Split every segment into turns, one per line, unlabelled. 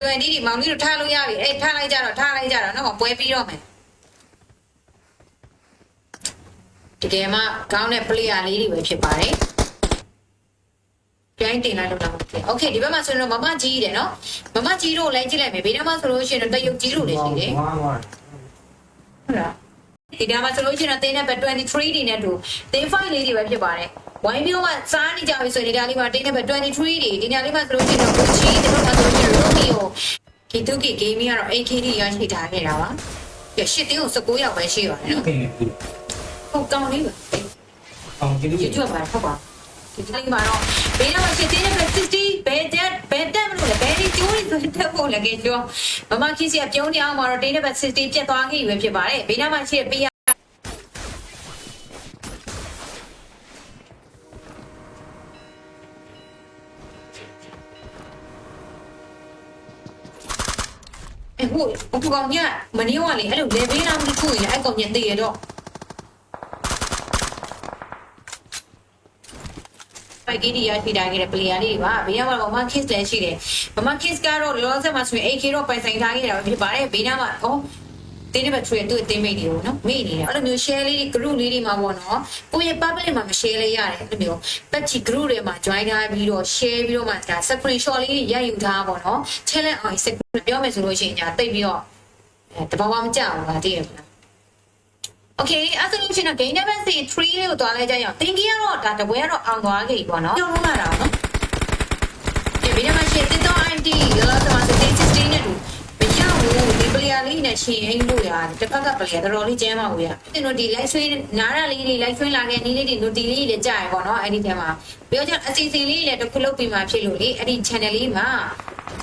20ဒီမောင်လေးတို့ထားလို့ရပြီအေးထားလိုက်ကြတော့နော်ပွဲပြီးတော့မယ်တကယ်မှကောင်းတဲ့ player လေးတွေပဲဖြစ်ပါတယ်ပြိုင်းတင်လိုက်လို့တော့โอเคဒီဘက်မှာဆိုရင်တော့မမကြီးတယ်နော်မမကြီးတို့လည်းကြည့်လိုက်မယ်ဘေးနားမှာဆိုလို့ရှိရင်တော့တရုတ်ကြီးတို့လည်းရှိတယ်ဟုတ်လားဒီကမှာဆိုလို့ရှိရင်တော့တင်းနဲ့ပဲ23ဒီနဲ့တူတင်း5လေးတွေပဲဖြစ်ပါတယ်ဝိုင်းပြီးတော့မှစားနေကြပြီဆိုရင်ဒီကလေးမှာတင်းနဲ့ပဲ23တွေဒီညလေးမှာဆိုလို့ရှိရင်တော့ကိုချီတို့မှာဆိုလို့ရှိရင်ရိုမီယိုကီတူကီဂိမ်းမီကတော့ AKD ရရှိထားခဲ့တာပါပြရှစ်တင်းကို19ယောက်ပဲရှိပါတယ်နော်ဟုတ်ကောင်းလေးပါအောင်ကြည့်ကြည့်ကြပါဟုတ်ပါဒီကလေးမှာတော့ဘေးနားမှာရှစ်တင်းနဲ့ပဲ60ဘယ်တက်မလို့လဲဘယ်ဒီကျိုးတွေဆိုတက်ဖို့လည်းကြည့်မမခီးစီကပြုံးနေအောင်မှာတော့တင်းနဲ့ပဲ60ပြတ်သွားခဲ့ပြီပဲဖြစ်ပါတယ်ဘေးနားမှာရှိတဲ့ပေးဟိုဘုကောင်ကြီးကမနေရောလေအဲ့လို level လောက်ကြီးကိုရင်အဲ့ကောင်ညတည်ရတော့ပိုက်ကီဒီရရှိတာခဲ့တဲ့ player လေးပါဘေးနားမှာမမ kiss လည်းရှိတယ်မမ kiss ကတော့လောဆယ်မှာဆိုရင် AK တော့ပိုင်ဆိုင်ထားခဲ့တာပဲဖြစ်ပါတယ်ဘေးနားမှာတင်းနေပဲထရီတူတင်းမိတ်နေလို့နော်မိနေတယ်အဲ့လိုမျိုး share လေး group လေးတွေမှာပေါ့နော်ကိုယ့်ရဲ့ public မှာမ share လေးရတယ်အဲ့လိုမျိုး patch group တွေမှာ join ထားပြီးတော့ share ပြီးတော့မှဒါ screenshot လေးတွေရိုက်ယူထားပါတော့ challenge အောင် screen ပြောမယ်ဆိုလို့ရှိရင်ညာတိတ်ပြီးတော့တဘာဝမကြောက်ဘူးလားသိရမလား Okay အဲ့ဆိုလို့ရှိရင် game number 3လေးကိုတွားလိုက်ကြရအောင်တင်ကြီးကတော့ဒါတပွဲကတော့အောင်သွားခဲ့ပြီပေါ့နော်ပြောလို့လာတာနော်ဒီနေ့မှာရှင်းတင်တော့ ID လောဆယ်မှာ16နဲ့တူမရဘူးဒီ player လေးနဲ့ရှင်းဟင်းလို့ရတယ်တစ်ဖက်က player တော်တော်လေးကျမ်းပါဘူးရတင်တို့ဒီ live stream နားရလေးတွေ live stream လာခဲ့နီးလေးတွေ note လေးတွေကြာရပေါ့နော်အဲ့ဒီထဲမှာပြောကြအစီအစဉ်လေးတွေတစ်ခုလုပ်ပြီးမှဖြစ်လို့လေအဲ့ဒီ channel လေးမှာ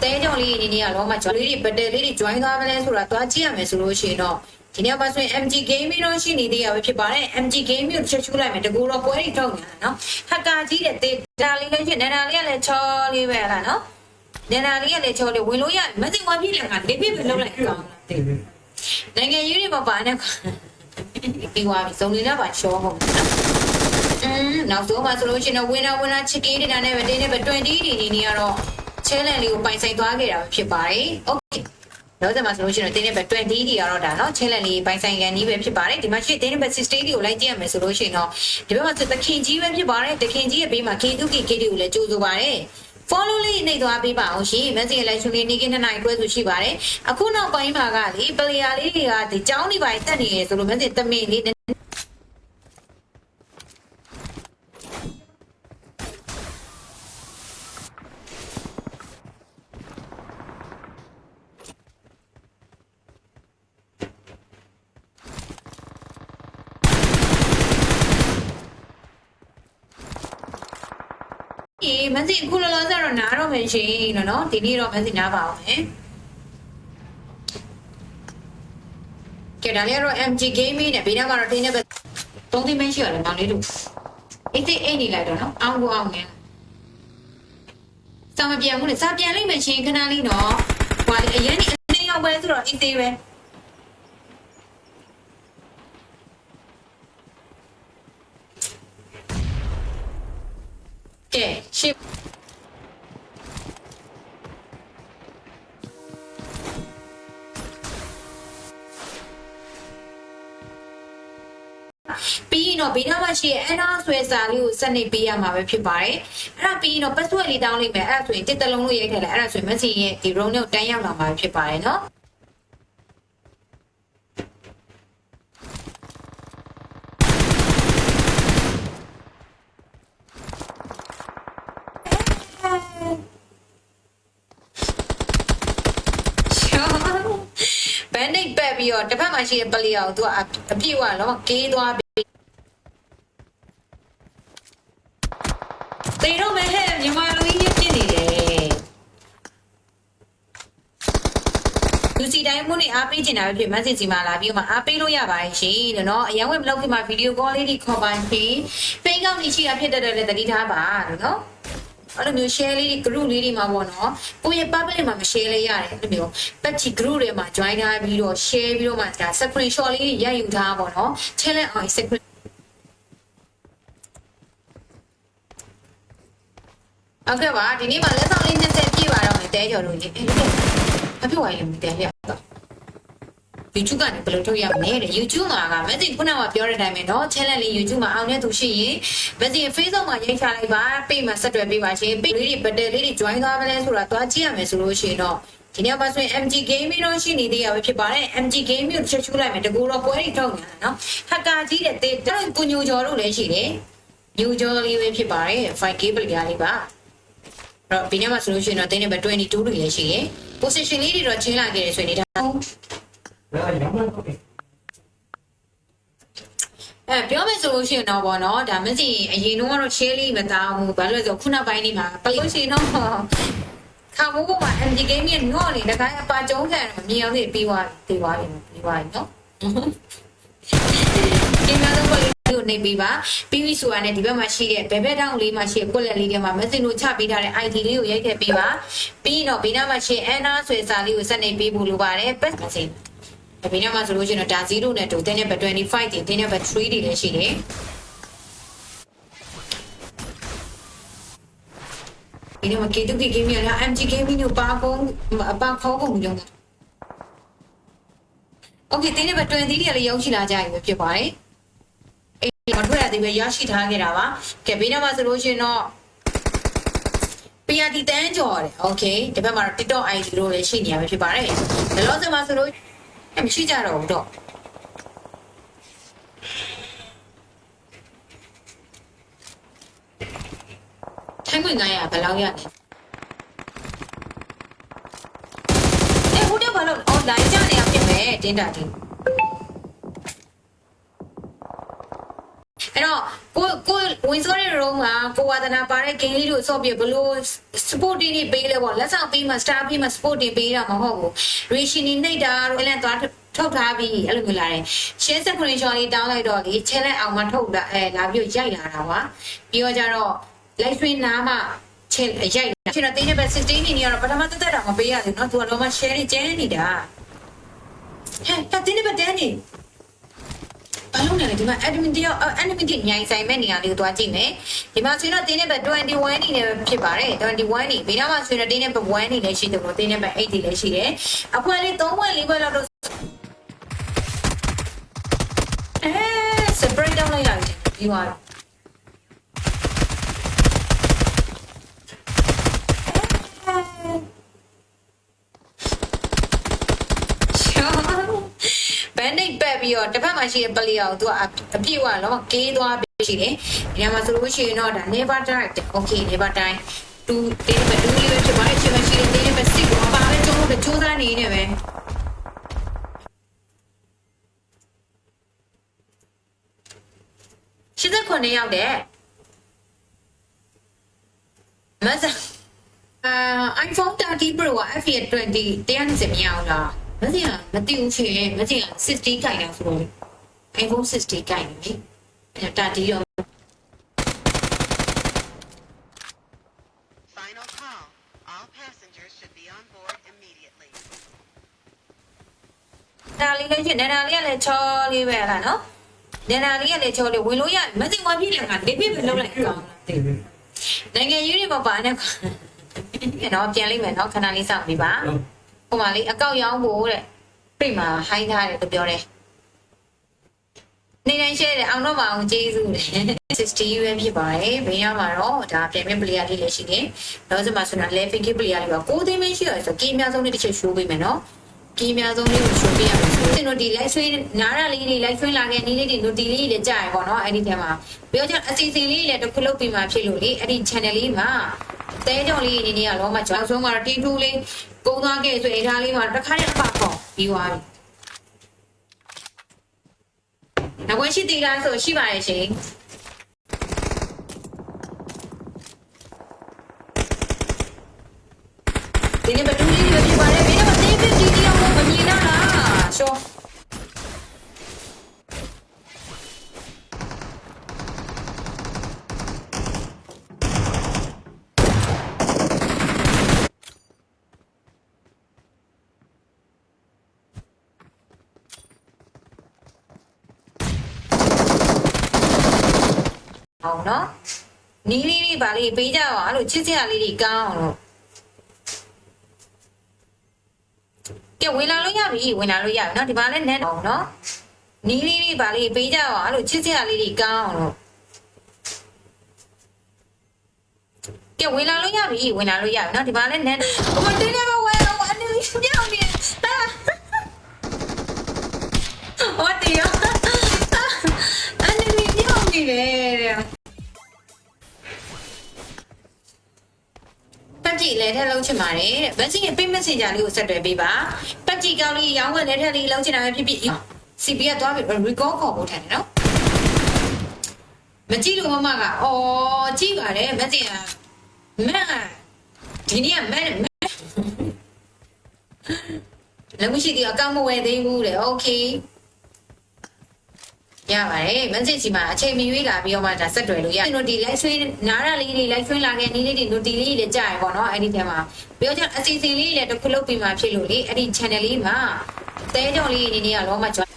တဲကြောင်လေးအနေနဲ့ကတော့မှ join လေးတွေ battle လေးတွေ join သွားမလဲဆိုတာတွားကြည့်ရမယ်ဆိုလို့ရှိရင်တော့ဒီနေ့မှာဆိုရင် MG Gaming တော့ရှိနေသေးရပဲဖြစ်ပါတယ် MG Gaming ကိုချက်ချူလိုက်မယ်တကူတော့ပွဲတွေထုတ်နေတာနော်ဟက်ကာကြီးတဲ့ဒေတာလေးလည်းရှိနေတာလေးကလည်းချောလေးပဲလားနော်နေတာလေးကလည်းချောလေးဝင်လို့ရမသိဝါပြည့်လည်းကလေးပြည့်ပဲလုံးလိုက်ကောင်းတယ်နိုင်ငံရေးတွေပါနဲ့ဒီဝါပြီစုံနေတာပါချောဟုတ်နောက်ဆုံးမှာဆိုလို့ရှိရင် winner ချစ်ကေးနေတာနဲ့ပဲတင်းနဲ့ပဲ20ဒီနေရတော့ challenge လေးကိုပိုင်ဆိုင်သွားခဲ့တာပဲဖြစ်ပါတယ် okayနောက်ဆက်မှာဆိုလို့ရှိရင်တင်းနဲ့ပဲ20ဒီကတော့ဒါเนาะ challenge လေးပိုင်ဆိုင်ကန်ကြီးပဲဖြစ်ပါတယ်ဒီမှာရှိတင်းနဲ့ပဲ60ဒီကိုလိုက်ကြည့်ရမယ်ဆိုလို့ရှိရင်တော့ဒီဘက်မှာသခင်ကြီးပဲဖြစ်ပါတယ်သခင်ကြီးရဲ့ဘေးမှာ K2 KD ကိုလည်းကြိုးဆိုပါတယ် follow လေးနှိပ်သွားပေးပါအောင်ရှင် message လိုက်ရှင်လေးနေ့ကနေ့နိုင်ခွဲဆိုရှိပါတယ်အခုနောက်ပိုင်းမှာကလေ player လေးတွေကဒီចောင်းဒီပိုင်းတက်နေရဆိုလို့ message တမင်လေးမန်းစီအခုလောလောဆယ်တော့နားတော့မယ်ရှင်နော်ဒီနေ့တော့မန်းစီနားပါအောင်မယ်ကဲဒါလေးကတော့ MG Gaming နဲ့ဘေးနားမှာတော့တင်းနဲ့ပဲ3သိန်းမရှိရတယ်မောင်လေးတို့အိတ်အိတ်နေလိုက်တော့နော်အောင်ကိုအောင်ငယ်စာမပြန်ဘူးလေစာပြန်လိုက်မယ်ရှင်ခဏလေးနော်ဟွာလေအရင်အနေရောက်ပဲဆိုတော့အိတ်သေးပဲကဲရှစ်ပြီးတော့ဘေးနားမှာရှိရဲ့အဲ့ဒါဆွဲစာလေးကိုစနစ်ပေးရမှာပဲဖြစ်ပါတယ်အဲ့ဒါပြီးတော့ password လေးတောင်းလိုက်မယ်အဲ့ဒါဆိုရင်တစ်တလုံးလို့ရိုက်ထည့်လိုက်အဲ့ဒါဆိုရင် message ရဲ့ဒီ room နဲ့တန်းရောက်လာမှာဖြစ်ပါတယ်နော်ဘန်ဒိတ်ပတ်ပြီးတော့တစ်ဖက်မှာရှိတဲ့ပလီအောင်သူကအပြည့်ဝတော့ကေးသွားပြီတေတော့မဲ့ဟဲ့ညီမလူကြီးပြစ်နေတယ်လူစီတိုင်းမှုနဲ့အားပေးချင်တာပဲဖြစ်မဆင်စီမှာလာပြီးမှအားပေးလို့ရပါတယ်ရှင်နော်အရင်ဝင်မလုပ်ခင်မှာဗီဒီယိုကောလေးတွေခေါ်ပါပြီးပိတ်ကောက်နေရှိတာဖြစ်တဲ့လည်းသတိထားပါလို့နော်အဲ့လိုမျိုး share လေး group လေးတွေမှာပေါ့နော်ကိုယ့်ရဲ့ public မှာမ share လေးရတယ်အဲ့လိုမျိုး patch group တွေမှာ join ထားပြီးတော့ share ပြီးတော့မှဒါ screenshot လေးရိုက်ယူထားပေါ့နော် challenge အောင် screen ဟုတ်ကဲ့ပါဒီနေ့မှာလက်ဆောင်လေး20ပြည့်ပါတော့မယ်တဲကျော်တို့ကြီး ဘာဖြစ်သွားလဲမသိရတော့ YouTube ကနေဘယ်လိုထုတ်ရမလဲတဲ့ YouTube မှာကမက်ဆီခုနကပြောတဲ့အတိုင်းပဲเนาะ challenge လေး YouTube မှာအောင်တဲ့သူရှိရင်မက်ဆီ Facebook မှာရိုက်ချလိုက်ပါပေမှာဆက်တွဲပေးပါရှင်ပေလေးတွေဘတ်တယ်လေးတွေ join သွားမလဲဆိုတာတွားကြည့်ရမယ်ဆိုလို့ရှိရင်တော့ဒီနေ့မှာဆိုရင် MG Gaming တော့ရှိနေသေးရပဲဖြစ်ပါတယ် MG Gaming ကိုချက်ချူလိုက်မယ်တကူတော့ပွဲတွေထုတ်နေတာเนาะဟက်ကာကြီးတဲ့တေးကိုညိုကျော်တို့လည်းရှိတယ်ညိုကျော်လေးပဲဖြစ်ပါတယ် 5K ပလျာလေးပါတော့ဒီနေ့မှာဆိုလို့ရှိရင်တော့တင်းနေပဲ22တွေလည်းရှိရယ် position လေးတွေတော့ချင်းလာခဲ့တယ်ဆိုရင်ဒါပြောမယ်ဆိုလို့ရှိရင်တော့ဗောနော်ဒါမစီအရင်တော့ share လေးမတောင်းဘူးဘာလို့လဲဆိုခုနောက်ပိုင်းလေးမှာပလို့ရှိရင်တော့ခါမိုးက MG Gaming ရဲ့နော်လေတခါအပါကျုံးခံမမြင်အောင်နေပြီးသွားပြီနော်ဒီမှာတော့ပလို့နေပြီးပါပြီးဆိုတာနဲ့ဒီဘက်မှာရှိတဲ့ဘယ်ဘက်တောင်းလေးမှာရှိတဲ့ကွက်လက်လေးတွေမှာမစင်တို့ချပေးထားတဲ့ ID လေးကိုရိုက်ထည့်ပေးပါပြီးတော့ဘေးနားမှာရှိ Anna ဆွဲစာလေးကိုဆက်နေပေးဖို့လိုပါတယ်ပတ်မစင်ဘေးနားမှာဆိုလို့ရှိရင်တော့ဒါ0နဲ့တူတင်းနဲ့ဘက်25တွေတင်းနဲ့ဘက်3တွေလည်းရှိတယ်ဒီနေ့မှာ K2K Gaming ရ MG Gaming ကိုပါခေါ်ကုန်ကြတယ် Okay တင်းနဲ့ဘက်20တွေလည်းရောက်ရှိလာကြပြီပဲဖြစ်ပါတယ်မထွက်ရသေးပဲရရှိထားခဲ့တာပါကဲဘေးနားမှာဆိုလို့ရှိရင်တော့ PRT တန်းကြော်တယ် Okay ဒီဘက်မှာတော့ TikTok ID တို့လည်းရှိနေရပဲဖြစ်ပါတယ်ဘယ်လိုဆိုမှဆိုလို့မရှိကြတော့ဘူးတော့ထိုင်းဝင်900ဘယ်လောက်ရလဲဟုတ်တယ်ဘာလို့ online ကြနေရဖြစ်မယ်တင်းတာတင်းအဲ့တော့ကိုဝင်စောတဲ့ရုံးမှာကိုဝါဒနာပါတဲ့ဂိမ်းလေးတို့ဆော့ပြဘလို့ support တွေပေးလဲပေါ့လက်ဆောင်ပေးမှာ star ပေးမှာ support တွေပေးတာမဟုတ်ဘူး ration နှိပ်တာတို့အဲ့လန်သွားထုတ်ထားပြီးအဲ့လိုမျိုးလာတယ်ရှင်းဆက်ခွင့်ရှော်လေးတောင်းလိုက်တော့လေ challenge အောင်မထုတ်တာလာပြီးရိုက်လာတာပါပြီးတော့ကြတော့ live stream နားမှာချက်ရိုက်တာကျွန်တော်တင်းတဲ့ဘက်16နေနေတော့ပထမတက်တော့မပေးရဘူးเนาะသူကတော့မှ share ကျန်းနေတာဟဲ့တင်းတဲ့ဘက်တန်းနေဘာလို့လဲဒီမှာ admin တယောက် admin ညိုင်ဆိုင်မဲ့နေရာလေးကိုသွားကြည့်မယ်ဒီမှာဆိုရင်တော့တင်းတဲ့ဘက်21နေလည်းဖြစ်ပါတယ်21နေဘေးနားမှာဆိုရင်တင်းတဲ့ဘက်1နေလည်းရှိတယ်ပေါ့တင်းတဲ့ဘက်8နေလည်းရှိတယ်အဖွဲလေး3ဘက်4ဘက်လောက်တော့separate တောင်းလိုက်ရတယ်ပြီးသွားတော့ဘန်ဒိတ်ပတ်ပြီးတော့တစ်ဖက်မှာရှိတဲ့ပလီအောင်သူကအပြည့်ဝတော့ကေးသွားပြီးရှိတယ်ဒီမှာဆိုလို့ရှိရင်တော့ဒါ never die okay never die တူတင်းပဲတူလေးပဲဖြစ်ပါတယ်ချိန်မရှိတဲ့တင်းပဲစစ်ကိုအပါပဲကျုံးလို့ကြိုးစားနေနေပဲ89ရောက်တယ်မဆာiPhone 30 Pro က FE20 120မရအောင်လားမသိရမသိဘူးရှင်မသိရ60ကိုင်တာဆိုတော့ iPhone 60ကိုင်နေအဲ့ဒါတီးရော
Final call. All passengers should be on board immediately.
ဒါလေးလည်းရှင်ဒါလေးကလည်းချောလေးပဲလားနော်ဒါလေးကလည်းချောလေးဝင်လို့ရမသိဝါပြည့်လည်းငါလေးပြည့်ပဲလုံးလိုက်ကောင်းတယ်နိုင်ငံရေးတွေမပါနဲ့တော့ပြန်လိုက်မယ်နော်ခဏလေးစောင့်ပြီးပါဟိုမှာလေးအကောက်ရောင်းဖို့တဲ့ပြိမှာဟိုင်းထားတယ်လို့ပြောတယ်နေတိုင်းရှဲတယ်အောင်တော့မအောင်ကျေးဇူးတယ်60ပဲဖြစ်ပါတယ်ဘေးရမှာတော့ဒါပြန်ပြန်ပလီယာလေးလည်းရှိတယ်နောက်စမှာဆိုတော့ level key ပလီယာလေးပါ6သိန်းမရှိရဆိုကီးအများဆုံးလေးတစ်ချက်ရှိုးပေးမယ်နော်ကီးအများဆုံးလေးကိုရှိုးပေးရမယ်ဆိုတော့ဒီ live stream နားရလေးတွေ live stream လာခဲ့နီးလေးတွေ note လေးတွေကြာရပေါ့နော်အဲ့ဒီထဲမှာပြောကြအစီအစဉ်လေးလည်းတစ်ခုလုပ်ပြီးမှဖြစ်လို့လေအဲ့ဒီ channel လေးမှာတဲကြောင်လေးနေနေရတော့မှကျောင်းဆုံးကတော့ T2 လေးကုန်းသွားခဲ့ဆိုရင်ဒါလေးမှာတစ်ခါတည်းအပါပေါ့ပြီးသွားပြီနောက်ဝင်ရှိသေးလားဆိုရှိပါရဲ့ရှင်ဒီနေ့ဘယ်သူလေးတွေဖြစ်ပါလဲမင်းတို့သိပြီဒီဒီအောင်မမြင်တော့လားရှောအောင်နော်နီးလေးတွေပါလေးပေးကြပါအဲ့လိုချစ်စရာလေးတွေကောင်းအောင်လို့ ကဲဝင်လာလို့ရပြီဝင်လာလို့ရပြီเนาะဒီမှာလဲနန်းအောင်เนาะနီးလေးလေးပါလေးပေးကြအောင်အဲ့လိုချစ်စရာလေးတွေကောင်းအောင်လို့ကဲဝင်လာလို့ရပြီဝင်လာလို့ရပြီเนาะဒီမှာလဲနန်းဟိုတင်းနေမဝဲအောင်အနည်းပြောင်းနေဟောတီယောအနည်းပြောင်းနေတယ်ပတ်ကြည့်လဲထက်လုံးချင်ပါတယ်တဲ့မက်ဆေ့ပေးမက်ဆေ့ဂျာလေးကိုဆက်သွယ်ပေးပါပတ်ကြည့်ကောင်းလေးရောင်းဝယ်လဲထက်လေးလုံးချင်တာပဲဖြစ်ဖြစ် CP ကသွားပြီး recall ခေါ်ဖို့ထိုင်တယ်နော်မကြည့်လို့မမကအော်ကြည့်ပါတယ်မက်ဆေ့ကမက်ဒီနေ့ကမက်လည်းမရှိသေးအကောင့်မဝယ်သေးဘူးတဲ့ okay ရပါတယ်မက်ဆေ့စီမှာအချိန်မီရွေးလာပြီးတော့မှဒါဆက်တွယ်လို့ရတယ်တို့ဒီ live stream နားရလေးတွေ live stream လာခဲ့နီးလေးတွေ note လေးတွေကြာရပေါ့နော်အဲ့ဒီထဲမှာပြောချင်အစီအစဉ်လေးတွေလည်းတစ်ခုလုပ်ပြီးမှဖြစ်လို့လေအဲ့ဒီ channel လေးမှာတဲကြောင်လေးအနေနဲ့ကတော့မှကျွန်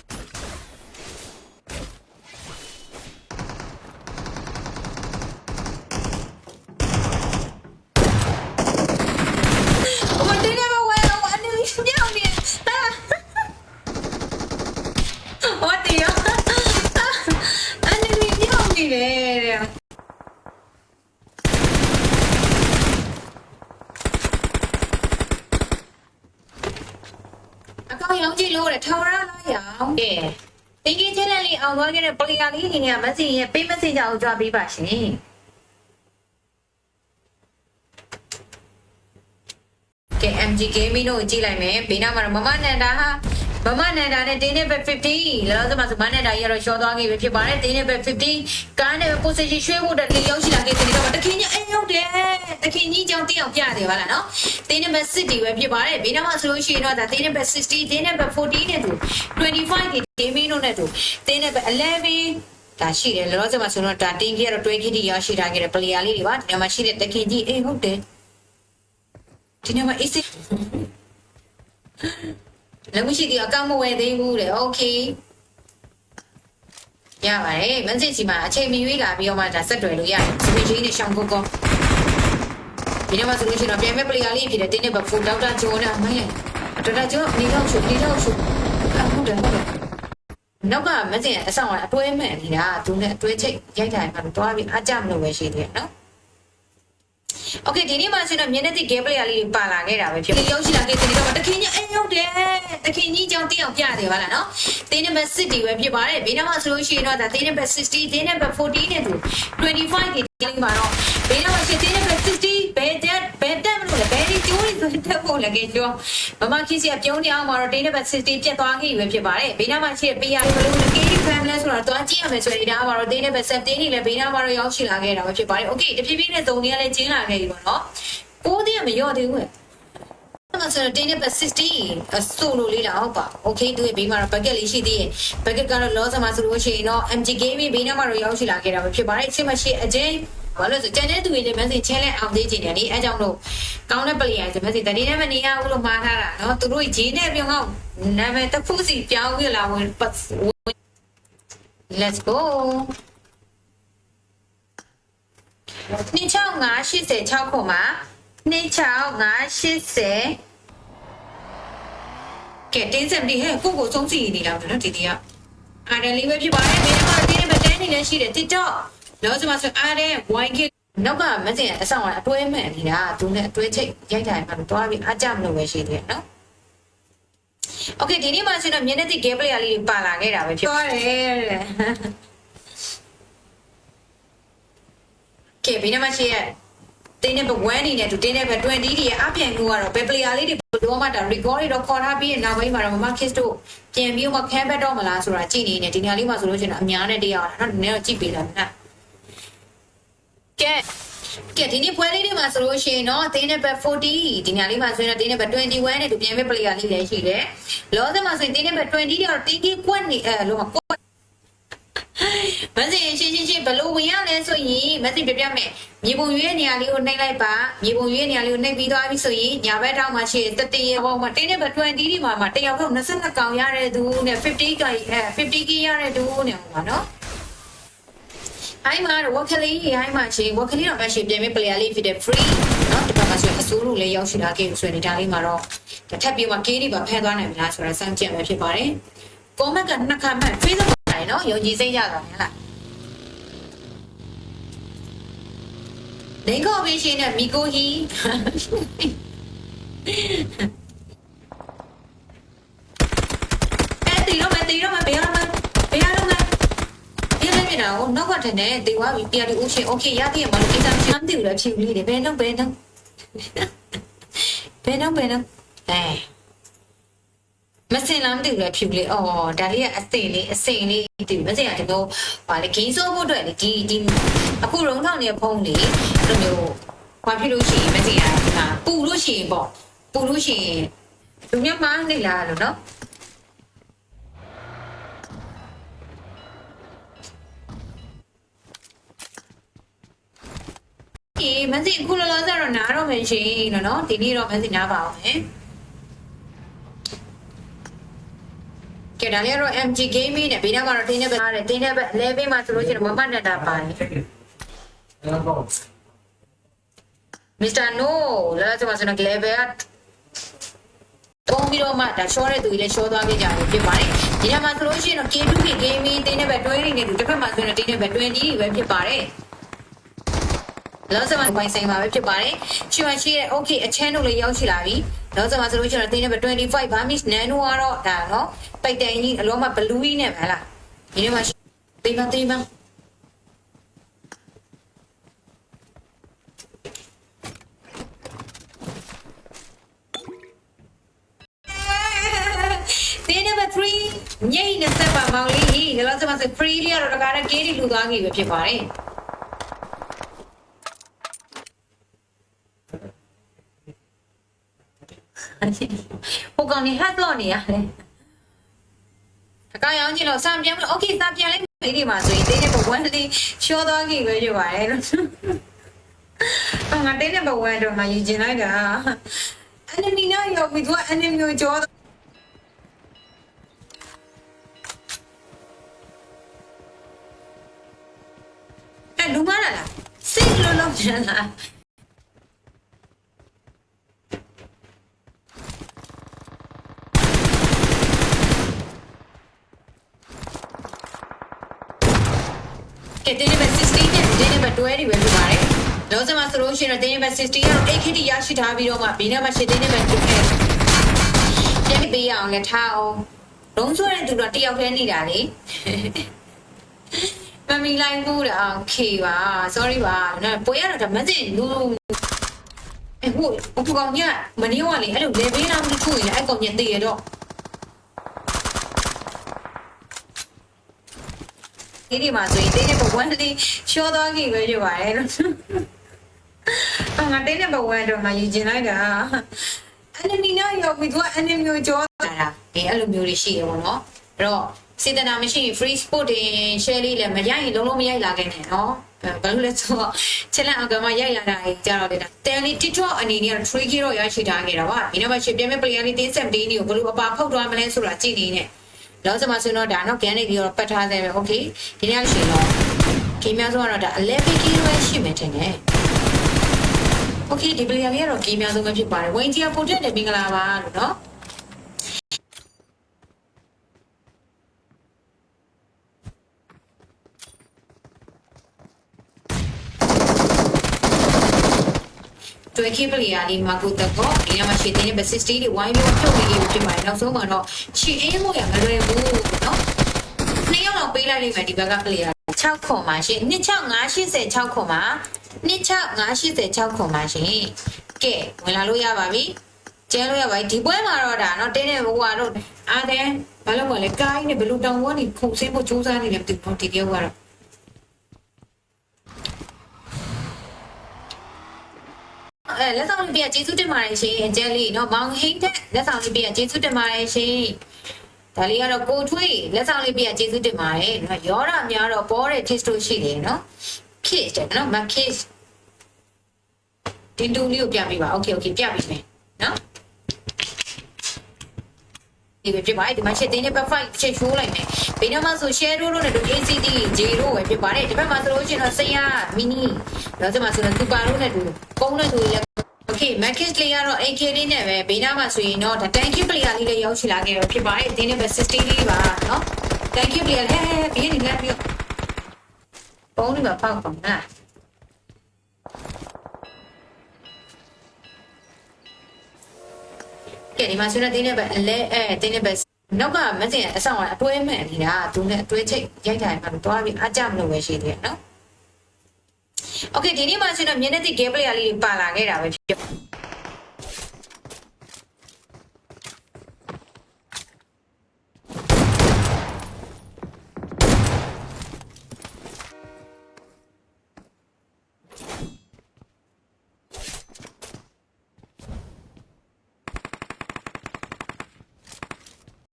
ရောင်းကြည့်လို့တဲ့ထော်ရလာရောင်းကဲတင်ကြီးချင်းလေးအောင်သွားခဲ့တဲ့ပလီယာလေးအနေနဲ့မက်ဆေ့ရဲ့ပေးမက်ဆေ့ကြောင်ကြွားပေးပါရှင်ကဲ MG Gaming တို့ကြည့်လိုက်မယ်ဘေးနားမှာမမနန္ဒာဟာမမနန္ဒာနဲ့တင်းနဲ့ပဲ50လောလောဆယ်မှာဆိုမနန္ဒာကြီးကတော့ရှော့သွားခဲ့ပြီဖြစ်ပါတယ်တင်းနဲ့ပဲ50ကားနဲ့ပဲ position ရွှေ့ဖို့တက်လေးရောက်ရှိလာခဲ့တယ်တော့တခင်ကြီးအိမ်ရောက်တယ်တခင်ကြီးကြောင့်တင်းအောင်ပြတယ်ပါလားနော်တင်းနဲ့ပဲ60ပဲဖြစ်ပါတယ်ဘေးနားမှာဆိုလို့ရှိရင်တော့ဒါတင်းနဲ့ပဲ60တင်းနဲ့ပဲ40နဲ့တူ25 Gaming တို့နဲ့တူတင်းနဲ့ပဲ11ဒါရှိတယ်လောလောဆယ်မှာဆိုတော့ဒါတင်းကြီးကတော့20တိရောက်ရှိလာခဲ့တဲ့ player လေးတွေပါဒီမှာရှိတဲ့တခင်ကြီးအိမ်ဟုတ်တယ်ဒီနေ့မှာ AC လည်းမရှိသေးအကောင့်မဝယ်သေးဘူးတဲ့ okay ရပါတယ်မက်ဆေ့စီမှာအချိန်မီရွေးလာပြီးတော့မှဒါဆက်တွယ်လို့ရတယ်စပီချင်းနဲ့ရှောင်းကိုကောဒီနေ့မှာဆိုလို့ရှိရင်တော့ပြန်မဲ့ player လေးဖြစ်တဲ့တင်းနဲ့ဘဖိုဒေါက်တာဂျိုးနဲ့မိုင်းလေဒေါက်တာဂျိုးနေတော့ရှုဟုတ်တယ်နောက်ကမက်ဆေ့အဆောင်အတွဲမဲ့နေတာသူနဲ့အတွဲချိတ်ရိုက်တိုင်းမှာတော့ပြီးအကြမလို့ပဲရှိသေးတယ်နော်โอเคဒီနေ့မှဆိုတော့မျက်နှာတိ gameplay လေးတွေပါလာခဲ့တာပဲဖြစ်။ရောက်ရှိလာခဲ့တဲ့တော့တခင်ကြီးအိမ်ရောက်တယ်။တခင်ကြီးကြောင့်တင်းအောင်ပြတယ်ပါလားနော်။တင်းနံပါတ်60ပဲဖြစ်ပါတယ်။ဘေးနားမှာဆိုလို့ရှိရင်တော့ဒါတင်းနံပါတ်60တင်းနံပါတ်40နဲ့တူ25ဒီတင်းမှာတော့ဘေးနားမှာရှိတင်းနံပါတ်60ဘယ်တက်မလို့လဲဘယ်ဒီကျိုးတွေဆိုတက်ဖို့လည်းကြောမမခီးစီကပြုံးနေအောင်မှာတော့တင်းနံပါတ်60ပြတ်သွားခဲ့ပြီပဲဖြစ်ပါတယ်။ဘေးနားမှာရှိပေးရဘလို့လဲ KD family ဆိုတော့တွားကြည့်ရမယ်ဆိုရင်ဒါမှာတော့တင်းနံပါတ်70နေလည်းဘေးနားမှာတော့ရောက်ရှိလာခဲ့တာပဲဖြစ်ပါတယ်။ Okay တဖြည်းဖြည်းနဲ့သုံးနေရလဲကျင်းလာခဲ့ပြီပေါ့နော်။ပိုးသေးမရော့သေးဘူး။အဲ့ဆိုတော့တင်းနံပါတ်60အဆိုလိုလေးတာဟုတ်ပါ။ Okay သူရဲ့ဘေးမှာတော့ bucket လေးရှိသေးရဲ့။ bucket ကတော့လောဆယ်မှာဆိုလို့ရှိရင်တော့ MG Gaming ဘေးနားမှာတော့ရောက်ရှိလာခဲ့တာပဲဖြစ်ပါတယ်။အချင်းမရှိအချင်းဘာလို့ဆိုကျန်တဲ့သူတွေလည်း message ချင်းလဲအောင်သေးချင်တယ်လေအဲကြောင့်လို့ကောင်းတဲ့ player ဆို message တနေ့နဲ့မနေရဘူးလို့မှားထားတာเนาะသူတို့ဂျင်းနဲ့ပြောင်းအောင်နာမည်တစ်ခုစီပြောင်းပြလာဝင် Let's go 2686ခုမှာ26580ကဲတင်းစံဒီဟဲ့ကိုကိုဆုံးစီနေလားနော်ဒီတီကအားတယ်လေးပဲဖြစ်ပါတယ်ဒီမှာတင်းနဲ့တန်းနေလည်းရှိတယ် TikTokလောဆယ်မှာဆိုအားတဲ့ 1K နောက်ကမစင်အဆောင်အတွဲမဲ့နေတာသူနဲ့အတွဲချိတ်ရိုက်တိုင်းမှာတော့ပြီးအကြမလို့ပဲရှိသေးတယ်နော် Okay ဒီနေ့မှဆိုတော့မျက်နှာတိ gameplay လေးတွေပါလာခဲ့တာပဲဖြစ်ပါတယ်ကဲဘယ်နှမရှိရဲ့တင်းနဲ့1နေနဲ့သူတင်းနဲ့ပဲ20ဒီရဲ့အပြိုင်မှုကတော့ဘယ် player လေးတွေတော့မှဒါ record တွေတော့ခေါ်ထားပြီးနောက်ပိုင်းမှာတော့မမ kiss တို့ပြန်ပြီးမှခံဘက်တော့မလားဆိုတာကြည့်နေနေဒီနေရာလေးမှာဆိုလို့ရှိရင်အများနဲ့တရားတာနော်နည်းတော့ကြည့်ပေးလိုက်နော်ကဲဒီနေ့ပွဲလေးတွေမှာဆိုလို့ရှိရင်တော့တင်းနဲ့ပဲ40ဒီနေရာလေးမှာဆိုရင်တော့တင်းနဲ့ပဲ21နဲ့သူပြန်မဲ့ player လေးလည်းရှိတယ်လောဆယ်မှာဆိုရင်တင်းနဲ့ပဲ20တွေတော့တင်းကြီးကွက်နေလို့မမစင်ရှင်းဘလို့ဝင်ရလဲဆိုရင်မစင်ပြပြမယ်မြေပုံရွေးနေရာလေးကိုနှိပ်လိုက်ပါမြေပုံရွေးနေရာလေးကိုနှိပ်ပြီးသွားပြီဆိုရင်ညာဘက်ထောက်မှာရှိတဲ့တရေဘောမှာတင်းနဲ့ပဲ20ဒီမှာတယောက်တော့22ကောင်ရတဲ့သူနဲ့50ကရတဲ့သူနဲ့ဟိုပါနော်အိုင်မာဝက်ကလေးအိုင်မာချင်းဝက်ကလေးတော့မရှိပြင်မဲ့ player လေးဖြစ်တဲ့ free เนาะဒီဘက်မှာဆိုအစိုးရလည်းရောက်ရှိလာခဲ့ဆိုရင်ဒါလေးမှာတော့ ထပ်ပြီးမှကေးတွေပါဖန်သွားနိုင်မလားဆိုတာစမ်းကြည့်ရမှာဖြစ်ပါတယ် comment ကနှစ်ခါမှ Facebook ပါတယ်နော်ယုံကြည်စိတ်ရတာဟဲ့လားဒိန်ကောဘေးရှင်နဲ့မီကိုဟီတီရောမဘေးရမပြရတော့နောက်ကတည်းကတေဝါပြီးပြတူဦးရှင်โอเคရသေးရမလို့အိမ်သားချမ်းတူလည်းဖြူလေးတယ်ဘယ်တော့အဲမစင်လမ်းတူလည်းဖြူလေးအော်ဒါလေးကအစိမ့်လေးတူမစင်ကဒီလိုဟာလေဂိမ်းစိုးဖို့အတွက်လေဒီအခုရုံထောင်နေတဲ့ဖုန်းလေးအဲ့လိုမျိုးဘာဖြစ်လို့ရှိရင်မစင်ကဒီမှာပူလို့ရှိရင်ပေါ့ပူလို့ရှိရင်လူများမနေလားလို့နော်မင်းစီအခုလောလောဆယ်တော့နားတော့မယ်ရှင်နော်ဒီနေ့တော့မင်းစီနားပါအောင်မယ်ကဲဒါလေးတော့ MG Gaming နဲ့ဘေးနားမှာတော့တင်းနဲ့ပဲထားတယ်တင်းနဲ့ပဲ11မှာဆိုလို့ရှိရင်မမနဲ့တာပါတယ် Mr. No လာစမစနကလေးပဲတုံးပြီးတော့မှဒါ short တဲ့သူကြီးလည်း short သွားခဲ့ကြတယ်ဖြစ်ပါတယ်ဒီနေ့မှာဆိုလို့ရှိရင်တော့ K2K Gaming တင်းနဲ့ပဲ20နေတူတစ်ဖက်မှာဆိုရင်တင်းနဲ့ပဲ20ပဲဖြစ်ပါတယ်လောဆယ်မှာပိုင်ဆိုင်မှာပဲဖြစ်ပါတယ်ရှိမှရှိရဲ့ okay အချမ်းတို့လည်းရောက်ရှိလာပြီလောဆယ်မှာဆိုလို့ရှိရင်တင်းနဲ့ပဲ25 Burmese Nano ကတော့ဒါနော်ပိုက်တိုင်ကြီးအလုံးမှာ blue ကြီးနဲ့ဟဲ့လားဒီနေ့မှာတေးမတင်းနဲ့ပဲ3ညိနေစပါမောင်လေးလောဆယ်မှာဆို free လေးကတော့တကားနဲ့ KD လူသွားကြီးပဲဖြစ်ပါတယ်ဟိုကောင်နေဟတ်တော့နေရတယ်အကောင်ရောင်းကြည့်လို့စံပြန်လို့ okay စံပြန်လိုက်မိဒီမှာဆိုရင်တင်းနဲ့ဘဝန်းလေးရှောသွားကြီးပဲဖြစ်ပါတယ်လို့ငါတင်းနဲ့ဘဝန်းတော့ငါယူကျင်လိုက်တာ enemy နဲ့ရောက်ပြီးသူက enemy ကိုကြောလူမလားစိတ်လုံးလုံးပြန်လာကဲတင်းနဲ့ပဲ16နဲ့တင်းနဲ့ပဲ12တွေပဲဖြစ်ပါတယ်လောဆယ်မှာဆိုလို့ရှိရင်တင်းနဲ့ပဲ16ကတော့ 8KT ရရှိထားပြီးတော့မှဘေးနဲ့မှရှစ်တင်းနဲ့ပဲ2Kပြန်ပေးရအောင်လက်ထားအောင်လုံးဆွဲတဲ့သူတော့တယောက်တည်းနေတာလေမမီလိုင်းဘူးတာโอเคပါ sorry ပါနော်ပွဲရတော့ဒါမစင်လူဟိုကောင်ညမနေရောလေအဲ့လို level လောက်မခုရင်အဲ့ကောင်ညတည်ရတော့ဒီမှာဆိုရင်တင်းနဲ့ဘဝန်းလေးရှောသွားကြီးပဲဖြစ်ပါတယ်လို့ငါတင်းနဲ့ဘဝန်းတော့ငါယူကျင်လိုက်တာ enemy နဲ့ရောက်ပြီးသူက enemy ကိုကြောတာအဲ့လိုမျိုးတွေရှိရပါတော့အဲ့တော့စေတနာမရှိရင် free sport တွေ share လေးလည်းမရိုက်ရင်လုံးမရိုက်လာခဲ့နဲ့နော်ဘာလို့လဲဆိုတော့ချက်လက်အောင်ကမှရိုက်လာတာကြာတော့တယ်တန်လီ TikTok အနေနဲ့ 3K တော့ရရှိထားခဲ့တာပါဒီနောက်မှရှင်းပြမဲ့ player လေးတင်းဆက်တင်းတွေကိုဘလို့အပါဖောက်သွားမလဲဆိုတာကြည့်နေနေလောဆယ်မှာဆိုတော့ဒါနော်ကန်နေပြီးတော့ပတ်ထားသေးပဲ okay ဒီနေ့ရှင်တော့ဂိမ်းများဆုံးကတော့ဒါ 11K ပဲရှိမယ်ထင်တယ် okay ဒီ player လေးကတော့ဂိမ်းများဆုံးပဲဖြစ်ပါတယ်ဝင်ကြီးပို့တဲ့မင်္ဂလာပါလို့နော်တွဲခိပလီယာလေးမှာကိုတော့ဒီမှာရှေ့တင်းနဲ့60တွေဝိုင်းပြီးထုတ်ပြီးဖြစ်ပါတယ်နောက်ဆုံးမှာတော့ချီအင်းမို့ရမလွယ်ဘူးနော်နှစ်ယောက်တော့ပေးလိုက်လိမ့်မယ်ဒီဘက်ကပလီယာ6ခွန်ပါရှင်26586ခွန်ပါ26586ခွန်ပါရှင်ကဲဝင်လာလို့ရပါပြီကျဲလို့ရပါပြီဒီပွဲမှာတော့ဒါနော်တင်းနဲ့ဘွားတော့အားတဲ့ဘာလို့မလဲကိုင်းနဲ့ဘလူတောင်ဝန်းနေခုန်ဆင်းဖို့ကြိုးစားနေတယ်ဒီပြောကတော့လက်ဆောင်လေးပြကျေးဇူးတင်ပါတယ်ရှင်အကျဲလေးเนาะမောင်ဟိန်းတဲ့လက်ဆောင်လေးပြကျေးဇူးတင်ပါတယ်ရှင်ဒါလေးကတော့ကိုထွေးလက်ဆောင်လေးပြကျေးဇူးတင်ပါတယ်เนาะရောတာများတော့ပေါ်တဲ့ taste တို့ရှိတယ်เนาะ kiss တဲ့เนาะမ kiss ဒီတူလေးကိုပြပေးပါ okay ပြပေးမယ်เนาะဒီပဲပြပါဒီမှာရှင်းတင်းနဲ့ perfect ချက်ရှိုးလိုက်မယ်ဘေးနားမှာဆို share တို့နဲ့တို့ ACD J တို့ပဲဖြစ်ပါတယ်ဒီဘက်မှာဆိုလို့ရှိရင်တော့ဆရာ mini တော့ဒီမှာဆိုတော့ super တို့နဲ့တူပုံးနဲ့တူလည်း Okay Marcus လေးကတော့ AK လေးနဲ့ပဲဘေးနားမှာဆိုရင်တော့ဒါ thank you player လေးလည်းရောက်ချလာခဲ့တော့ဖြစ်ပါတယ်တင်းနဲ့ပဲ60လေးပါเนาะ thank you player ဟဲ့ဘေးနေလက်ပြီးပုံးလေးမှာဖောက်ပါနာကဲဒီမှာဆိုတော့တင်းနဲ့ပဲအလဲတင်းနဲ့ပဲနောက်ကမစင်အဆောင်အတွဲမှန်နေတာသူနဲ့အတွဲချိတ်ရိုက်တိုင်းမှာတော့တွားပြီးအကြမလို့ပဲရှိသေးတယ်เนาะ Okay ဒီနေ့မှာဆိုတော့မျက်နှာသိ game player လေးတွေပါလာခဲ့တာပဲဖြစ်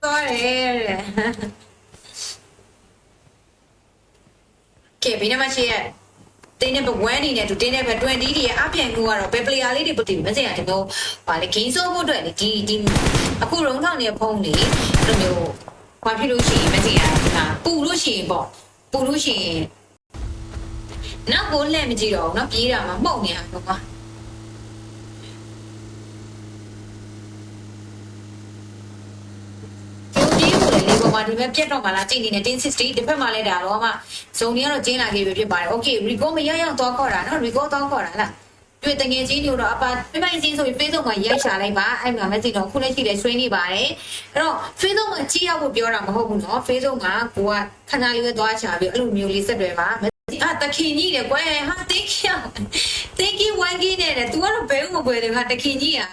သွားတယ်ကဲဘယ်နှမရှိရတင်းနဲ့ပဲ1အနေနဲ့သူတင်းနဲ့ပဲ20ဒီရဲ့အပြိုင်မှုကတော့ဘယ် player လေးတွေပတ်တည်မစင်ရတမျိုးဟာလေ game ဆိုဖို့အတွက်လေဒီအခုရုံထောင်နေတဲ့ဖုန်းလေးအဲ့လိုမျိုးဘာဖြစ်လို့ရှိရင်မစင်ရတာပူလို့ရှိရင်ပေါ့ပူလို့ရှိရင်နောက်ကိုလက်မကြည့်တော့ဘူးเนาะပြေးတာမှမှုတ်နေတာပေါ့ကွာဒီမဲ့ပြတ်တော့မှလားကြည့်နေတယ်1060ဒီဘက်မှာလဲဒါတော့မှဇုံတွေကတော့ကျင်းလာခဲ့ပြီဖြစ်ပါတယ်။ Okay Rico မရအောင်တော့ခေါ်တာနော် Rico တော့ခေါ်တာလားတွေ့တငယ်ချင်းတွေတော့အပါပြပိုင်ချင်းဆိုပြီး Facebook မှာရိုက်ချလိုက်ပါအဲ့မှာ message တော့ခုလက်ရှိလဲဆွေးနေပါတယ်။အဲ့တော့ Facebook မှာကြည့်ရဖို့ပြောတာမဟုတ်ဘူးနော် Facebook မှာကိုကခဏလေးပဲသွားချပြီးအဲ့လိုမျိုးလေးဆက်တွေပါတခင်ကြီးတယ်ကွယ်ဟာ thank you 1 gig နဲ့ तू ကတော့ဘယ်ဦးမကွယ်တယ်ဟာတခင်ကြီးอ่ะ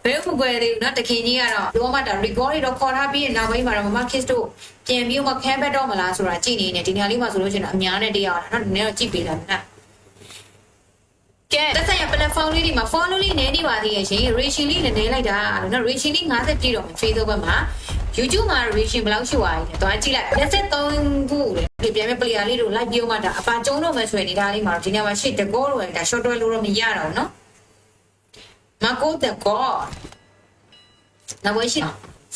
ဘယ်ဖွယ်တယ်နော်တခင်ကြီးကတော့တော့မှဒါ record တော့ခေါ်ထားပြီးနောက်ပိုင်းမှာတော့မမ kiss တို့ပြန်ပြီးမှခဲဘက်တော့မလားဆိုတာကြည့်နေနေဒီနေရာလေးမှာဆိုလို့ရှိရင်အများနဲ့တရားတာနော်နည်းတော့ကြည့်ပေးတာနော်ကဲတက်ဆိုင်ရ platform လေးဒီမှာ follow လေးနည်းနေပါသေးရဲ့ရှင် ratio လေးနည်းလိုက်တာနော် ratio လေး50ပြည့်တော့မယ် Facebook ဘက်မှာ YouTube မှာ ratio ဘယ်လောက်ရှိသွားလဲသွားကြည့်လိုက်23ခုလေပြန်မဲ့ player လေးတို့ live ပြောမှဒါအပါကျုံတော့မယ်ဆိုရင်ဒီသားလေးမှာတော့ဒီနေရာမှာရှေ့တကောလို့ဒါ short တွဲလို့တော့မရတော့နော်မကိုတဲ့ကောနောက်ဝဲရှိ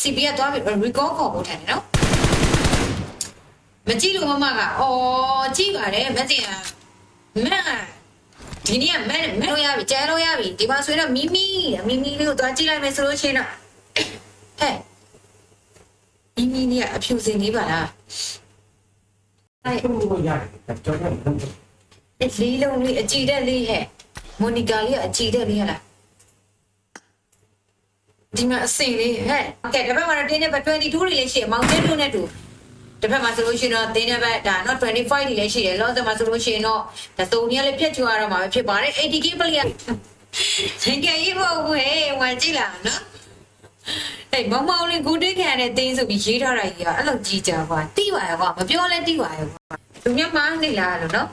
CP ကတော့ record ခေါ်ဖို့ထိုင်တယ်နော်မကြည့်လို့မမကအော်ကြည့်ပါတယ်မသိရင်မဒီနေ့မလို့ရပြီကျဲလို့ရပြီဒီမှာဆိုရင်တော့မီမီလေးကိုသွားကြည့်လိုက်မယ်ဆိုလို့ရှိရင်တော့ဟဲ့မီမီလေးကအဖြူစင်လေးပါလားအဲ့လိုရတယ်ကြောက်တယ်လေးလုံးလေးအကြည့်တဲ့လေးဟဲ့မိုနီကာလေးကအကြည့်တဲ့လေးဟလားဒီမှာအစင်လေးဟဲ့โอเคတပတ်မှာတော့တင်းနဲ့ပဲ22တွေလည်းရှိတယ်မောင်တင်းတို့နဲ့တူတပတ်မှာဆိုလို့ရှိရင်တော့တင်းနဲ့ပဲဒါတော့25တွေလည်းရှိတယ်လောဆယ်မှာဆိုလို့ရှိရင်တော့ဒါသုံးနေရလည်းဖြတ်ချွာတော့မှာပဲဖြစ်ပါတယ် 80k ပလီယာသင်္ကြန်ရေးဖို့ဟဲ့ဝင်ကြည့်လာနော်ဟဲ့မောင်မောင်လေးဂူတိခံတဲ့တင်းဆိုပြီးရေးထားတာကြီးကအဲ့လိုကြီးကြကွာတိပါရဲ့ကွာမပြောလဲတိပါရဲ့ကွာသူမြတ်မနေလားလို့နော်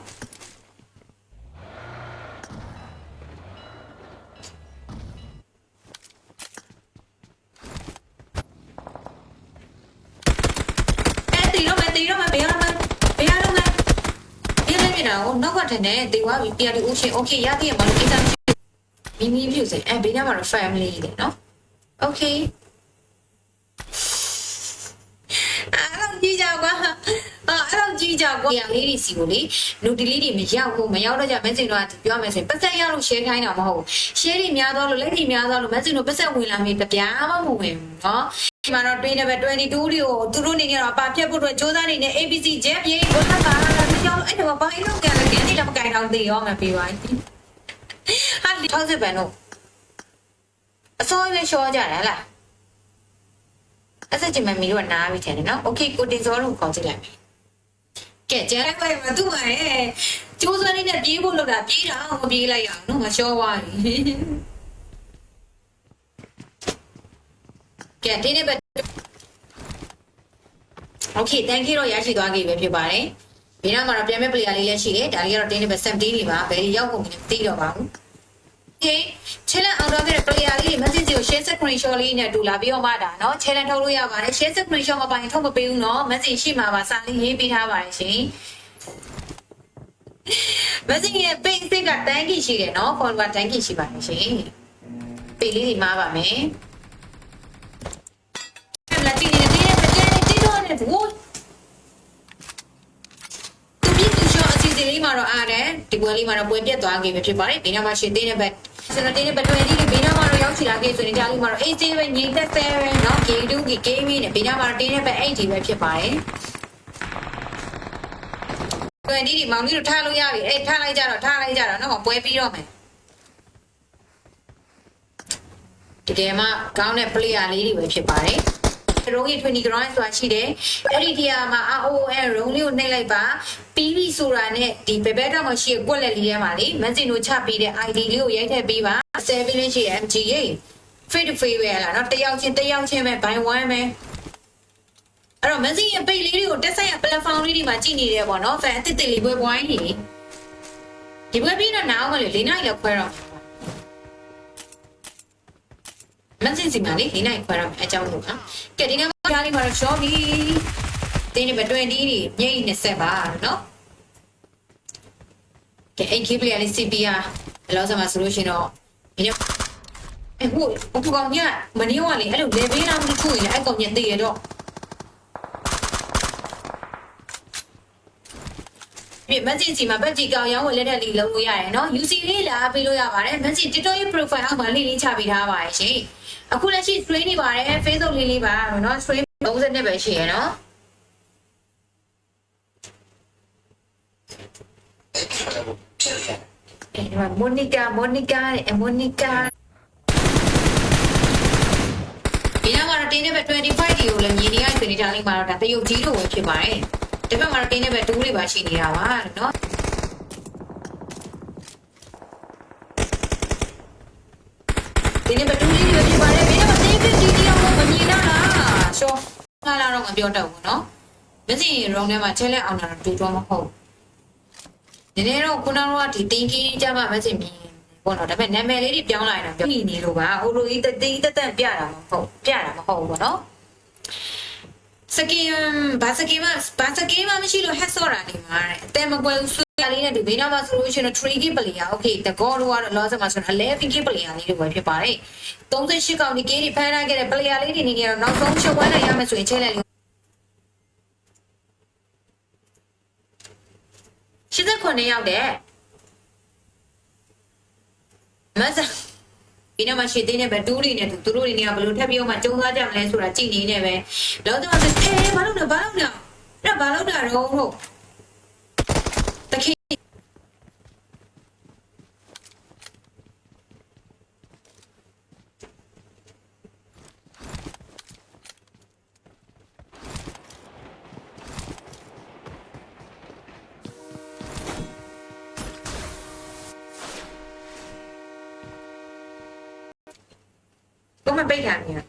နောက်ကတည်းကတေဝါပြီးပြတူဦးရှင် okay ရသေးရမလို့ကိစ္စမရှိမီမီပြုစင်ဘေးနားမှာတော့ family တယ်နော် okay အဲ့လိုကြီးကြကွာအဲ့လိုကြီးကြကွာရလေးတွေစီကိုလေလူတီလေးတွေမရောက်ဘူးမရောက်တော့ကြမက်စင်တော့ပြောမယ်ဆိုရင်ပတ်သက်ရလို့ share ခိုင်းတာမဟုတ်ဘူး share တွေများတော့လို့လက်တွေများတော့လို့မက်စင်တို့ပတ်သက်ဝင်လာမေးတပြားမှမဝင်ဘူးနော်ဒီမှာတော့တွင်းနေပဲ22တွေကိုသူတို့နေနေတော့အပါဖြတ်ဖို့အတွက်စူးစမ်းနေနေ ABC ဂျက်ပြေးဘုရားပါလာတယ်ကြောင့်အဲ့တော့ဘာလို့ကန်လဲကန်နေတော့မကင်တော့သေးရောမပေးပါဘူးဟာဒီ60ဘန်တို့အစိုးရရှော့ကြတယ်ဟလားအဲ့စချင်မမီတို့ကနားပြီးထင်တယ်နော်โอเคကိုတင်စောလို့ခေါ်ကြည့်လိုက်မယ်ကဲကျန်လိုက်ပါသူ့မှာရဲ့စူးစမ်းနေတဲ့ပြေးဖို့လို့တာပြေးတာမပြေးလိုက်ရအောင်နော်မရှော့သွားဘူးကဲတင်းနေပဲ Okay thank you တော့ရရှိသွားပြီပဲဖြစ်ပါတယ်။ဒီနောက်မှာတော့ပြန်မဲ့ player လေးလည်းရှိတယ်။ဒါလေးကတော့တင်းနေပဲ70နေပါဘယ်ရောက်ကုန်မလဲမသိတော့ပါဘူး။ Okay challenge အောင်တော့တဲ့ player လေး message ကို share screenshot လေးနဲ့တူလာပြီးတော့မှဒါเนาะ challenge ထုတ်လို့ရပါတယ် share screenshot မပိုင်ထုတ်မပေးဘူးเนาะ message ရှိမှာပါစာလေးရေးပေးထားပါတယ်ရှင်။ message ရဲ့ page ကတန်းကြီးရှိတယ်เนาะ follower တန်းကြီးရှိပါတယ်ရှင်။ page လေးတွေမှားပါမယ်။ la tieneဝိုးသူပြည့်သူရှော့အစီအစဉ် လေးမှာတော့အားတယ်ဒီပွဲလေးမှာတော့ပွဲပြတ်သွားခဲ့ပြီဖြစ်ပါတယ်ဘေးနားမှာရှင်းသေးတဲ့ဘက်ကျွန်တော်တင်းတဲ့ဘက်20လေးဘေးနားမှာတော့ရောက်ချလာခဲ့ဆိုရင်ဒါလေးမှာတော့အေးသေးပဲငြိမ်သက်သေးပဲเนาะ K2 game နဲ့ဘေးနားမှာတော့တင်းတဲ့ဘက်80ပဲဖြစ်ပါတယ်20ဒီမောင်လေးတို့ထားလို့ရပြီအေးထားလိုက်ကြတော့เนาะပွဲပြီးတော့မယ်ဒီကဲမှာကောင်းတဲ့ player လေးတွေပဲဖြစ်ပါတယ်ရုံးကြီး20 ground ဆိုတာရှိတယ်အဲ့ဒီတရားမှာ RON ရုံးလေးကိုနှိပ်လိုက်ပါပြီးပြီဆိုတာနဲ့ဒီဘယ်ဘက်တော့မှရှိရကွက်လက်လေးထဲမှာလေမန်စီနိုချပေးတဲ့ ID လေးကိုရိုက်ထည့်ပေးပါ7လေးရှိတယ် MG ရေ free to free ပဲလားเนาะတယောက်ချင်းပဲ by one ပဲအဲ့တော့မန်စီရဲ့ page လေးတွေကိုတက်ဆိုင်ရ platform လေးတွေမှာကြည့်နေတယ်ပေါ့เนาะ fan အစ်စ်လေးပွဲပွိုင်းကြီးဒီပွဲပြီးတော့နားအောင်မလို့၄နိုင်လောက်ခွဲတော့မန်စီစီမှာလေ၄နိုင်ခွဲတော့အကြောင်းလို့နော်ကဲဒီနေ့မှာကြားလေးမှာတော့ short ပြီတင်းနေပဲ20ဒီညိတ်20ပါနော်ကဲ AK player လေး CPR ဘယ်လောက်စမှာဆိုလို့ရှိရင်တော့ဒီနေ့ဟိုဘုကောင်ကြီးကမနေရောလေအဲ့လို level လောက်တစ်ခုရင်အဲ့ကောင်ကြီးတည်ရတော့ဒီမန်စီစီမှာဘက်ကြီးကောင်ရောင်းဝယ်လက်ထက်လေးလုံးလို့ရတယ်နော် UC လေးလာပေးလို့ရပါတယ်မန်စီ TikTok ရဲ့ profile အောက်မှာလေးချပေးထားပါရဲ့ရှင်အခုလက်ရှိ stream နေပါတယ် Facebook လေးပါเนาะ stream 30နှစ်ပဲရှိရယ်เนาะမိုနီကာဒီနောက်မှာတော့တင်းနဲ့ပဲ25ဒီကိုလည်းမြင်နေရဆိုနေတာလေးမှာတော့ဒါတရုတ်ကြီးလိုပဲဖြစ်ပါတယ်ဒီဘက်မှာတော့တင်းနဲ့ပဲ2လေးပါရှိနေတာပါเนาะဒီနေ့ဘယ်တူလေးတွေဖြစ်ပါလဲဘေးကတင်းကတီတီအောင်မမြင်တော့လားရှော့ငါလာတော့မပြောတော့ဘူးเนาะမျက်စိရုံထဲမှာချဲလက်အောင်တာတူတော့မဟုတ်ဒီနေ့တော့ခုနကတော့ဒီတင်းကြီးကြမှာမျက်စိမြင်ပေါ့နော်ဒါပေမဲ့နာမည်လေးတွေပြောင်းလာရင်တော့ပြောနေလို့ပါဟိုလိုကြီးတင်းတက်ပြတာမဟုတ်ဘူးပေါ့နော်စကင်ဘာစကင်မရှိလို့ hack ဆော့တာနေမှာအတဲမကွယ်ဘူးဆွေးလေးနဲ့ဒီဘေးနားမှာဆိုလို့ရှိရင် 3K player okay တကောတော့ကတော့ loss မှာဆို 11K player လေးတွေပဲဖြစ်ပါတယ်38ကောင်ဒီ K တွေဖမ်းထားခဲ့တဲ့ player လေးတွေနေနေတော့နောက်ဆုံးရှုပ်ဝဲနိုင်ရမယ်ဆိုရင်ချဲလက်လေး89ရောက်တယ်မဆာဒီနေ့မှရှေ့တင်းနဲ့ပဲတူးတွေနဲ့သူတို့တွေနေကဘယ်လိုထပ်ပြီးမှကျုံသွားကြမလဲဆိုတာကြည့်နေနေပဲလောတော့ဆိုဘာလို့လဲအဲ့ဒါဘာလို့တာတော့ဟုတ်တခိก็มันไปทางเนี่ย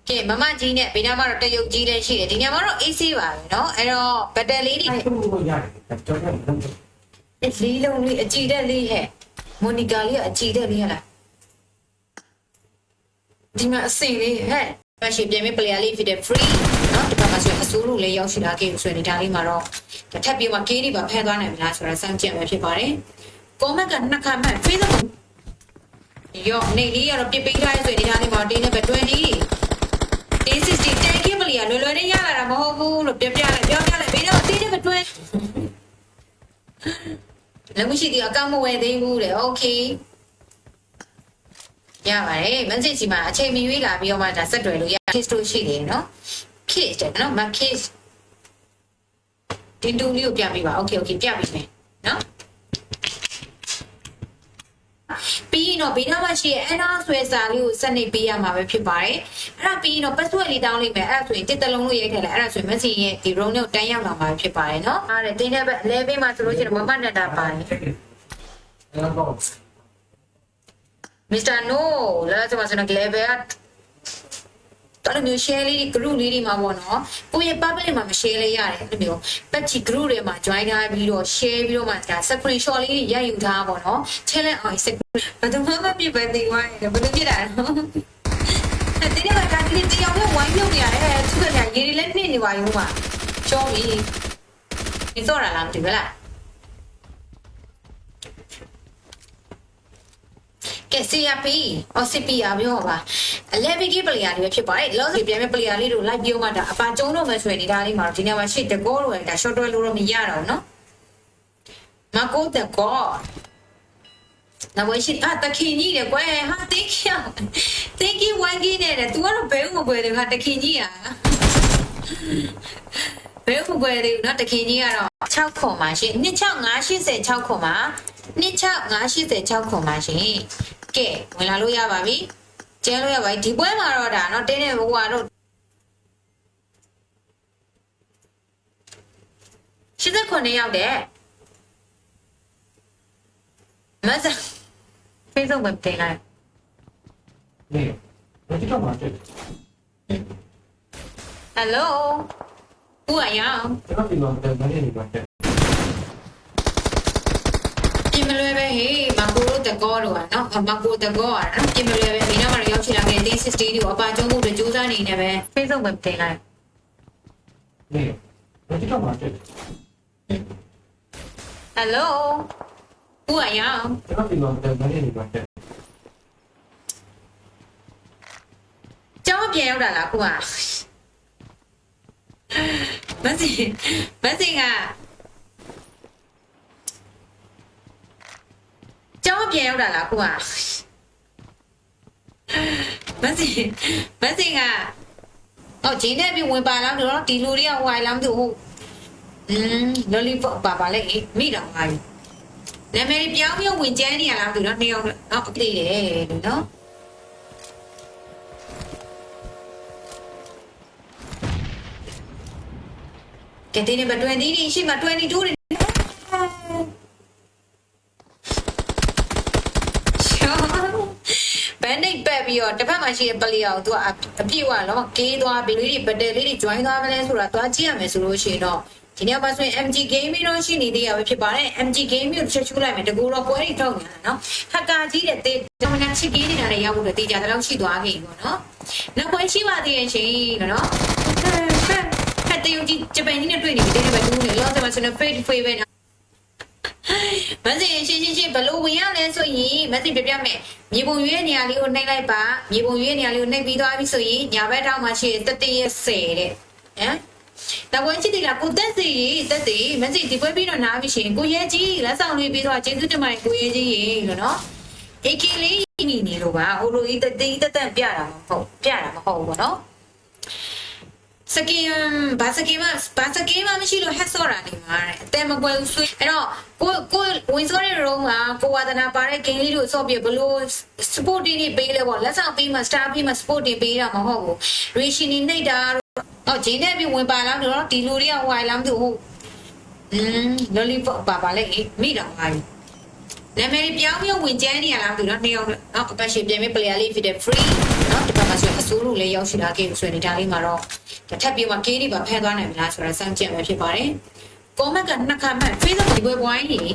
ကဲမမကြီးနဲ့ဘေးနားမှာတော့တရုတ်ကြီးလည်းရှိတယ်ဒီညမှာတော့ AC ပါပဲเนาะအဲ့တော့ဘတ်တန်လေးတွေလေးလုံးလေးအကြည့်တဲ့လေးဟဲ့မိုနီကာလေးကအကြည့်တဲ့လေးဟလားဒီမှာအစိလေးဟဲ့မရှိပြင်မဲ့ player လေးဖြစ်တဲ့ free เนาะဒီမှာဆိုအစိုးရလေးရောက်ရှိလာခဲ့ဆိုရင်ဒါလေးမှာတော့ထပ်ပြီးမှ K တွေပါဖမ်းသွားနိုင်မလားဆိုတာစမ်းကြည့်ရမှာဖြစ်ပါတယ် comment ကနှစ်ခါမှ Facebookရောနေလေးကတော့ပြပေးထားရဆိုရင်ဒီဟာလေးမှာတင်းနဲ့ပဲ20တင်း60 10K မလီယာလွယ်နဲ့ရလာတာမဟုတ်ဘူးလို့ပြောပြလိုက်ဘေးတော့တင်းနဲ့ပဲ20လည်းမရှိသေးအကောင့်မဝယ်သေးဘူးလေโอเคရပါတယ်မန်စစ်စီမှာအချိန်မီရွေးလာပြီးတော့မှဒါဆက်တွယ်လို့ရ case တို့ရှိတယ်နော် case တဲ့နော်မ case ဒီတူလေးကိုပြပေးပါโอเคပြပေးမယ်နော်ပြီးရင်တော့ဘေးနားမှာရှိရဲ့အဲ့တော့ဆွဲစာလေးကိုစနစ်ပေးရမှာပဲဖြစ်ပါတယ်အဲ့ဒါပြီးရင်တော့ password လေးတောင်းလိုက်မယ်အဲ့ဒါဆိုရင်တစ်တလုံးလို့ရိုက်ထည့်လိုက်အဲ့ဒါဆိုရင် message ရဲ့ဒီ room နဲ့တန်းရောက်လာမှာဖြစ်ပါတယ်နော်အဲ့ဒါတင်းတဲ့ဘက်11မှာဆိုလို့ရှိရင်မမနဲ့တာပါတယ် Mr. No လာစမစနကလေဘယ်တော်မျိုး share လေး group လေးတွေမှာပေါ့နော်ကိုယ့်ရဲ့ public မှာမ share လေးရတယ်အဲ့လိုမျိုး patch group တွေမှာ join ထားပြီးတော့ share ပြီးတော့မှဒါ screenshot လေးရိုက်ယူထားပါတော့ challenge အောင် ဘာလို့မှမပြပဲနေဝိုင်းဘယ်လိုပြတာလဲဒီနေ့ကဒီတရားဝင်ဝိုင်းပြုတ်နေရတယ်သူကရေတွေလည်းနှိမ့်နေပါရောမှာရှောင်းပြီဒီစောရလားမသိဘူးလား ကဲ CRP အော် CPR ပြောပါအလဲ PK ပလီယာတွေဖြစ်ပါတယ်လောစီပြန်မဲ့ပလီယာလေးတို့လိုက်ပြောမှဒါအပါကျုံတော့မယ်ဆိုရင်ဒီဒါလေးမှာဒီနေရာမှာရှေ့တကောလို့ဒါ short တွဲလို့တော့မရတော့ဘူးနော်မကိုတကောနောက်ဝင်ရှိတခင်ကြီးလေကွယ်ဟာ thank you ဝိုင်းကြီးနေတယ် तू ကတော့ဘယ်ဦးမကွယ်တယ်ဟာတခင်ကြီးอ่ะဘယ်ဦးမကွယ်တယ်နော်တခင်ကြီးကတော့6ခွန်ပါရှင်26586ခွန်ပါ26586ခွန်ပါရှင်ကဲဝင်လာလို့ရပါပြီကျဲလို့ရပါပြီဒီပွဲမှာတော့ဒါနော်တင်းနေဘွားတို့89ရောက်တယ်မဆာဖေးဆုံးမတင်လိုက်
네, 어디가 맞아요?
Hello Who are you
제가 이거한테 당연히 맞아요.
ပြင်မလွယ်ပဲဟေးမကိုတို့တကောတော့နော်မကိုတကောอ่ะနော်ပြင်မလွယ်ပဲမိနောက်မှာရောက်ချလာခဲ့တဲ့60တွေကိုအပါကျုံးဖို့ကြိုးစားနေနေပဲဖေးဆုံးမတင်လိုက်
네, 어디가 맞아요?
Hello Who are you
제가 이거한테 당연히 맞아요.
ကျောင်းပြန်ရောက်တာလားခုကမစင်ကကျောင်းပြန်ရောက်တာလားခုကမစင်ကဂျင်းနဲ့ပြီးဝင်ပါလားတော့ဒီလူတွေကဟိုင်လားမသိဘူးလော်လီပေါ့ပါလေမိတော့ပါပြီနာမည်ပြောင်းပြီးဝင်ကျန်းနေရလားမသိဘူးနော်နှစ်ယောက်တော့အပြည့်တယ်လို့နော်ကဲတင်းနေမ20ဒီရှိမှ22တွေဘန်နိတ်ပတ်ပြီးတော့တစ်ဖက်မှာရှိတဲ့ပလီအောင်သူကအပြည့်ဝတော့ကေးသွားပြီးလေးတွေဘတ်တယ်လေးတွေ join သွားမလဲဆိုတာသွားကြည့်ရမယ်ဆိုလို့ရှိရင်တော့ဒီနေ့ပါဆိုရင် MG Gaming တော့ရှိနေသေးရပဲဖြစ်ပါတယ် MG Gaming ကိုချက်ချူလိုက်မယ်တကူတော့ပွဲတွေထောက်နေတာနော်ဟက်ကာကြီးတဲ့တေးကျွန်တော်ချစ်ကင်းနေတာလည်းရောက်လို့တေးကြတော့ရှိသွားခဲ့ပြီပေါ့နော်နောက်ပွဲရှိပါသေးရဲ့ရှင်နော်ဟဲ့တေးကြီးဂျပန်ကြီးနဲ့တွေ့နေတယ်ပဲတူးနေလောဆယ်မှာဆိုတော့ fade fade ပဲနော်မစင်ရှင်းဘလို့ဝင်ရလဲဆိုရင်မစင်ပြပြမယ်မြေပုံရွေးနေရာလေးကိုနှိပ်လိုက်ပါမြေပုံရွေးနေရာလေးကိုနှိပ်ပြီးသွားပြီဆိုရင်ညာဘက်ထောက်မှာရှိတဲ့တတရဲ့10တဲ့ဟမ်တော့ဝင်ချစ်တယ်လားကိုတက်စီမစင်ဒီပွဲပြီးတော့နားပြီရှင်ကိုရဲကြီးလက်ဆောင်လေးပြီးတော့ကျေးဇူးတင်ပါတယ်ကိုရဲကြီးရေလို့နော် AK လေးနေလို့ပါဟိုလိုကြီးတတက်ပြတာမဟုတ်ဘူးပေါ့နော်စကင်ဘာစကင်မရှိလို့ဟက်ဆော့တာနေမှာအတဲမကွယ်ဘူးဆွေးအဲ့တော့ကိုဝင်စောတဲ့ရုံးမှာကိုဝါဒနာပါတဲ့ဂိမ်းလေးတို့ဆော့ပြဘလို့ support တွေပေးလဲပေါ့လက်ဆောင်ပေးမှာ star ပေးမှာ support တွေပေးတာမဟုတ်ဘူး ration နေနှိပ်တာတော့ဂျင်းနဲ့ပြီးဝင်ပါလားတော့ဒီလူတွေကဟိုင်လားမသိဘူးလော်လီပေါ့ပါလေမိတော့ပါပြီနာမည်ပြောင်းပြီးဝင်ကျန်းနေရလားမသိဘူးနော်နှစ်ယောက်တော့အပတ်ရှိပြန်ပြီး player လေးဖြစ်တဲ့ free နော်ဒီဘက်မှာဆိုရင်အစိုးရလည်းရောက်ရှိလာခဲ့ဆိုရင်ဒါလေးမှာတော့ထပ်ပြီးမှကေးလေးပါဖန်သွားနိုင်မလားဆိုတာစောင့်ကြည့်ရမှာဖြစ်ပါတယ်။ comment ကနှစ်ခါမှ Facebook ဒီပွဲပွိုင်းကြီး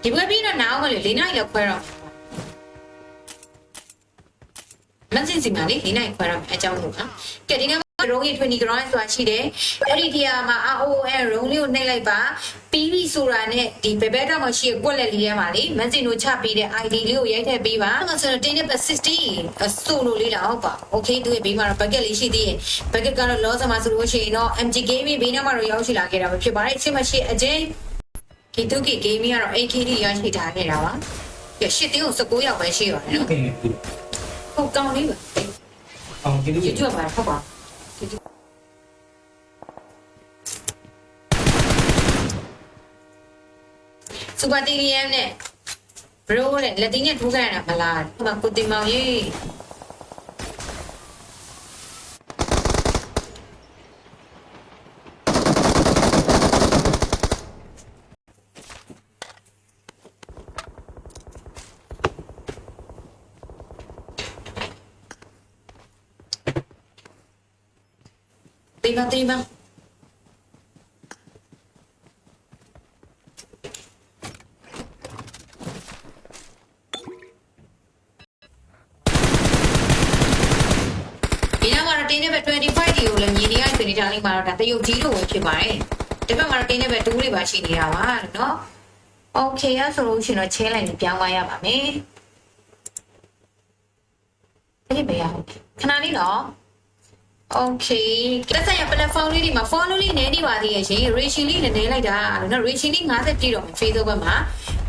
ဒီပွဲပြီးတော့နားအောင်လေ၄နိုင်လောက်ခွဲတော့မစင်စီမလေး၄နိုင်ခွဲတော့အကြောင်းလို့နော်။ကဲဒီနေ့ရုံးကြီး20 grand ဆိုတာရှိတယ်အဲ့ဒီတရားမှာ RON ရုံးလေးကိုနှိပ်လိုက်ပါပြီးပြီဆိုတာနဲ့ဒီဘယ်ဘက်တော့မှရှိကွက်လက်လေးထဲမှာလေမန်စင်တို့ချပေးတဲ့ ID လေးကိုရိုက်ထည့်ပေးပါအဲ့ဆိုတော့တင်းနဲ့60ဆိုလိုလေးတော့ပါ okay သူ့ရဲ့ဘေးမှာတော့ bucket လေးရှိသေးရဲ့ bucket ကတော့ loss မှာဆိုလို့ရှိရင်တော့ MG Gaming ဘေးနားမှာတော့ရောက်ရှိလာခဲ့တာပဲဖြစ်ပါတယ်အချင်းမရှိအချင်းဒီတုကိ Gaming ကတော့ AKD ရရှိထားခဲ့တာပါပြရှစ်တင်းကို19ရောက်ပဲရှိပါတယ်နော်ဟုတ်ကောင်းလေးပါအောင်ဒီလိုကြွပါဟုတ်ပါစူပါတီရီယမ်နဲ့ဘရိုးနဲ့လက်တီးနဲ့ထိုးခဲ့ရတာမလားဟိုမှာကိုတင်မောင်ကြီးတေးပါဒီနောက်မှာတော့တင်းနဲ့ပဲ25ဒီကိုလည်းမြင်နေရတဲ့နေတာလေးမှာတော့ဒါတရုတ်ကြီးလိုပဲဖြစ်ပါတယ်ဒီဘက်မှာတော့တင်းနဲ့ပဲ2လေးပါရှိနေတာပါเนาะโอเคရဆိုလို့ရှိရင်တော့ချဲလိုက်ပြီးပြောင်းသွားရပါမယ် အဲ့ဒီဘေးရခဏလေးနော် Okay တက်ဆိုင်ရ platform လေးဒီမှာ follow လေးနေနေပါသေးရဲ့ရှင် ratio လေးလည်းနေလိုက်တာလို့နော် ratio လေး50ပြည့်တော့မယ် Facebook ဘက်မှာ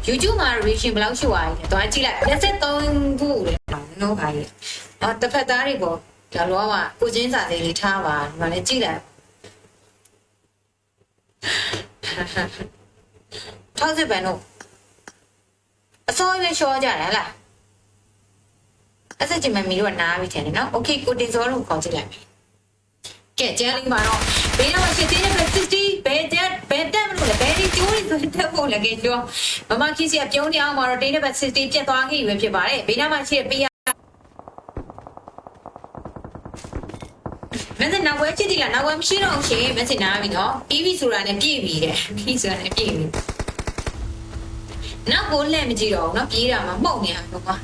YouTube မှာ ratio ဘယ်လောက်ရှိသွားလဲတွားကြည့်လိုက်23ခုလေနော်ပါရဲ့တစ်ဖက်သားတွေပေါ့ဒါလောကကိုချင်းစာလေးလေးထားပါဒီမှာလည်းကြည့်လိုက်ထောက်စစ်ပန်တို့အစောကြီးပဲရှောကြတယ်ဟလားအဲ့စက်ချင်မမီတို့ကနားပြီးထင်တယ်နော် Okay ကိုတင်စောတို့ခေါ်ကြည့်လိုက်ကဲကျန်လေးပါတော့ဘေးတော့ရှင်းသေးတယ်60ဘယ်တက်မလို့လဲဘယ်ဒီကျိုးတွေဆိုတက်ဖို့လည်းကဲကျော်မမခီစီကပြုံးနေအောင်မှာတော့တင်းတဲ့ဘက်60ပြတ်သွားခဲ့ပြီဖြစ်ပါတယ်ဘေးနားမှာရှိတဲ့ပေးရမင်းနောက်ဝဲချစ်တီလားနောက်ဝဲမရှိတော့ရှင်မင်းစင်နာပြီနော် EV ဆိုတာနဲ့ပြည့်ပြီတဲ့ EV ဆိုတာနဲ့ပြည့်ပြီနောက်ကိုလက်မကြည့်တော့ဘူးနော်ပြေးတာမှမှုတ်နေတာတော့ပါ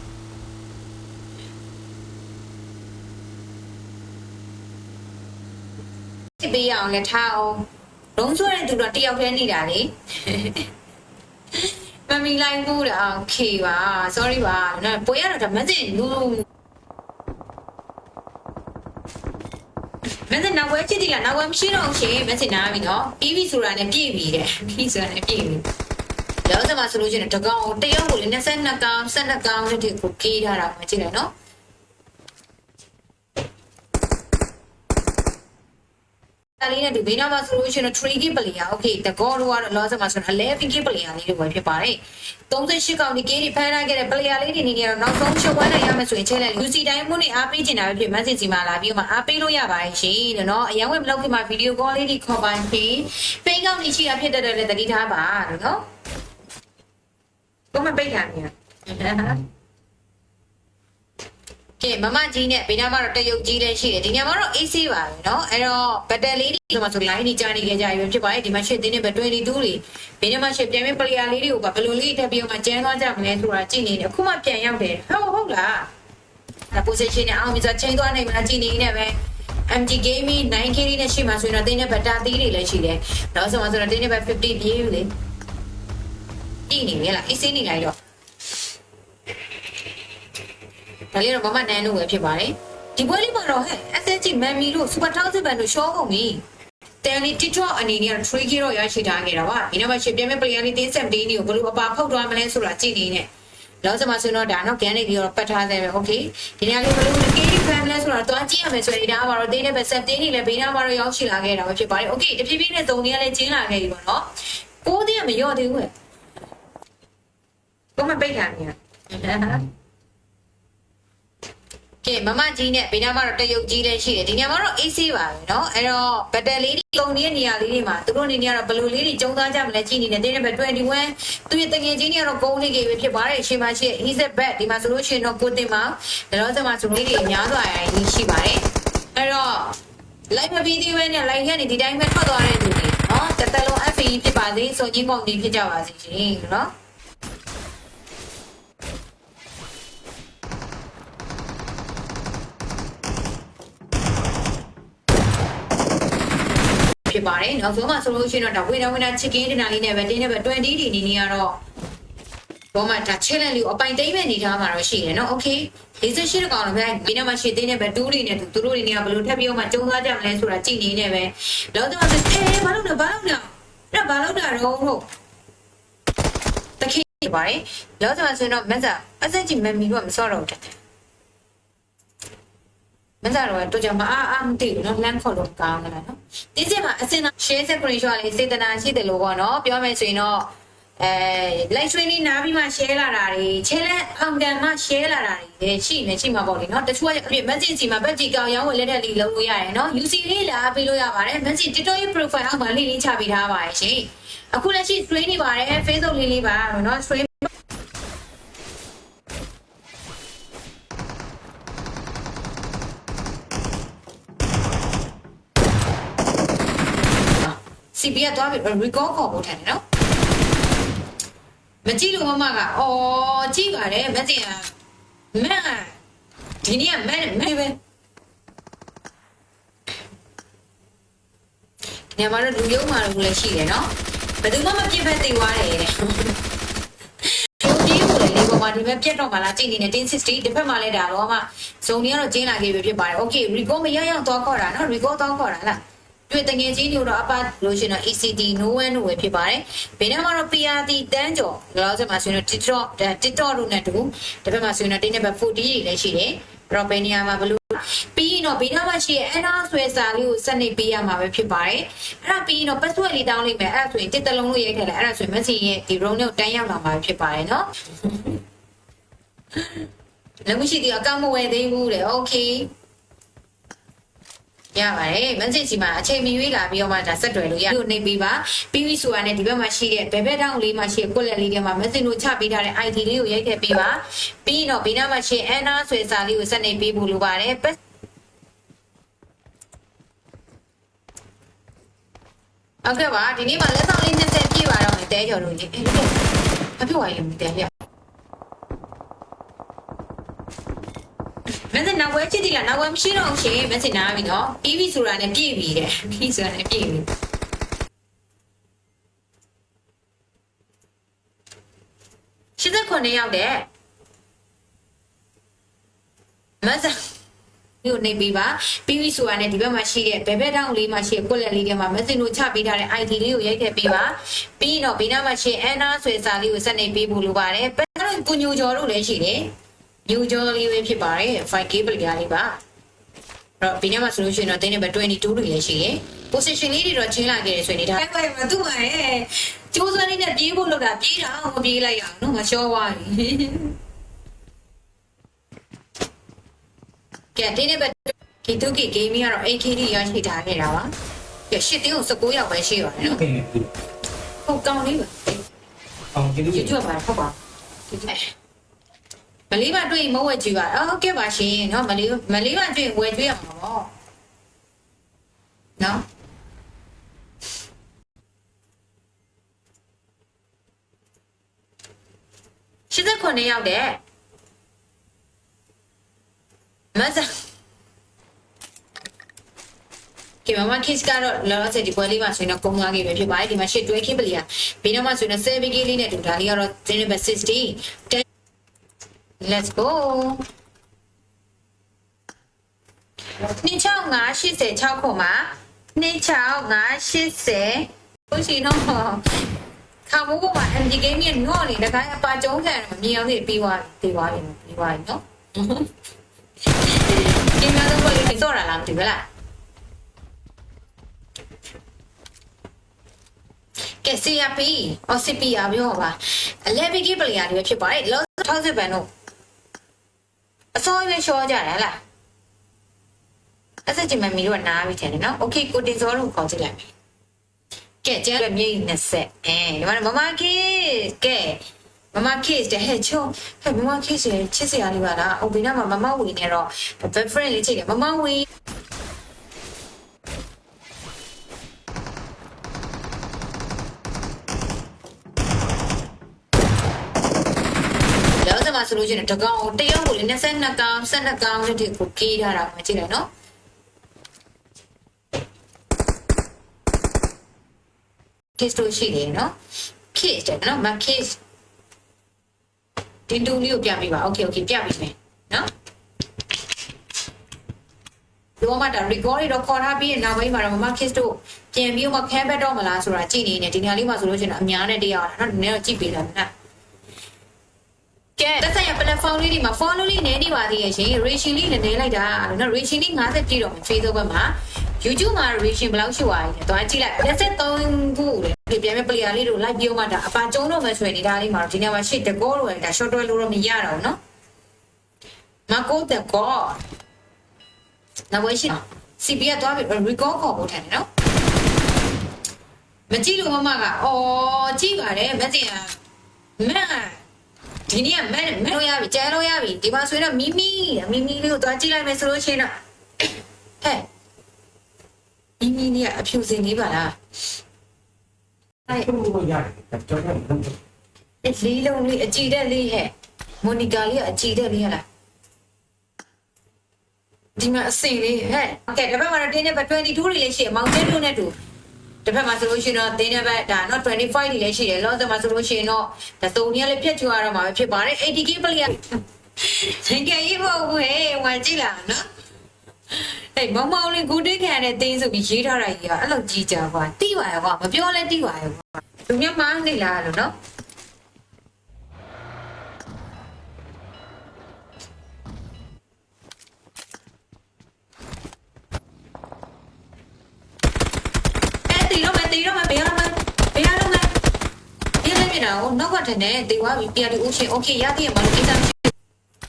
ပေးရအောင်လည်းထားအောင်လုံးဆွဲတဲ့သူတော့တယောက်တည်းနေတာလေမမီလိုက်ဘူးတာโอเคပါ sorry ပါနော်ပွဲရတော့ဒါမစင်လူမစင်နောက်ဝဲချစ်တီလားနောက်ဝဲမရှိတော့ရှင်မစင်နာပြီနော် EV ဆိုတာနဲ့ပြည့်ပြီတဲ့ EV ဆိုတာနဲ့ပြည့်ပြီလောစမဆိုလို့ရှိရင်တကောင်တယောက်ကိုလေ22ကောင်12ကောင်တဲ့ကိုကေးထားတာမှကြည့်လိုက်နော်လေးနဲ့ဒီဘေးနားမှာဆိုလို့ရှိရင် 3K player okay တကောတော့ကတော့ loss မှာဆိုတော့ 11K player လေးတွေပဲဖြစ်ပါတယ်38ကောင်ဒီ K တွေဖမ်းထားခဲ့တဲ့ player လေးတွေနေနေတော့နောက်ဆုံးရှုပ်ဝမ်းနိုင်ရမယ်ဆိုရင် challenge UC တိုင်းမှုနဲ့အားပေးချင်တာပဲဖြစ် message စီမှာလာပြီးတော့အားပေးလို့ရပါတယ်ရှင်လို့နော်အရင်ကမလုပ်ခင်မှာ video call လေးတွေခေါ်ပါရှင်ပိန်းကောင်းနေရှိတာဖြစ်တဲ့လည်းတတိထားပါလို့နော်ကိုမပိတ်ထားနေရကဲမမကြီးနဲ့ဘေးနားမှာတော့တရုတ်ကြီးလည်းရှိတယ်ဒီညမှာတော့ AC ပါပဲเนาะအဲ့တော့ဘတ်တလေးတွေဆိုမှဆို line ကြီးကြားနေကြကြပြီဖြစ်ပါတယ်ဒီမှာရှစ်တင်းနဲ့ဘတ်22တွေဘေးနားမှာရှစ်ပြန်ပြီး player လေးတွေကိုဘယ်လိုလေးတက်ပြီးမှကျန်းသွားကြမလဲဆိုတာကြည့်နေတယ်အခုမှပြန်ရောက်တယ်ဟုတ်လားဒါ position နဲ့အောင်ပြီးဆိုချိန်သွားနိုင်မလားကြည့်နေနေပဲ MG gaming 9K နဲ့ရှိမှဆိုရင်တော့တင်းနဲ့ဘတ်တာသေးတွေလည်းရှိတယ်နောက်ဆိုမှဆိုတော့တင်းနဲ့ဘတ်50ပြေးပြီလေကြည့်နေပြီလား AC နေလိုက်တော့ဒါလေးတော့မမနန်းလို့ပဲဖြစ်ပါတယ်ဒီပွဲလေးမှာတော့ဟဲ့ SSG မန်မီတို့ Super 1000ဘန်တို့ရှော့ကုန်ပြီတန်လီ TikTok အနေနဲ့ 3K တော့ရရှိထားခဲ့တာပါဒီနောက်မှာရှင်းပြမဲ့ player လေးတင်း17နေကိုဘယ်လိုအပါဖောက်သွားမလဲဆိုတာကြည့်နေနဲ့လောက်စမှာဆိုတော့ဒါတော့ကန်နေပြီးတော့ပတ်ထားသေးပဲ okay ဒီနေ့လေးဘယ်လို KD ဖမ်းမလဲဆိုတာတော့ကြည့်ရမယ်ဆိုရင်ဒါကတော့တင်းနဲ့ပဲ17နေလည်းဘေးနားမှာတော့ရောက်ရှိလာခဲ့တာပဲဖြစ်ပါတယ် okay တဖြည်းဖြည်းနဲ့ဇုံတွေကလည်းကျင်းလာခဲ့ပြီပေါ့နော်6တင်းကမရော့သေးဘူးကိုမပိတ်ထားနေရကဲမမကြီးနဲ့ဘေးနားမှာတော့တရုတ်ကြီးလည်းရှိတယ်ဒီညမှာတော့ AC ပါပဲเนาะအဲ့တော့ဘတ်တလေးတွေကုန်နေတဲ့နေရာလေးတွေမှာသူတို့အနေနဲ့ကတော့ဘယ်လိုလေးတွေကျုံသားကြမလဲကြည့်နေတယ်တင်းနဲ့ပဲ21သူရဲ့တငယ်ချင်းတွေကတော့ကုန်နေကြပြီဖြစ်ပါတယ်အချိန်မှရှိ Elizabeth ဒီမှာဆိုလို့ရှိရင်တော့ကိုတင်မှာဒါတော့ဆက်မှာဆိုလေးတွေအများစွာရင်းရှိပါတယ်အဲ့တော့ live မပြီးသေးဘဲနဲ့ live ကနေဒီတိုင်းပဲထွက်သွားတဲ့သူတွေเนาะတစ်သက်လုံး FE ဖြစ်ပါစေစုံကြီးကုန်ကြီးဖြစ်ကြပါစေရှင်เนาะဖြစ်ပါတယ်နောက်ဆုံးမှဆိုလို့ရှိရင်တော့ဒါဝေနာချစ်ကင်းတင်တာလေးနဲ့ပဲတင်းနဲ့ပဲ20ဒီနေနေရတော့ဘောမှာဒါ challenge လေးကိုအပိုင်သိမ့်မဲ့နေထားမှာတော့ရှိတယ်နော် okay 48ကောင်တော့ဗျာဒီနေ့မှရှေ့တင်းနဲ့ပဲ2တွေနဲ့သူတို့တွေနေကဘယ်လိုထပ်ပြီးမှကျုံသွားကြမလဲဆိုတာကြည့်နေနေပဲလောက်တော့ဘာလို့လဲအဲ့ဘာလို့တာတော့ဟုတ်တခိပါတယ်လောက်တော့ဆိုတော့မက်ဆာအစကြီးမမီတို့ကမစောတော့တယ်မစားတော့တော့ကြမှာမသိဘူးเนาะလမ်းခေါ်လို့ကောင်းတယ်နော်ဒီစက်မှာအစင် share screenshot လေးစေတနာရှိတယ်လို့ပေါ့နော်ပြောမယ်ဆိုရင်တော့live stream လေးနားပြီးမှ share လာတာတွေ challenge အောင်တန်မှ share လာတာတွေရှိမှာပေါ့လေเนาะတချို့ကအပြည့် message စီမှာ badge ကောင်ရောင်းဝယ်လက်ထက်လေးလုပ်လို့ရတယ်เนาะ UC လေးလာပေးလို့ရပါတယ် message TikTok profile အောက်မှာလေးချပေးထားပါတယ်ရှင်အခုလက်ရှိ stream နေပါတယ် Facebook လေးပါเนาะ stream CP ကတော့ recall ခေါ်ဖို့ထန်တယ်နော်မကြည့်လို့မမကကြည့်ပါတယ်မကြည့်อ่ะမန်ဒီနေ့မန်ပဲညမှာတော့လူရုံးမှာလည်းရှိတယ်နော်ဘယ်သူမှမပြစ်ဖက်သိသွားတယ်တဲ့ဒီကိုလည်းလေးပေါ် မှာဒီမဲ့ပြတ်တော့မှလားကြည့်နေတယ်1060တစ်ဖက်မှာလည်းဒါတော့မှဇုံကြီးကတော့ကျင်းလာခဲ့ပြီဖြစ်ပါတယ် okay Rico မရရောက်တော့ခေါ်တာနော် Rico တော့ခေါ်တာလားတွေ့တငယ်ချင်းတွေတော့အပါလို့ရှင်တော့ ECD no one လို့ပဲဖြစ်ပါတယ်ဘေးနားမှာတော့ PRT တန်းကျော်လောက်စမှာဆိုရင်တော့ TikTok တို့နဲ့တူတစ်ဖက်မှာဆိုရင်တော့တင်းနဲ့ပဲ40တွေလည်းရှိတယ်တော့ဘယ်နေရာမှာဘလို့ပြီးရင်တော့ဘေးနားမှာရှိရဲ့အဲ့ဒါဆွဲစာလေးကိုစနစ်ပေးရမှာပဲဖြစ်ပါတယ်အဲ့ဒါပြီးရင်တော့ password လေးတောင်းလိုက်မယ်အဲ့ဒါဆိုရင်တစ်တလုံးလို့ရိုက်ထည့်လိုက်အဲ့ဒါဆိုရင် message ရဲ့ဒီ room နဲ့တန်းရောက်လာမှာဖြစ်ပါတယ်နော်လည်းမရှိသေးအကောင့်မဝယ်သေးဘူးလေ okay ရပါတယ် message စီမှာအချိန်မီရွေးလာပြီးတော့မှဒါဆက်တွယ်လို့ရလို့နေပြီးပါပြီးပြီဆိုတာနဲ့ဒီဘက်မှာရှိတဲ့ဘယ်ဘက်တောင်းလေးမှာရှိတဲ့ကိုလက်လေးတွေမှာ message လို့ချပေးထားတဲ့ ID လေးကိုရိုက်ထည့်ပေးပါပြီးရင်တော့ဘေးနားမှာရှိတဲ့ Anna ဆွဲစာလေးကိုဆက်နေပေးဖို့လိုပါတယ်ဟုတ်ကဲ့ပါဒီနေ့မှာလက်ဆောင်လေး20ပြည့်ပါတော့မယ်တဲကျော်တို့ကြီးအဲ့ဒါအဖြစ်ဝိုင်းလို့တဲပြမင်းစနောက်ဝဲချစ်တီလားနောက်ဝဲမရှိတော့ရှင်မင်းစနားပြီနော်ပြီးပြီဆိုတာနဲ့ပြည့်ပြီတဲ့ပြီးဆိုတာနဲ့ပြည့်ပြီ89ရောက်တဲ့မင်းစမြို့နေပြီပါပြီးပြီဆိုတာနဲ့ဒီဘက်မှာရှိတဲ့ဘယ်ဘက်တောင်းလေးမှာရှိတဲ့ကိုလက်လေးတွေမှာမက်ဆေ့လို့ချပေးထားတဲ့ ID လေးကိုရိုက်ထည့်ပေးပါပြီးတော့ဘေးနားမှာရှိအန်နာဆွဲစာလေးကိုစနေပေးဖို့လိုပါတယ်ပဲတော့ကိုညိုကျော်တို့လည်းရှိတယ်ညိုကျော်လေးပဲဖြစ်ပါတယ် 5K ပလျာလေးပါတော့ဘေးနားမှာဆိုလို့ရှိရင်တော့တင်းနဲ့ပဲ22တွေလည်းရှိတယ် position လေးတွေတော့ချင်းလာခဲ့တယ်ဆိုရင်ဒါပဲမတူပါရဲ့ကျိုးစွမ်းလေးနဲ့ပြေးဖို့လုပ်တာပြေးတာမပြေးလိုက်ရအောင်နော်ငါရှော့သွားပြီကဲတင်းနဲ့ပဲကီတူကီဂိမ်းကြီးကတော့ AKD ရရှိထားခဲ့တာပါကဲရှစ်တင်းကို19ရောက်ပဲရှိပါတယ်နော်ဟုတ်ကောင်းလေးပါအောင်ကျေးဇူးကျွတ်ပါဟုတ်ပါမလေးပါတွေ့မဝဲကြည့်ပါဟုတ်ကဲ့ပါရှင်နော်မလေးပါတွေ့ဝဲကြည့်ရမှာပေါ့နော်89ရောက်တဲ့မဆာကဲမမ kiss ကတော့လောလောဆယ်ဒီပွဲလေးမှာဆိုရင်တော့ကုန်းသွားခဲ့ပဲဖြစ်ပါတယ်ဒီမှာရှစ်တွဲခင်းပလီယာဘေးနားမှာဆိုရင်7 k လေးနဲ့တူတာလေးကတော့0.60 let's go 2686ခုမှာ2680လို့ရှိတော့ခါမိုးပေါ်မှာ MG game ရဲ့ငေါ့နေတခါအပါကျုံးခံတော့မြင်အောင်ပြီးသွားနော်ဒီမှာတော့ဘယ်လိုတော့လာလားဒီကလားကဲ CRP အော် CPR ပြောပါ11 k ပလီယာတွေဖြစ်ပါတယ်လော60ဘန်တို့အစောပဲရှော့ကြတယ်ဟလားအဲ့စကြမမီတို့နားပြီးတယ်နော် okay ကိုတင်စောတို့ခေါ်ကြည့်လိုက်ကဲကျဲမြေ20ဒီမှာမမ kiss ကဲမမ kiss တဲ့ဟဲ့ချုံဟဲ့မမ kiss ရဲ့ချစ်စရာလေးပါလားအိုဘေးနားမှာမမဝီနေတော့ best friend လေးချိတ်တယ်မမဝီလောစမဆိုလို့ရှိရင်တကောင်တယောက်ကိုလေ22ကောင်12ကောင်တဲ့ကိုကေးထားတာမှကြည့်လိုက်နော်kiss တို့ရှိတယ်နော် kiss တဲ့နော်မ kiss ဒီတူလေးကိုပြပြပါ okay ပြပြီမယ်နော်ဒီမှာဒါ record တော့ခေါ်ထားပြီးနောက်ပိုင်းမှာတော့မ kiss တို့ပြန်ပြီးတော့ခဲဘက်တော့မလားဆိုတာကြည့်နေနေဒီနေရာလေးမှာဆိုလို့ရှိရင်အများနဲ့တရားတာနော်နည်းတော့ကြည့်ပေးတာနော်ကဲတက်ဆိုင်ရ platform လေးဒီမှာ follow လေးနေနေပါသေးရဲ့ရှင် ratio လေးလည်းနေလိုက်တာနော် ratio လေး50ပြည့်တော့မယ် Facebook ဘက်မှာ YouTube မှာ ratio ဘယ်လောက်ရှိသွားလဲတွားကြည့်လိုက်23ခုလေပြန်မဲ့ player လေးတို့ live ပြောမှဒါအပါကျုံးတော့မယ်ဆိုရင်ဒီဒါလေးမှာဒီနေရာမှာရှစ်တကောလို့ဒါ short တွဲလို့တော့မရတော့ဘူးနော်မကိုတကောနောက်ဝဲရှိ CP ကတွားပြီး record ခေါ်ဖို့ထန်တယ်နော်မကြည့်လို့မမကအော်ကြည့်ပါတယ်မကြည့်อ่ะမဒီနေ့ကမဲလို့ရပြီကျဲလို့ရပြီဒီမှာဆိုရင်တော့မီမီလေးကိုတွားကြည့်လိုက်မယ်ဆိုလို့ရှိရင်တော့ဟဲ့မီမီလေးကအဖြူစင်လေးပါလား
အဲ့လိုရတယ်ကြောက်ရတယ်
အဲ့လေးလုံးလေးအကြည့်တဲ့လေးဟဲ့မိုနီကာလေးကအကြည့်တဲ့လေးဟလားဒီမှာအစင်လေးဟဲ့โอเคဒါပေမဲ့တော့တင်းနဲ့22တွေလေးရှိမောင်ကျဲတို့နဲ့တူ တစ်ဖက်မှာဆိုလို့ရှိရင်တော့တင်းတဲ့ဘက်ဒါနော်25တွေလည်းရှိတယ်လောဆယ်မှာဆိုလို့ရှိရင်တော့ဒါ3ရက်လည်းပြတ်ချရတော့မှာပဲဖြစ်ပါတယ် 80k ပလီယာသင်္ကေကြီးပေါ့ဟဲ့ဝင်ကြည့်လာနော်အေးမောင်မောင်လေးကိုတိတ်ခံတဲ့တင်းဆိုပြီးရေးထားတာကြီးကအဲ့လိုကြီးကြကွာတိပါရောကွာမပြောလဲတိပါရောကွာသူများမနေလားလို့နော်တီတော့မဘေးရတော့မနောက်ကတည်းနဲ့တေဝါပြီးပြတူရှင်โอเคရသေးရမလို့အိမ်သား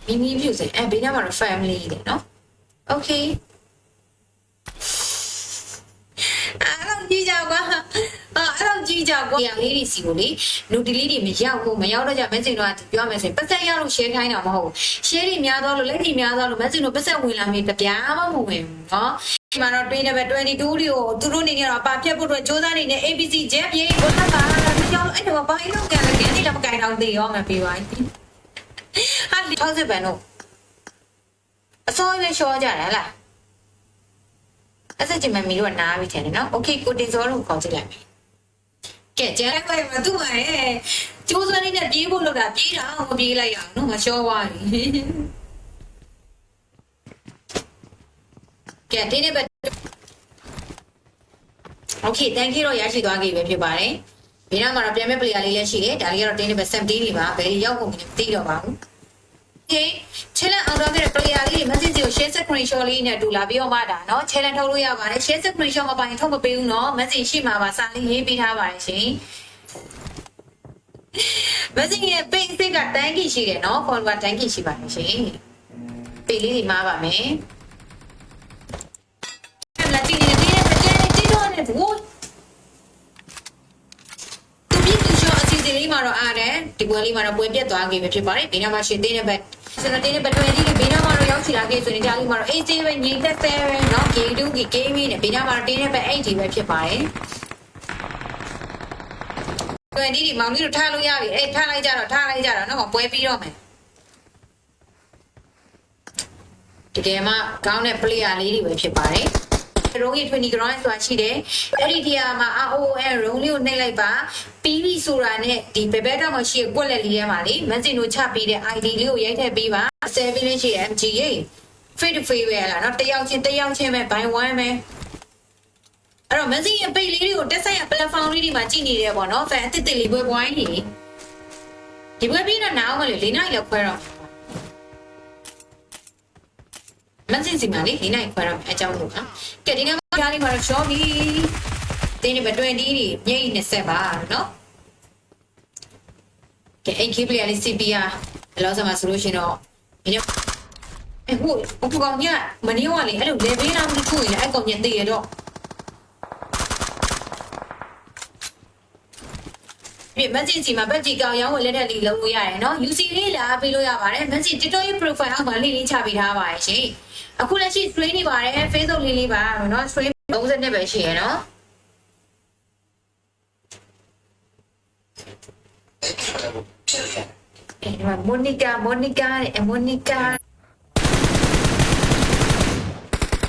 မိမိပြုစေဘေးနားမှာတော့ family တဲ့နော်โอเคအဲ့လိုကြီးကြကွာအဲ့လိုကြီးကြကွာយ៉ាងလေးတွေစီကိုလေလူတီလေးတွေမရောက်ဘူးမရောက်တော့ကြမင်းစင်တော့ပြောမယ်ဆိုရင်ပတ်သက်ရလို့ share ခိုင်းတာမဟုတ်ဘူး share တွေများသွားလို့လက်တွေများသွားလို့မင်းစင်တို့ပတ်သက်ဝင်လာမျိုးတပြားမှမဝင်ဘူးနော်ဒီမှာတော့22တွေကိုသူတို့နေနေတော့ပါဖြတ်ဖို့အတွက်စူးစမ်းနေတဲ့ ABC ဂျက်ပြေကိုတက်ပါကြောက်အဲ့တော့ဘာလို့ကန်လဲကနေလည်းမကင်တော့သေးရောမပြေပါဘူးဟာဒီ60ဘန်တို့အစိုးရရှော့ကြတယ်လားအဲ့စကြမမီတို့နားပြီးတယ်နော်โอเคကိုတင်စောလို့ခေါ်ကြည့်လိုက်မယ်ကဲကျန်လိုက်ပါမသူ့ပါရဲ့ကျိုးစွမ်းနေတဲ့ပြေးဖို့လို့တာပြေးတာမပြေးလိုက်ရအောင်နော်ငါရှော့သွားပြီကဲဒီနေ့ပဲ Okay thank you တော့ရရှိသွားပြီပဲဖြစ်ပါတယ်ဒီနောက်မှာတော့ပြန်မဲ့ player လေးလည်းရှိတယ်ဒါလေးကတော့တင်းနေပဲ70တွေပါဘယ်ရောက်ကုန်ပြီမသိတော့ပါဘူး Okay challenge အောင်တော့တဲ့ player လေး message ကို share screenshot လေးနဲ့တူလာပြီးတော့မှဒါเนาะ challenge ထုတ်လို့ရပါတယ် share screenshot မပိုင်ထုတ်မပေးဘူးเนาะ message ရှိမှာပါစာလေးရေးပေးထားပါတယ်ရှင် message ရဲ့ page ကတန်းကြီးရှိတယ်เนาะ follower တန်းကြီးရှိပါတယ်ရှင် page လေးတွေမှားပါမယ်လာကြည့်နေတဲ့တိတော့နဲ့ဘူးသူပြည့်သူရှော့အစီအစဉ်လေးမှာတော့အားတယ်ဒီပွဲလေးမှာတော့ပွဲပြတ်သွားခဲ့ပြီဖြစ်ပါတယ်ဘေးနားမှာရှင်တင်းတဲ့ဘက်စနတင်းတဲ့ဘက်20လေးဘေးနားမှာတော့ရောက်ချလာခဲ့ဆိုရင်ဒါလေးမှာတော့80ပဲငြိမ်သက်သေးပဲเนาะ K2 game နဲ့ဘေးနားမှာတော့တင်းတဲ့ဘက်80ပဲဖြစ်ပါတယ်20ဒီမောင်လေးတို့ထားလို့ရပြီထားလိုက်ကြတော့เนาะပွဲပြီးတော့မယ်တကယ်မှကောင်းတဲ့ player လေးတွေပဲဖြစ်ပါတယ်ရုံးကြီး20 ground ဆိုတာရှိတယ်အဲ့ဒီနေရာမှာ RON ရုံးလေးကိုနှိပ်လိုက်ပါပြီးပြီဆိုတာနဲ့ဒီဘယ်ဘက်တော့မှရှိရကွက်လက်လေးထဲမှာလေမန်စင်တို့ချပေးတဲ့ ID လေးကိုရိုက်ထည့်ပေးပါ7လေးရှိ MG ရေ free to free ပဲလားเนาะတယောက်ချင်းပဲ by one ပဲအဲ့တော့မန်စင်ရဲ့ page လေးတွေကိုတက်ဆိုင်ရ platform လေးတွေမှာကြည့်နေတယ်ပေါ့เนาะ fan အသစ်လေးပွဲပွိုင်းနေဒီပွဲပြီးတော့နောက်မှလေ4နာရီလောက်ခွဲတော့မစင်စီမလေးဒီနိုင်ခွဲရမယ်အကြောင်းလို့နော်ကဲဒီနေ့မှာလေးမှာတော့ရှော့ပြီတင်းနေပဲ20ဒီမြိတ်20ပါနော်ကဲအိမ်ကိပလီလေး CPR ဘယ်လိုဆိုမှဆိုလို့ရှိရင်တော့ဒီနေ့ဟိုအကောင်ညမနေဝလေအဲ့လို level လောက်တစ်ခုရင်အဲ့ကောင်ညတည်ရတော့ဒီမန်စီစီမှာဘက်ကြီးကောင်ရောင်းဝယ်လက်ထက်လေးလုံးလို့ရတယ်နော် UC လေးလာပေးလို့ရပါတယ်မန်စီ TikTok ရဲ့ profile အောက်မှာလေးချပေးထားပါတယ်ရှင်အခုလက်ရှိ stream နေပါတယ် Facebook လေးပါเนาะ stream 30နှစ်ပဲရှိရယ်เนาะဒီမှာမိုနီကာ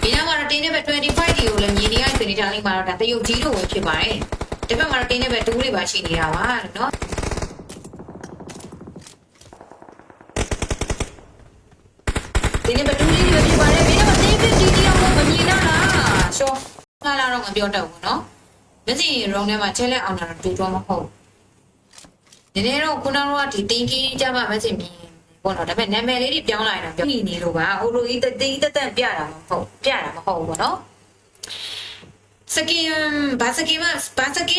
ဒီနောက်မှာတင်းနေပဲ25ဒီကိုလည်းမြင်နေရတဲ့နေရာလေးမှာတော့ဒါတရုတ်ကြီးလို့ပဲဖြစ်ပါတယ်ဒီဘက်မှာတင်းနေပဲ2လေးပါရှိနေတာပါเนาะဒီနေ့ဘယ်သူလေးတွေဖြစ်ပါလဲမင်းတို့သိပြီးဒီအောင်မမြင်တော့လားရှော့ငါလာတော့မပြောတော့ဘူးเนาะမစင်ရုံထဲမှာချက်လက်အောင်တာတူတော့မဟုတ်နည်းနည်းတော့ခုနကတော့ဒီတင်းကြီးကြမှာမစင်မြင်ပေါ့နော်ဒါပေမဲ့နာမည်လေးတွေပြောင်းလာရင်တော့ပြောနေလို့ပါဟိုလိုကြီးတင်းတက်ပြတာမဟုတ်ဘူးပေါ့နော်စကင်ဘာစကင်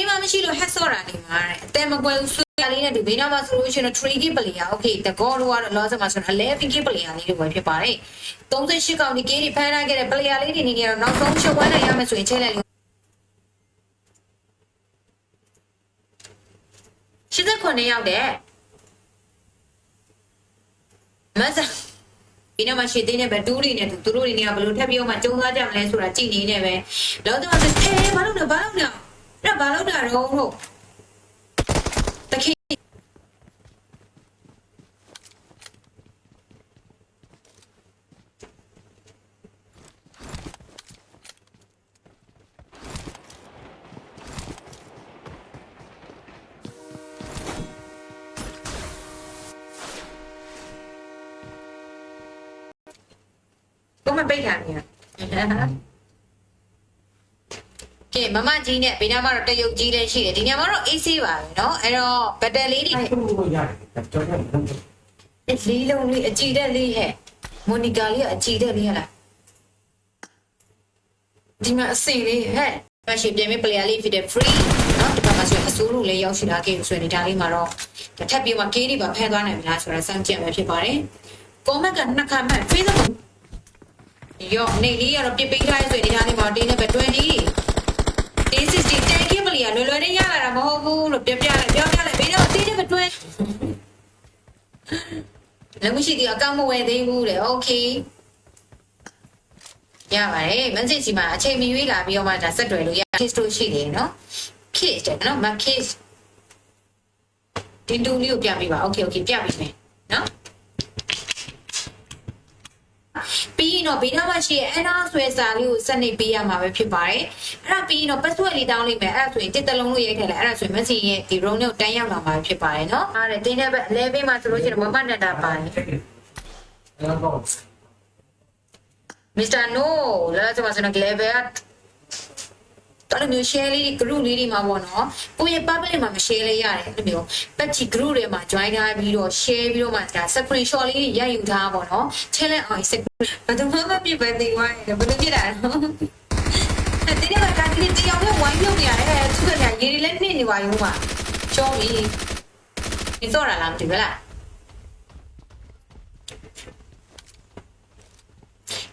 မရှိလို့ hack ဆော့တာနေမှာအတဲမကွယ်ဘူးလေးနဲ့ဒီဘေးနားမှာဆိုလို့ရှိရင် 3K player okay တကောတော့လောဆယ်မှာဆို 11K player လေးတွေပဲဖြစ်ပါတယ်38ကောင်ဒီ K တွေဖမ်းထားခဲ့တဲ့ player လေးတွေနေနေတော့နောက်ဆုံးချက်ဝမ်းနိုင်ရမယ်ဆိုရင်ချက်လက်လေး89ရောက်တဲ့မဆာဒီနေ့မှာရှင်းတဲ့ဘက်တူးတွေနဲ့သူတို့တွေနေကဘယ်လိုထပ်ပြီးတော့မှကျုံသွားကြမလဲဆိုတာကြည့်နေနေပဲလောတော့ဘာလို့လဲအဲ့ဘာလို့တာတော့တခေ comment ပိတ်ခံနေရကဲမမကြီးနဲ့ဘေးနားမှာတော့တရုတ်ကြီးလည်းရှိတယ်ဒီညမှာတော့ AC ပါပဲเนาะအဲ့တော့ဘတ်တယ်လေးတွေ
အဲ့လိုရတယ်ကြောက်တယ်
လေးလုံးလေးအကြည့်တဲ့လေးဟဲ့မိုနီကာလေးကအကြည့်တဲ့လေးဟဲ့လားဒီမှာအစင်လေးဟဲ့မရှိပြန်ပြီး player လေးဖြစ်တဲ့ free เนาะဒီမှာဆိုရင်အစိုးရလေးရောက်ရှိလာခဲ့ဆိုရင်ဒါလေးမှာတော့ထပ်ပြီးမှ K တွေပါဖန်သွားနိုင်မလားဆိုတာစောင့်ကြည့်ရမှာဖြစ်ပါတယ် comment ကနှစ်ခါမှ Facebook ရောနေလေးရတော့ပြပေးထားရဆိုရင်ဒါလေးမှာတင်းနဲ့ပဲ20တင်း60 10 K မလီရလွယ်လွယ်နဲ့ရလာတာမဟုတ်ဘူးလို့ပြောပြလိုက်ဘေးတော့တင်းနဲ့ပဲ20လည်းမရှိသေးအကောင့်မဝယ်သေးဘူးလေโอเคရပါတယ်မစစ်စီမှာအချိန်မီရွေးလာပြီးတော့မှဒါဆက်တွယ်လို့ရ case တို့ရှိတယ်နော် case တဲ့နော်မ case တင်တူလေးကိုပြပေးပါโอเคပြပေးမယ်နော်ပြီးရင်တော့ဘေးနားမှာရှိရဲ့အဲ့ဒါဆွဲစာလေးကိုစနစ်ပေးရမှာပဲဖြစ်ပါတယ်အဲ့ဒါပြီးရင်တော့ password လေးတောင်းလိုက်မယ်အဲ့ဒါဆိုရင်တစ်တလုံးလို့ရိုက်ထည့်လိုက်အဲ့ဒါဆိုရင် message ရဲ့ဒီ row နဲ့တန်းရောက်လာမှာဖြစ်ပါတယ်နော်အားတဲ့တင်းတဲ့ဘက်11မှာဆိုလို့ရှိရင်မမနဲ့တာပါတယ် Mr. No လာကြမှာဆိုတော့ level တော်မျိုး share လေး group လေးတွေမှာပေါ့နော်ကိုယ့်ရဲ့ public မှာမ share လေးရတယ်အဲ့လိုမျိုး patch group တွေမှာ join ထားပြီးတော့ share ပြီးတော့မှဒါ screenshot လေးတွေရိုက်ယူထားပါတော့ challenge အောင် screen ဘယ်သူမှမပြစ်ပဲသိသွားတယ်ဘယ်လိုပြစ်တာလဲအဲ့ဒီကဒါဒီတရားနဲ့ဝိုင်းပြုတ်နေရတယ်သူကလည်းရေလေးနဲ့နေပါရုံးမှာချောပြီဒီတော့လာလားမသိဘူးလား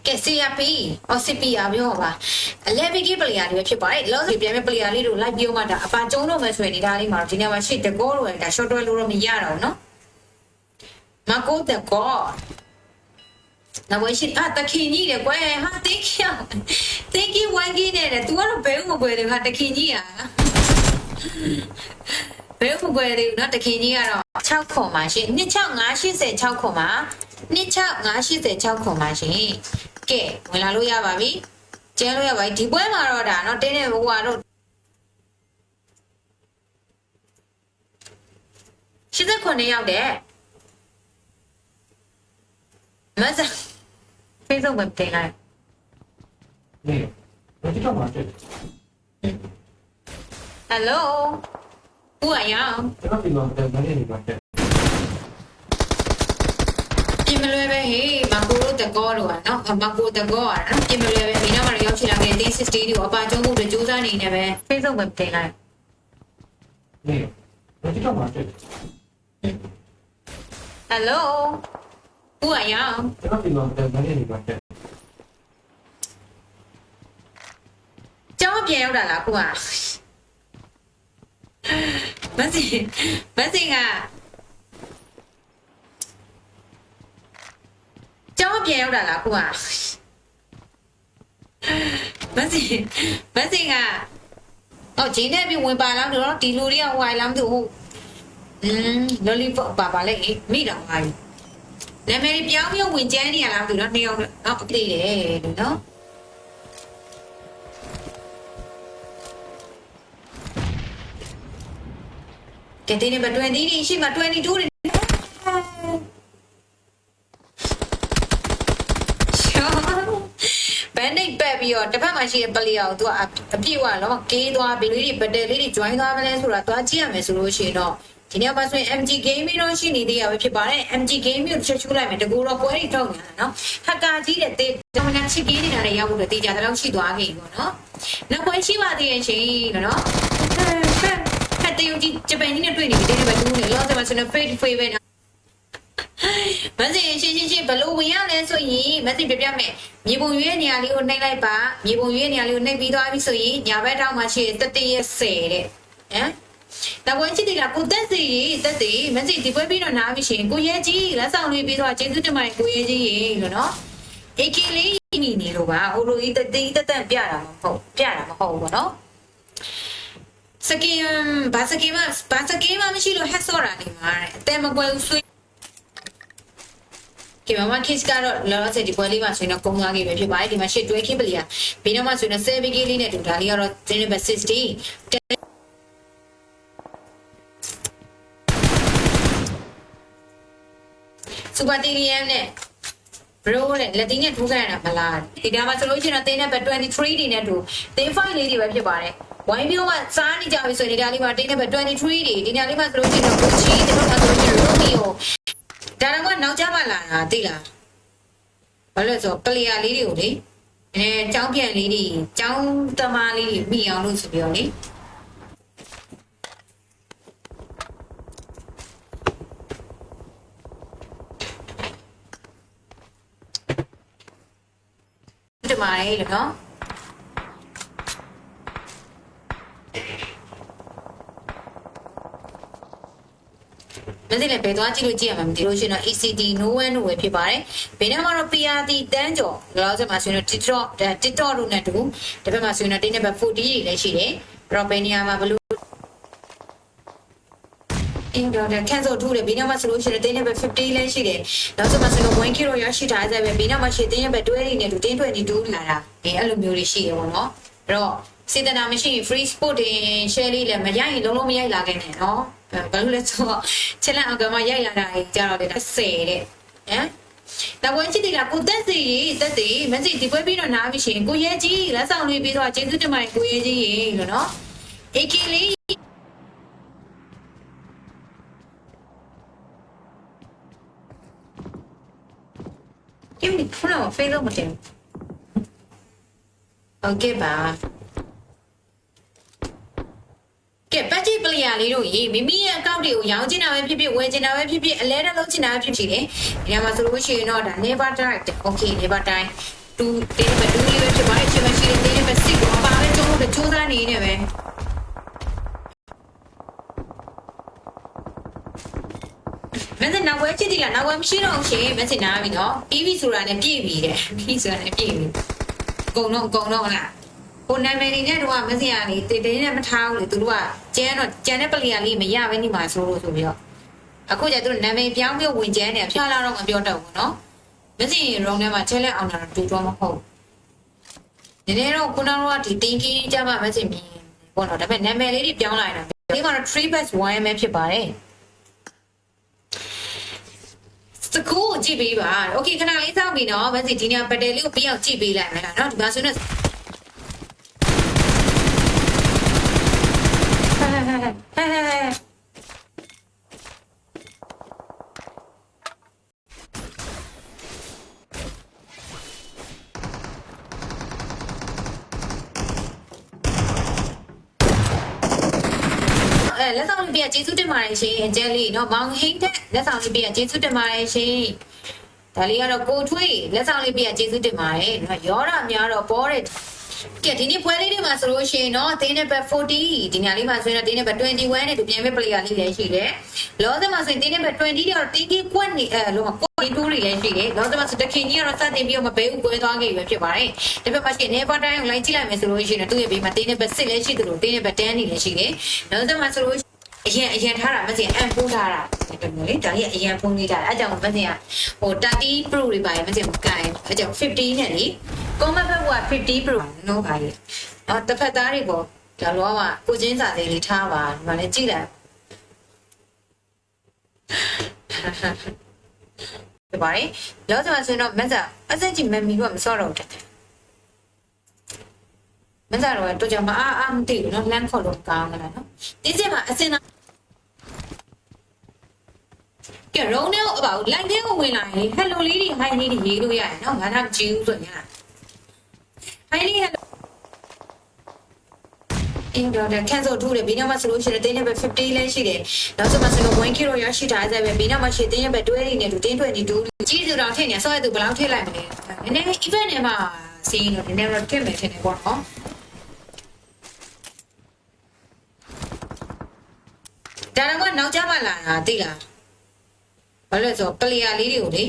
ကဲ CRP အော် CPR ပြောပါအလဲဘီကီပလီယာတွေဖြစ်ပါတယ်လောစီပြန်မဲ့ပလီယာလေးတို့လိုက်ပြောမှဒါအပါကျုံတော့မယ်ဆိုရင်ဒီဒါလေးမှာဒီနေ့မှာရှစ်တကောလို့ဒါ short တွဲလို့တော့မရတော့ဘူးเนาะမကိုတကောနောက်ဝရှိတခင်ကြီးတယ်ကွယ်ဟာ thank you ဝိုင်းကြီးနေတယ် तू ကတော့ဘယ်ဦးမကွယ်တယ်ဟာတခင်ကြီးอ่ะဘယ်ဦးမကွယ်တယ်เนาะတခင်ကြီးကတော့6ခွန်ပါရှင်26586ခွန်ပါ26586ခွန်ပါရှင်ကဲဝင်လာလို့ရပါပြီကျန်းလို့ရပါပြီဒီပွဲမှာတော့ဒါเนาะတင်းတဲ့ဘဝတော့89ရောက်တယ်မဆာ Facebook မှာတင်လိုက်
နေဘယ်တော့မှတက်
Hello ဦးအယောင်
ကျွန်တော်ဒီမှာတက်နေနေပါတက်
ပြင်မလွယ်ပဲဟေးမကိုတို့တကောတော့เนาะမကိုတကောอ่ะပြင်မလွယ်ပဲဒီနောက်မှာရောက်ချင်လာခဲ့တဲ့60တွေကိုအပါကျုံးဖို့ကြိုးစားနေနေပဲ Facebook မှာတင်လိုက်
နေဘယ်တော့မှတက်
Hello ဦးအယောင်
ကျွန်တော်ဒီမှာတက်နေပါတက်
ကျောင်းပြန်ရောက်တာလားကိုကမစင်ကကျောင်းပြန်ရောက်တာလားကိုကမစင်ကအော်ဂျင်းနဲ့ပြီးဝင်ပါလားတော့ဒီလူတွေကဟိုင်လားမသိဘူးလော်လီပေါ့ပါလေမိတော့ပါနာမည်ပြောင်းပြောင်းဝင်ကျန်းနေရလားမသိဘူးတော့နှစ်ယောက်တော့အပြည့်တယ်လို့နော်ကဲတင်းနေမ20ဒီရှိမှ22တွေဘန်နိတ်ပတ်ပြီးတော့တစ်ဖက်မှာရှိတဲ့ပလီယာကိုသူကအပြည့်ဝတော့ကေးသွားပြီးလေးတွေဘတ်တယ်လေးတွေ join သွားမလဲဆိုတာသွားကြည့်ရမယ်ဆိုလို့ရှိရင်တော့ဒီနေ့မှာဆိုရင် MG Gaming တော့ရှိနေသေးရပဲဖြစ်ပါတယ် MG Gaming ကိုချက်ချူလိုက်မယ်တကူတော့ပွဲတွေထုတ်နေတာနော်ဟက်ကာကြီးတဲ့တေးတော်များချစ်ကြီးနေတာလည်းရောက်ဖို့တေးကြတယ်တော့ရှိသွားခဲ့ပြီပေါ့နော်နောက်ပွဲရှိပါသေးရဲ့ရှင်နော်ဟဲ့တေးယူကြီးဂျပန်ကြီးနဲ့တွေ့နေပြီတေးတွေပဲတူးနေလောဆယ်မှာဆိုတော့ fade ပဲမစင်ရှင်းဘလို့ဝင်ရလဲဆိုရင်မစင်ပြပြမယ်မြေပုံရွေးနေရာလေးကိုနှိပ်လိုက်ပါမြေပုံရွေးနေရာလေးကိုနှိပ်ပြီးသွားပြီဆိုရင်ညာဘက်ထောက်မှာရှိတဲ့တတိယ10တဲ့ဟမ်တော့ဝင်ချစ်တယ်လားကိုတက်စီတက်စီမစင်ဒီပွဲပြီးတော့နားပြီရှင်ကိုရဲကြီးလက်ဆောင်လေးပြီးတော့ကျေးဇူးတင်ပါတယ်ကိုရဲကြီးရေလို့နော် AK လေးမိနေလို့ပါဟိုလိုကြီးတက်ပြတာမဟုတ်ဘူးပေါ့နော်စကင်ဘာစကင်မမရှိလို့ဟက်ဆော့တာနေမှာအတဲမကွယ်ဘူးဆွေးကဲမမ kids ကတော့လောလောဆယ်ဒီပွဲလေးမှာဆိုရင်တော့ကုန်းသွားခဲ့ပဲဖြစ်ပါတယ်ဒီမှာရှစ်တွဲခင်းပလီယာဘေးနောက်မှာဆိုရင်7 k လေးနဲ့တူဒါလေးကတော့0.60စူပါတီရီယမ်နဲ့ bro နဲ့လက်တီးနဲ့ထိုးခိုင်းရတာမလားဒီကမှာဆိုလို့ရှိရင်တော့တင်းနံပါတ်23ဒီနဲ့တူတင်း5လေးတွေပဲဖြစ်ပါတယ်ဝိုင်းမျိုးကစားနေကြပြီဆိုရင်ဒီလေးမှာတင်းနံပါတ်23တွေဒီညလေးမှာဆိုလို့ရှိရင်တော့ Gucci တို့မှာဆိုလို့ရှိရင် Romeo ဒါတော့ကနောက်ကျမှလာတာသိလားဘာလို့လဲဆိုပလီယာလေးတွေကိုလေចောင်းပြန်လေးတွေចောင်းသမားလေးတွေမိအောင်လို့ဆိုပြီးတော့လေဒီမှာလေနော်မသိလည်းဘယ်သွားကြည့်လို့ကြည့်ရမှာမသိလို့ရှင်တော့ ECD no one လို့ပဲဖြစ်ပါတယ်။ဘေးနားမှာတော့ PRD တန်းကျော်လောက်ဆက်မှာဆိုရင်တော့ TikTok တို့နဲ့တူတစ်ဖက်မှာဆိုရင်တော့တင်းနံပါတ်40တွေလည်းရှိတယ်။အဲ့တော့ဘယ်နေရာမှာဘလို့အင်းတော့ cancel 2တယ်ဘေးနားမှာဆိုလို့ရှိရင်တင်းနံပါတ်50လည်းရှိတယ်။နောက်ဆက်မှာဆိုတော့ 1k ရောရရှိထားကြပဲဘေးနားမှာရှိတင်းနံပါတ်20နဲ့တူတင်း22လာတာအဲ့လိုမျိုးတွေရှိတယ်ပေါ့နော်။အဲ့တော့စေတနာမရှိ free sport တင် share လေးလည်းမရိုက်ရင်လုံးလုံးမရိုက်လာခဲ့နဲ့နော်။ဘာလို့လဲဆိုတော့ချက်လက်အောင်ကမှရိုက်လာတာကြီးကြာတော့လေ10တဲ့ဟမ်နောက်ဝင်ချစ်တယ်လားကိုတက်စီတက်စီမစီဒီပွဲပြီးတော့နားပြီရှင်ကိုရဲကြီးလက်ဆောင်လေးပြီးတော့ကျေးဇူးတင်ပါတယ်ကိုရဲကြီးရေလို့နော် AK လေးကျင်းဖုန်းဖေးလို့မတင်โอเคပါကဲပတ်ကြီးပလီယာလေးတို့ရေမိမိရဲ့အကောင့်တွေကိုရောင်းချင်တာပဲဖြစ်ဖြစ်ဝယ်ချင်တာပဲဖြစ်ဖြစ်အလဲတက်လုပ်ချင်တာပဲဖြစ်ဖြစ်လေဒီမှာဆိုလို့ရှိရင်တော့ဒါ never die okay never die 2တင်းပဲ2လေးပဲဖြစ်ပါတယ်ချိန်မရှိတဲ့တင်းပဲ6ကိုအပါပဲကျုံးလို့စူးစမ်းနေနေပဲမင်းနောက်ဝဲချစ်ဒီလားနောက်ဝဲမရှိတော့ရှင်မင်းနားပြီနော် PV ဆိုတာနဲ့ပြည့်ပြီတဲ့ PV ဆိုတာနဲ့ပြည့်ပြီအကုန်လုံးလားကိုနာမည်လေးနဲ့တော့မစင်ရလေတင်းနဲ့မထားဘူးလေသူတို့ကကျန်းတော့ကျန်တဲ့ပလီယာလေးမရပဲနေမှာဆိုလို့ဆိုပြီးတော့အခုကျသူတို့နာမည်ပြောင်းပြီးဝင်ကျန်းနေဖျားလာတော့မပြောတော့ဘူးနော်မစင်ရုံထဲမှာချဲလက်အောင်တာတူတော့မဟုတ်နည်းနည်းတော့ခုနကတော့ဒီတင်းကြီးကြမှာမစင်မြင်ပေါ့နော်ဒါပေမဲ့နာမည်လေးတွေပြောင်းလာတာဒီမှာတော့ 3+1 ပဲဖြစ်ပါတယ်စကူကြည့်ပေးပါโอเคခဏလေးစောင့်ပြီနော်မစင်ဒီညပတယ်လေးကိုပြီးအောင်ကြည့်ပေးလိုက်မယ်လားနော်ဒီမှာဆိုတော့လက်ဆောင်လေးပြကျေးဇူးတင်ပါတယ်ရှင်အကျဲလေးเนาะမောင်ဟိန်းတဲ့လက်ဆောင်လေးပြကျေးဇူးတင်ပါတယ်ရှင်ဒါလေးကတော့ကိုထွေးလက်ဆောင်လေးပြကျေးဇူးတင်ပါတယ်เนาะရောတာများတော့ပေါ်တဲ့ကဲဒီနေ့ပွဲလေးတွေမှာဆိုလို့ရှိရင်เนาะတင်းနံပါတ်40ဒီညလေးမှာဆိုရင်တော့တင်းနံပါတ်21နဲ့တူပြန်မဲ့ပလေယာလေးလည်းရှိတယ်လောဆယ်မှာဆိုရင်တင်းနံပါတ်20တော့တင်းကြီးကွက်နေလုံးဝကွက်တူးတွေလည်းရှိတယ်လောဆယ်မှာဆိုတခင်ကြီးကတော့စတင်ပြီးတော့မပေးဘူးကွဲသွားခဲ့ပြီပဲဖြစ်ပါတယ်တစ်ဖက်မှာရှိနေပါတိုင်းကိုလိုက်ကြည့်လိုက်မယ်ဆိုလို့ရှိရင်သူ့ရဲ့ဘေးမှာတင်းနံပါတ်6လည်းရှိတယ်လို့တင်းနံပါတ်10နေလည်းရှိတယ်လောဆယ်မှာဆိုလို့အရင်ထားတာမစင်အန်ပိုးထားတာတော်တော်လေးဒါကြီးအရင်ဖုန်းလေးထားတာအဲကြောင့်မစင်ကဟို30 Pro တွေပါရမစင်မကိုင်အဲကြောင့်50နဲ့လေကွန်မတ်ဘက်က50 Pro နော်ပါကြီးတစ်ဖက်သားတွေပေါ့ဒါလောကကိုချင်းစာလေးလေးထားပါဒီမှာလည်းကြည့်လိုက်ဒီပါလေလောဆယ်မှာဆိုတော့မက်ဆာအစကြီးမမီကမစောတော့တယ်မစားတော့တော့ကြမှာမသိဘူးနော်လမ်းခေါ်လို့ကောင်းလားနော်တင်းကျမှာအစင်ကဲရုံးနဲ့အပေါ့လိုက်တဲ့ကိုဝင်လာရင်ဟယ်လိုလေးတွေဟိုင်းလေးတွေရေးလို့ရတယ်နော်ငါတော့ကြည့်ဦးဆိုရင်ဟိုင်းလေးဟယ်လိုအင်းတော့ cancel 2တယ်ဘေးနားမှာဆိုလို့ရှိရင်တင်းနံပါတ်50လည်းရှိတယ်နောက်ဆက်မှာဆိုတော့ 1k ရောရရှိထားကြပဲဘေးနားမှာရှိတင်းနံပါတ်20နဲ့တူတင်း22ကြီးစုတော့ထည့်နေဆော့ရသူဘယ်လောက်ထည့်လိုက်မလဲနည်းနည်း event နဲ့မှာစီးတော့နည်းနည်းတော့ထည့်မယ်ထင်တယ်ပေါ့နော်ဒါတော့နောက်ကျမှလာတာသိလားဘာလို့လဲဆိုတော့ပလီယာလေးတွေကိုလေ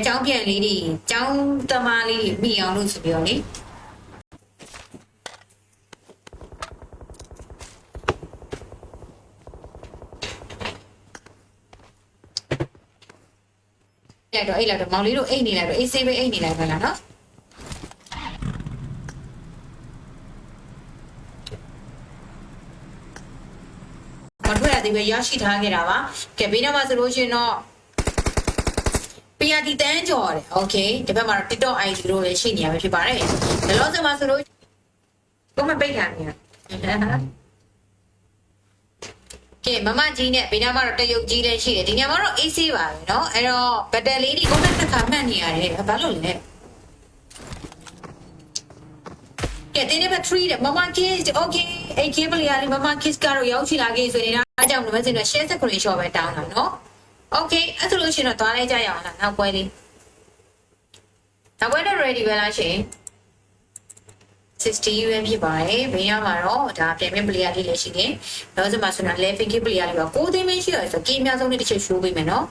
ចောင်းပြန်လေးတွေចောင်းသမားလေးတွေမိအောင်လို့ဆိုပြီးတော့လေအဲ့တော့မောင်လေးတို့အိတ်နေလိုက်တော့အေးဆေးပဲအိတ်နေလိုက်ပါလားနော်မထွက်ရသေးပဲရရှိထားခဲ့တာပါကဲဘေးနားမှာဆိုလို့ရှိရင်တော့ PRD တန်းကြော်တယ် okay ဒီဘက်မှာတော့ TikTok ID လို့လည်းရှိနေရမှာဖြစ်ပါတယ်ဘယ်လိုစမှာဆိုလို့ကိုမပိတ်ခံနေရကဲမမကြီးနဲ့ဘေးနားမှာတော့တရုတ်ကြီးလည်းရှိတယ်ဒီညမှာတော့ AC ပါပဲเนาะအဲ့တော့ဘက်တလေးဒီကိုတက်ခါမှတ်နေရတယ်ဘာလို့လဲကဲတင်းနေပါ3တဲ့မမကြီး okay အဲ့ cable ရလေးမမ kiss ကတော့ရောက်ချီလာခဲ့ဆိုနေတာအားကြောင့်လည်းမစင်တော့ share ဆက်ကိုလေး short ပဲတောင်းတာเนาะOkay အဲ့ဆိုလို့ရှိရင်တော့သွားလိုက်ကြရအောင်လားနောက်ပွဲလေးနောက်ပွဲတော့ ready ပဲလားရှင်60 UN ဖြစ်ပါတယ်ဘေးရမှာတော့ဒါပြန်ပြန် player လေးလည်းရှိတယ်နောက်ဆက်မှာဆိုတော့ level key player လေးပါ6သိန်းပဲရှိရတယ်ဆိုကီးအများဆုံးလေးတစ်ချက် show ပေးမယ်နော်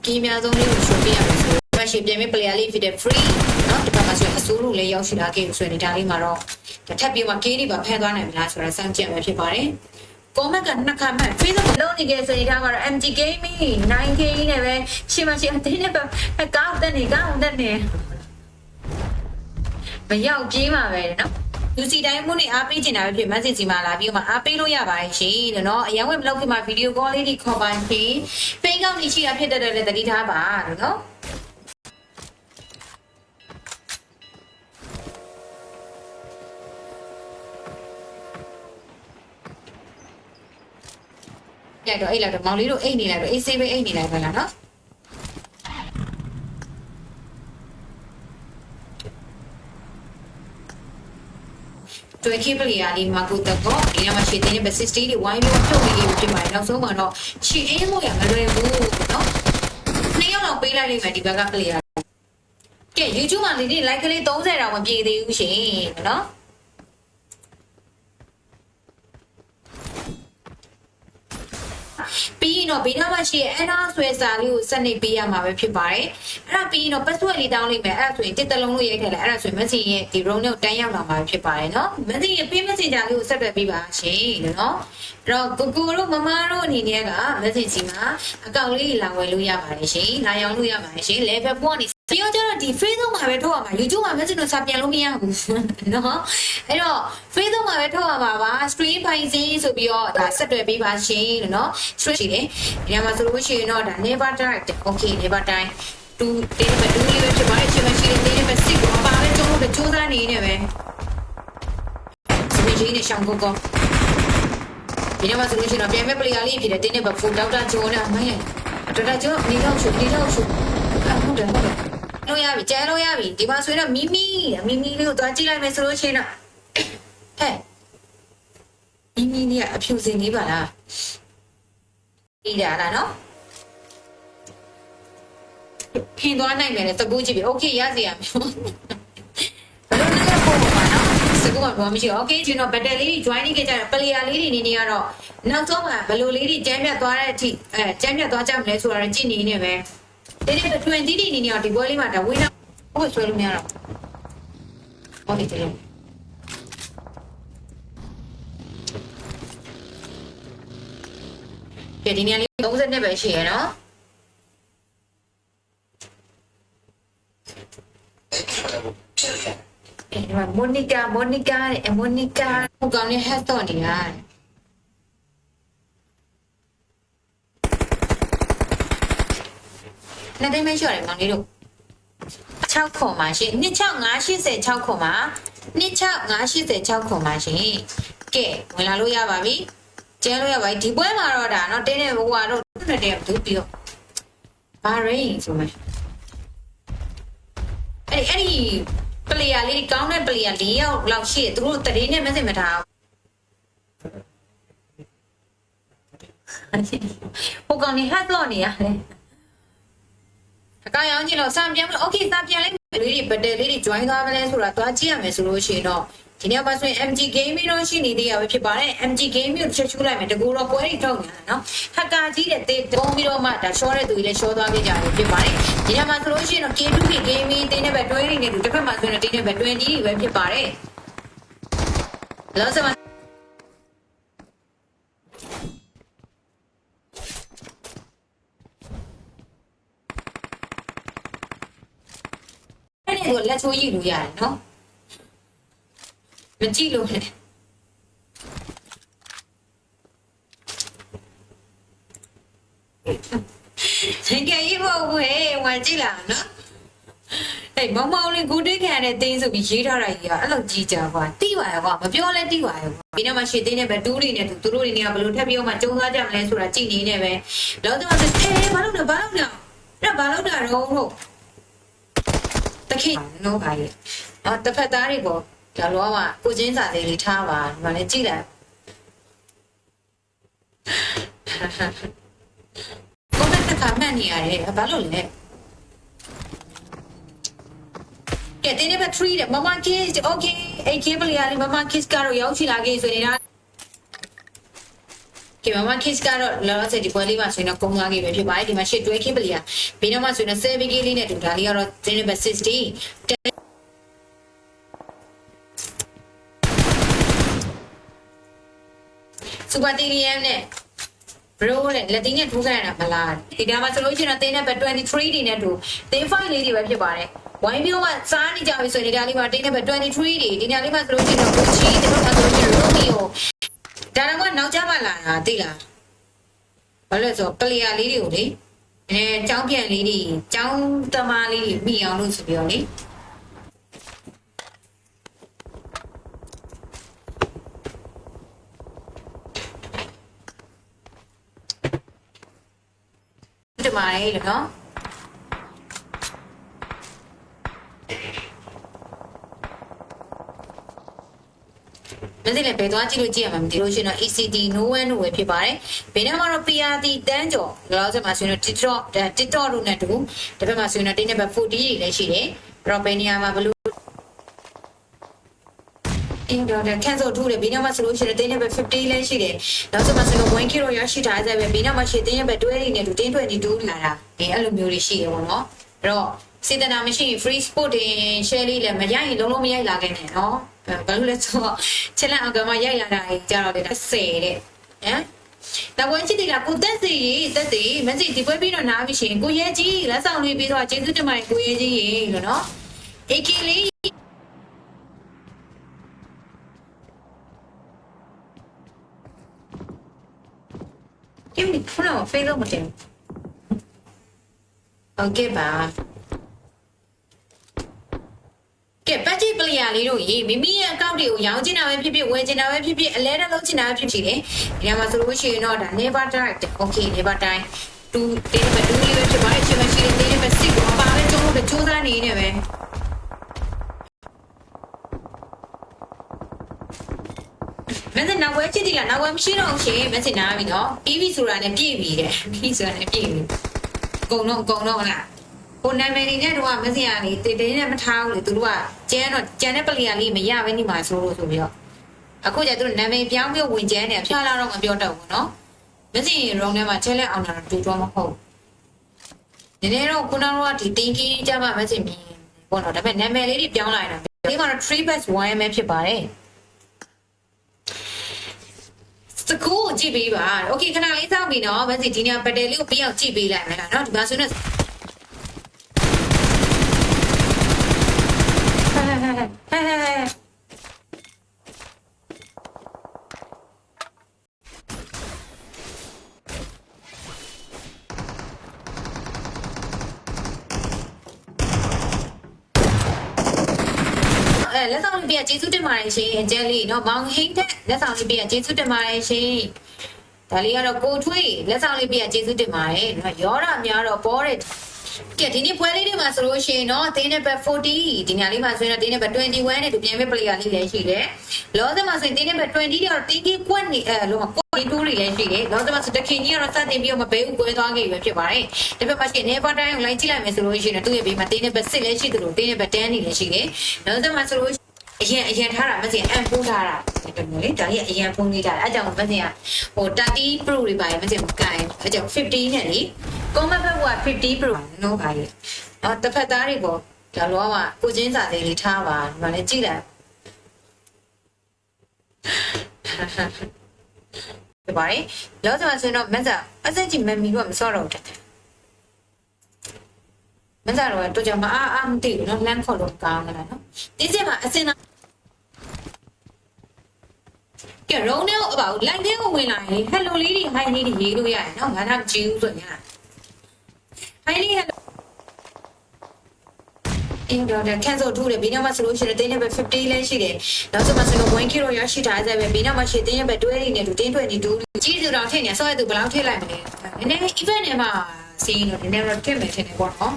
ကီးအများဆုံးလေးကို show ပေးရမယ်ဆိုတော့ရှင်ပြန်ပြန် player လေးဖြစ်တဲ့ free နော်ဒီဘက်မှာဆိုရင်အစိုးရလေးရောက်ရှိလာခဲ့ဆိုရင်ဒါလေးမှာတော့ထပ်ပြီးမှ key တွေပါဖမ်းသွားနိုင်မလားဆိုတာစမ်းကြည့်ရမှာဖြစ်ပါတယ်comment ကနှစ်ခါမှ Facebook လုံးနေခဲ့ဆိုရင်ဒါမှာတော့ MG Gaming 9K နဲ့ပဲရှင်းမရှိအတင်းနဲ့ပဲကောက်တဲ့နေမရောက်ပြေးမှာပဲနော်လူစီတိုင်းမှုနဲ့အားပေးချင်တာပဲဖြစ် message စီမှာလာပြီးတော့အားပေးလို့ရပါတယ်ရှင်လို့နော်အရင်ကမလုပ်ခင်မှာ video call လေးတွေခေါ်ပါရှင် page ကောက်နေရှိတာဖြစ်တဲ့လည်းတတိထားပါလို့နော်လိုက်တော့အိတ်လိုက်တော့မောင်လေးတို့အိတ်နေလိုက်တော့အေးဆေးပဲအိတ်နေလိုက်ပါလားနော်တွေ့ခိပလီယာဒီမှာကိုတော့ဒီမှာရှေ့တင်းပဲ60တွေဝိုင်းပြီးထုတ်ပြီးဖြစ်ပါတယ်နောက်ဆုံးမှာတော့ရှေ့အေးမို့ရမလွယ်ဘူးနော်နှစ်ယောက်တော့ပေးလိုက်လိမ့်မယ်ဒီဘက်ကပလီယာကဲ YouTube မှာလေး like ကလေး30တောင်မပြည့်သေးဘူးရှင်နော်ပြီးရင်တော့ဘေးနားမှာရှိရဲ့အဲ့ဒါဆွဲစာလေးကိုစနစ်ပေးရမှာပဲဖြစ်ပါတယ်အဲ့ဒါပြီးရင်တော့ password လေးတောင်းလိုက်မယ်အဲ့ဒါဆိုရင်တစ်တလုံးလို့ရိုက်ထည့်လိုက်အဲ့ဒါဆိုရင် message ရဲ့ဒီ row နဲ့တန်းရောက်လာမှာဖြစ်ပါတယ်နော် message ရဲ့ pay messenger လေးကိုဆက်သွယ်ပေးပါရှင်နော်အဲ့တော့ကိုကိုတို့မမတို့အနေနဲ့က message စီမှာအကောင့်လေးလာဝယ်လို့ရပါတယ်ရှင်လာရောင်းလို့ရပါတယ်ရှင် level 4ကနေပြောကြတော့ဒီ Facebook မှာပဲထုတ်ရမှာ YouTube မှာ message တော့စာပြန်လို့မရဘူးနော်အဲ့တော့ Facebook မှာပဲထုတ်ရမှာပါ stream ဖိုင်စီဆိုပြီးတော့ဒါဆက်သွယ်ပေးပါရှင်လို့နော် stream ရှိတယ်ဒီမှာဆိုလို့ရှိရင်တော့ဒါ never direct okay never time 2တင်းပဲ2လေးပဲဖြစ်ပါတယ်ချိန်မရှိတဲ့တင်းပဲ6ကိုအပါပဲကျုံးလို့ကြိုးစားနေနေပဲစမီကြီးနဲ့ရှောင်းကိုကိုဒီမှာဆိုလို့ရှိရင်တော့ပြန်မဲ့ player လေးဖြစ်တဲ့တင်းနဲ့ပဲ full doctor ကျိုးနေအမိုင်းတော်တော်ကျိုးနေတော့ရှုဟုတ်တယ်လို့ရပြီကျဲလို့ရပြီဒီမှာဆိုရင်တော့မီမီလေးကိုသွားကြည့်လိုက်မယ်ဆိုလို့ရှိရင်တော့ဟဲ့မီမီလေးကအဖြူစင်လေးပါလားဒီလာလားနော်ဖင်သွားနိုင်မယ်လေတကူကြည့်ပြီโอเคရစီရမယ်ဘယ်လိုလဲပုံပါနော်စကူကဘာမှမရှိဘူးโอเคကျွန်တော်ဘက်တယ်လေး join နေကြတယ်ပလီယာလေးတွေနေနေကတော့နောက်ဆုံးမှာဘယ်လိုလေးတွေကျမ်းပြတ်သွားတဲ့အထိကျမ်းပြတ်သွားကြမလဲဆိုတာကြည့်နေနေပဲဒီနေ့20ဒီနေနေတော့ဒီပွဲလေးမှာဒါဝင်းတော့ဟုတ်ဆွဲလို့မရတော့ဟုတ်တယ်ကြည့်ဒီနေ့လေး30နဲ့ပဲရှိရနော်မိုနီကာဟိုကောင်လေး hat တော့နေတာနှစ်သိန်းပဲလျှော့တယ်မောင်လေးတို့6ခွန်ပါရှင်26586ခွန်ပါ26586ခွန်ပါရှင်ကဲဝင်လာလို့ရပါပြီကျဲလို့ရပါပြီဒီပွဲမှာတော့ဒါเนาะတင်းတဲ့ဘွားတော့နှစ်တဲ့သူပြီးတော့ဘာရိန်ဆိုမယ်အဲ့ဒီပလေယာလေးကောင်းတဲ့ပလေယာ၄ယောက်လောက်ရှိတယ်သူတို့တရေနဲ့မစင်မထားဟိုကောင်နေဟတ်တော့နေရတယ်အကောင်ရောင်းကြည့်လို့စံပြန်လို့ okay စံပြန်လိုက်လေးတွေဘက်တယ်လေးတွေ join သွားမလဲဆိုတာသွားကြည့်ရမယ်ဆိုလို့ရှိရင်တော့ဒီနေ့ပါဆိုရင် MG Gaming တော့ရှိနေသေးရပဲဖြစ်ပါတယ် MG Gaming ကိုချက်ချူလိုက်မယ်တကူတော့ပွဲတွေထုတ်နေတာနော်ဟက်ကာကြီးတဲ့တေးတုံးပြီးတော့မှဒါ short တဲ့သူတွေလည်း short သွားကြကြတယ်ဖြစ်ပါတယ်ဒီနေ့မှာဆိုလို့ရှိရင်တော့ K2K Gaming တင်းနဲ့ပဲတွဲနေတယ်တစ်ဖက်မှာဆိုရင်တင်းနဲ့ပဲ20ပဲဖြစ်ပါတယ်လောစမအဲ့ဒီကိုလက်ချိုးရည်လို့ရတယ်နော်မကြည့်လို့လေသင်္ကေတဖို့ဝဲဝါ ကြည့်လားနော်အေးမောင်မောင်လေးကိုတိတ်ခံတဲ့တင်းဆိုပြီးရေးထားတာကြီးကအဲ့လိုကြီးကြကွာတိပါရဲ့ကွာမပြောလဲတိပါရဲ့ကွာဒီနေ့မှရှေ့တင်းနဲ့ပဲတူးတွေနဲ့သူတို့တွေနေကဘယ်လိုထပ်ပြီးမှကျုံသွားကြမလဲဆိုတာကြည့်နေနေပဲလောတော့ဆိုဘာလို့လဲအဲ့ဘာလို့တာတော့ဟုတ်တခိနော်ပါရဲ့တစ်ဖက်သားတွေပေါ့ဒါလောကကိုချင်းစာလေးလေးထားပါဒီမှာလည်းကြည့်လိုက်ကိုယ်ကခါမှန်နေရတယ်ဘာလို့လဲကဲတင်းနေပါ3တဲ့မမ kiss okay အဲ့ cable ရလေးမမ kiss ကတော့ရောက်ချလာခဲ့ဆိုနေတာကဲမမ kiss ကတော့လောလောဆယ်ဒီပွဲလေးမှာဆိုရင်တော့ကုန်းသွားခဲ့ပဲဖြစ်ပါတယ်ဒီမှာရှစ်တွဲ cable ရဘေးနောက်မှာဆိုရင်7 k လေးနဲ့တူဒါလေးကတော့တင်းနေပါ60စူပါတီရီယမ်နဲ့ဘရိုးနဲ့လက်တီးနဲ့ထိုးခံရတာမလားဒီကမှာဆိုလို့ရှိရင်တော့တင်းနဲ့ပဲ23ဒီနဲ့တူတင်း5လေးတွေပဲဖြစ်ပါတယ်ဝိုင်းမျိုးကစားနေကြပြီဆိုရင်ဒါလေးမှာတင်းနဲ့ပဲ23တွေဒီညလေးမှာဆိုလို့ရှိရင်တော့ကိုချီတို့မှာဆိုလို့ရှိရင်ရိုမီယိုဒါတော့နောက်ကြမှလာတာသိလားဘာလို့လဲဆိုပလီယာလေးတွေကိုလေចောင်းပြန်လေးတွေចောင်းသမားလေးတွေမိအောင်လို့ဆိုပြီးတော့လေဒီမှာလေနော်မသိလည်းဘယ်သွားကြည့်လို့ကြည့်ရမှာမသိလို့ရှင်တော့ ECD no one လို့ပဲဖြစ်ပါတယ်။ဘေးနားမှာတော့ PRD တန်းကျော်လောက်ဆက်မှာဆိုရင်တော့ TikTok တို့နဲ့တူတစ်ဖက်မှာဆိုရင်တော့တင်းနဲ့ပဲ40တွေလည်းရှိတယ်။အဲ့တော့ဘယ်နေရာမှာဘလို့အင်းတော့ cancel ထိုးတယ်ဘေးနားမှာဆိုလို့ရှိရင်တင်းနဲ့ပဲ50လည်းရှိတယ်။နောက်ဆက်မှာဆိုတော့ 1k ရောရရှိထားကြပဲဘေးနားမှာရှိတင်းနဲ့ပဲ12တွေနဲ့တူတင်း22လာတာအဲ့လိုမျိုးတွေရှိတယ်ပေါ့နော်။အဲ့တော့စေတနာမရှိရင် free sport တင် share လေးလည်းမရိုက်ရင်လုံးလုံးမရိုက်လာခဲ့နဲ့နော်ဘာလို့လဲဆိုတော့ချက်လက်အောင်ကမှရိုက်လာတာကြီးကြတော့လေ10တဲ့ဟမ်တော့ဝင်ချစ်တယ်လားကိုတက်စီတက်စီမစီဒီပွဲပြီးတော့နားပြီရှင်ကိုရဲကြီးလက်ဆောင်လေးပြီးတော့ကျေးဇူးတင်ပါတယ်ကိုရဲကြီးရေလို့နော် AK လေးကျင်းဒီဖုန်းဖေးလို့မတင်โอเคပါကဲပတ်ကြီးပလီယာလေးတို့ရေမိမိရဲ့အကောင့်တွေကိုရောင်းချင်တာပဲဖြစ်ဖြစ်ဝယ်ချင်တာပဲဖြစ်ဖြစ်အလဲတက်လုပ်ချင်တာပဲဖြစ်ဖြစ်လေဒီမှာဆိုလို့ရှိရင်တော့ဒါ never die okay never die 2တင်းပဲ2လေးပဲဖြစ်ပါတယ်ချင်းမရှိတဲ့တင်းပဲ6ကိုအပါပဲကျုံးလို့ကြိုးစားနေနေပဲမင်းနောက်ဝဲချစ်တယ်လားနောက်ဝဲမရှိတော့ရှင်မစစ်နာပြီနော်ပြီးပြီဆိုတာနဲ့ပြည့်ပြီတဲ့ပြီးဆိုတာနဲ့ပြည့်ပြီအကုန်လုံးလားကိုနာမည်လေးနဲ့တော့မစင်ရလေးတေးတေးနဲ့မထားဘူးလေသူတို့ကကျန်းတော့ကျန်တဲ့ပလီယာလေးမရဘဲနေမှာဆိုလို့ဆိုပြီးတော့အခုကျသူတို့နာမည်ပြောင်းပြီးဝင်ကျန်းနေဖျားလာတော့မပြောတော့ဘူးနော်မစင်ရုံထဲမှာချက်လက်အောင်တာတူတော့မဟုတ်နည်းနည်းတော့ခုနကတော့ဒီတင်ကြီးကြမှာမစင်ပြီးပေါ့နော်ဒါပေမဲ့နာမည်လေးတွေပြောင်းလာတာဒီမှာတော့ 3+1 ဖြစ်ပါတယ်စကူကြည့်ပေးပါโอเคခဏလေးစောင့်ပြီနော်မစင်ဒီညပတယ်လေးကိုပြီးအောင်ကြည့်ပေးလိုက်မယ်လားနော်ဒီမှာဆိုတော့လက်ဆောင်လေးပြကျေးဇူးတင်ပါတယ်ရှင်အကျဲလေးနော်မောင်ဟိန်းတဲ့လက်ဆောင်လေးပြကျေးဇူးတင်ပါတယ်ရှင်ဒါလေးကတော့ကိုထွေးလက်ဆောင်လေးပြကျေးဇူးတင်ပါတယ်နော်ရောတာများတော့ပေါ်တဲ့ကဲဒီနေ့ပွဲလေးတွေမှာဆိုလို့ရှိရင်เนาะအသေးနဲ့ပဲ40ဒီညလေးမှာဆိုရင်တော့အသေးနဲ့ပဲ21နဲ့ဒီပြန်မဲ့ပလေယာလေးလည်းရှိတယ်လောဆယ်မှာဆိုရင်အသေးနဲ့ပဲ20တော့တင်းကြီးကွက်နေလုံးဝကွက်တူးတွေလည်းရှိတယ်လောဆယ်မှာဆိုတခင်ကြီးကတော့စတင်ပြီးတော့မဘဲဘူးကွဲသွားခဲ့ပြီပဲဖြစ်ပါတယ်ဒီဘက်မှာရှိနေပါတိုင်းကိုလိုက်ကြည့်လိုက်မယ်ဆိုလို့ရှိရင်သူ့ရဲ့ဘေးမှာတင်းနဲ့ပဲ6လည်းရှိတယ်လို့တင်းနဲ့ပဲ10နေလည်းရှိတယ်လောဆယ်မှာဆိုလို့အရင်ထားတာမစင်အန်ဖိုးထားတာတော်တော်လေးဒါကြီးအရင်ဖုန်းလေးထားတာအဲကြောင့်မစင်ကဟို30 Pro တွေပါရမစင်မကင်အဲကြောင့်50နဲ့လေကွန်မက်ဘက်က50 Pro နော်ပါလေတစ်ဖက်သားတွေပေါ့ဒါလောကကိုချင်းစာလေးလေးထားပါဒီမှာလည်းကြည့်လိုက်ဒီပါလေလောဆယ်ဆိုတော့မက်ဆာအစက်ကြီးမမီတော့မစောတော့တယ်မက်ဆာတော့တို့ကြောင့်မအားမသိဘူးနော်လမ်းခေါ်လို့ကောင်းလာနော်ဒီစက်မှာအစင်ကဲရုံးတော့အပေါ့လိုက်တဲ့ကိုဝင်လာရင်ဟယ်လိုလေးတွေဟိုင်းလေးတွေရေးလို့ရတယ်နော်ငါတော့ကြည့်ဦးဆိုရင်ဟိုင်းလေးဟယ်လို အင်းတော့ cancel ထိုးတယ်ဘေးနားမှာဆိုလို့ရှိရင်တင်းနဲ့ပဲ50လဲရှိတယ်နောက်ဆုံးမှာဆိုတော့1 kg ရရှိထားကြပဲဘေးနားမှာရှိတင်းနဲ့ပဲ20နဲ့တူတင်း22ကြီးစုတော့ထည့်နေဆော့ရသူဘယ်လောက်ထည့်လိုက်မလဲနည်းနည်း event နဲ့မှာစီးတော့နည်းနည်းတော့ထည့်မယ်ထင်တယ်ပေါ့နော်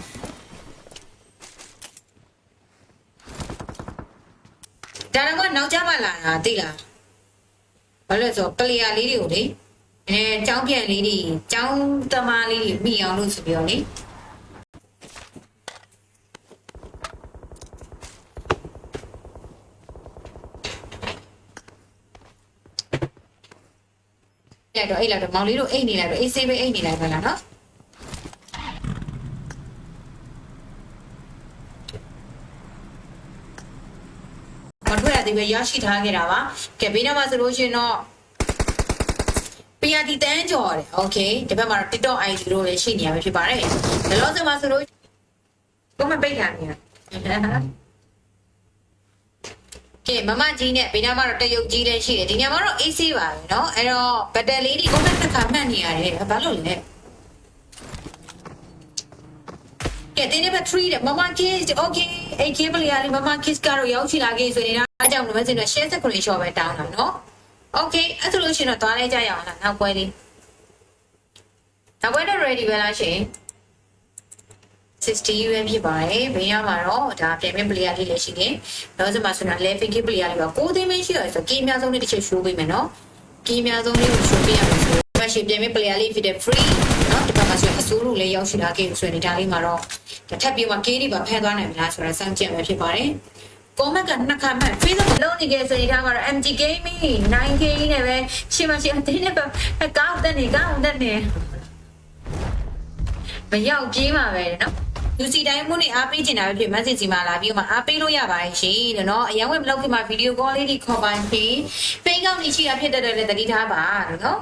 ဒါတော့နောက်ကြမှလာတာသိလားဘာလို့လဲဆိုတော့ player လေးတွေကိုလေအကြောင်းပြန်လေးတွေအကြောင်းသမားလေးတွေမိအောင်လို့ဆိုပြီးတော့လေလိုက်တော့အဲ့လိုက်တော့မောင်လေးတို့အိတ်နေလိုက်တော့အေးဆေးပဲအိတ်နေလိုက်ပါလားနော်မထွက်ရသေးပဲရရှိထားခဲ့တာပါကဲဘေးနားမှာဆိုလို့ရှိရင်တော့PRT တန်းကြော်တယ်โอเคဒီဘက်မှာတော့ TikTok ID တို့လည်းရှိနေရပဲဖြစ်ပါတယ်ဒါလို့ဆိုမှဆိုလို့ကိုမပိတ်ထားနေတာကဲမမကြီးနဲ့ဘေးနားမှာတော့တရုတ်ကြီးလည်းရှိတယ်ဒီညမှာတော့ AC ပါပဲเนาะအဲ့တော့ဘတ်တလေးဒီ comment တစ်ခါမှတ်နေရတယ်ဘာလို့လဲကဲတင်းနေပါ3တဲ့မမကြီး okay အဲ့ cable ရလေးမမ kiss ကတော့ရောက်ချလာခဲ့ဆိုရင်အားကြောင့်လည်းမစင်တော့ share စက်ကိုလေး short ပဲတောင်းတာเนาะOkay အဲ့ဆိုလို့ရှိရင်တော့သွားလိုက်ကြရအောင်လားနောက်ပွဲလေးနောက်ပွဲတော့ ready ပဲလားရှင်60 UN ဖြစ်ပါတယ်ဘေးနားမှာတော့ဒါပြန်ပြန် player လေးလည်းရှိတယ်နောက်ဆက်မှာဆိုတော့ level key player လေးပါ6သိန်းပဲရှိရဆိုကီးအများဆုံးလေးတစ်ချက် show ပေးမယ်နော်ကီးအများဆုံးလေးကို show ပေးရမယ်ဆိုတော့ရှင်ပြန်ပြန် player လေးဖြစ်တဲ့ free နော်ဒီဘက်မှာဆိုအစိုးရလည်းရောက်ရှိလာခဲ့ဆိုရင်ဒါလေးမှာတော့ထပ်ပြီးမှ key တွေပါဖန်သွားနိုင်မလားဆိုတာစောင့်ကြည့်ရမှာဖြစ်ပါတယ်comment ကနှစ်ခါမှ Facebook လုံးနေခဲ့ဆိုရင်ဒါကတော့ MG Gaming 9K နဲ့ပဲရှင်မရှိအတင်းနဲ့ပဲကောက်တဲ့နေမရောက်ပြေးမှာပဲနော်လူစီတိုင်းမှုနဲ့အားပေးချင်တာပဲဖြစ် message စီမှာလာပြီးတော့အားပေးလို့ရပါတယ်ရှင်လို့နော်အရင်ကမလုပ်ခင်မှာ video call လေးတွေခေါ်ပါရှင်ပိန်းကောက်နေရှိတာဖြစ်တဲ့လည်းတတိထားပါလို့နော်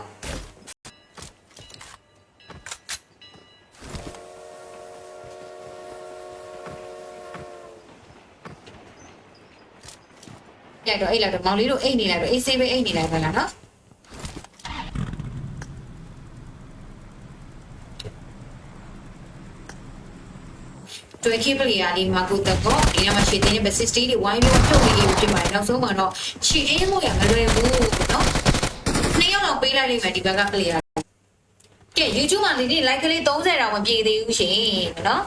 လိုက်တော့အဲ့လိုက်တော့မောင်လေးတို့အိတ်နေလိုက်တော့အေးဆေးပဲအိတ်နေလိုက်ပါလားနော်တွေ့ခိပလီယာဒီမှာကိုတကောဒီမှာရှေ့တင်းပဲ60တွေဝိုင်းပြီးထုတ်နေပြီဖြစ်ပါတယ်နောက်ဆုံးမှာတော့ရှေ့အေးလို့ရမလွယ်ဘူးနော်နှစ်ယောက်တော့ပေးလိုက်လိမ့်မယ်ဒီဘက်ကပလီယာကဲ YouTube မှာလေး like ကလေး30တောင်မပြည့်သေးဘူးရှင်နော်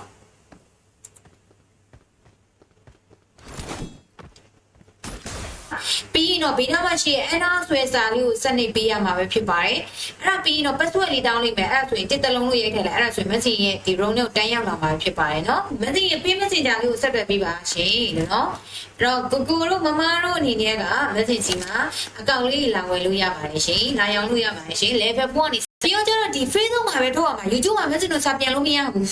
ပြီးရင်တော့ဘေးနားမှာရှိရဲ့အဲ့ဒါဆွဲစာလေးကိုစနစ်ပေးရမှာပဲဖြစ်ပါတယ်အဲ့ဒါပြီးရင်တော့ password လေးတောင်းလိုက်မယ်အဲ့ဒါဆိုရင်တစ်တလုံးလို့ရိုက်ထည့်လိုက်အဲ့ဒါဆိုရင် message ရဲ့ဒီ room နဲ့တန်းရောက်လာမှာဖြစ်ပါတယ်နော် message ရဲ့ pay messenger လေးကိုဆက်သွယ်ပေးပါရှင်နော်အဲ့တော့ကိုကိုတို့မမတို့အနေနဲ့က message ကြီးမှာအကောင့်လေးလာဝယ်လို့ရပါတယ်ရှင်လာရောက်လို့ရပါတယ်ရှင် level 4ကနေပြောကြတော့ဒီ Facebook မှာပဲထုတ်ရမှာ YouTube မှာ message တော့စာပြန်လို့မရဘူး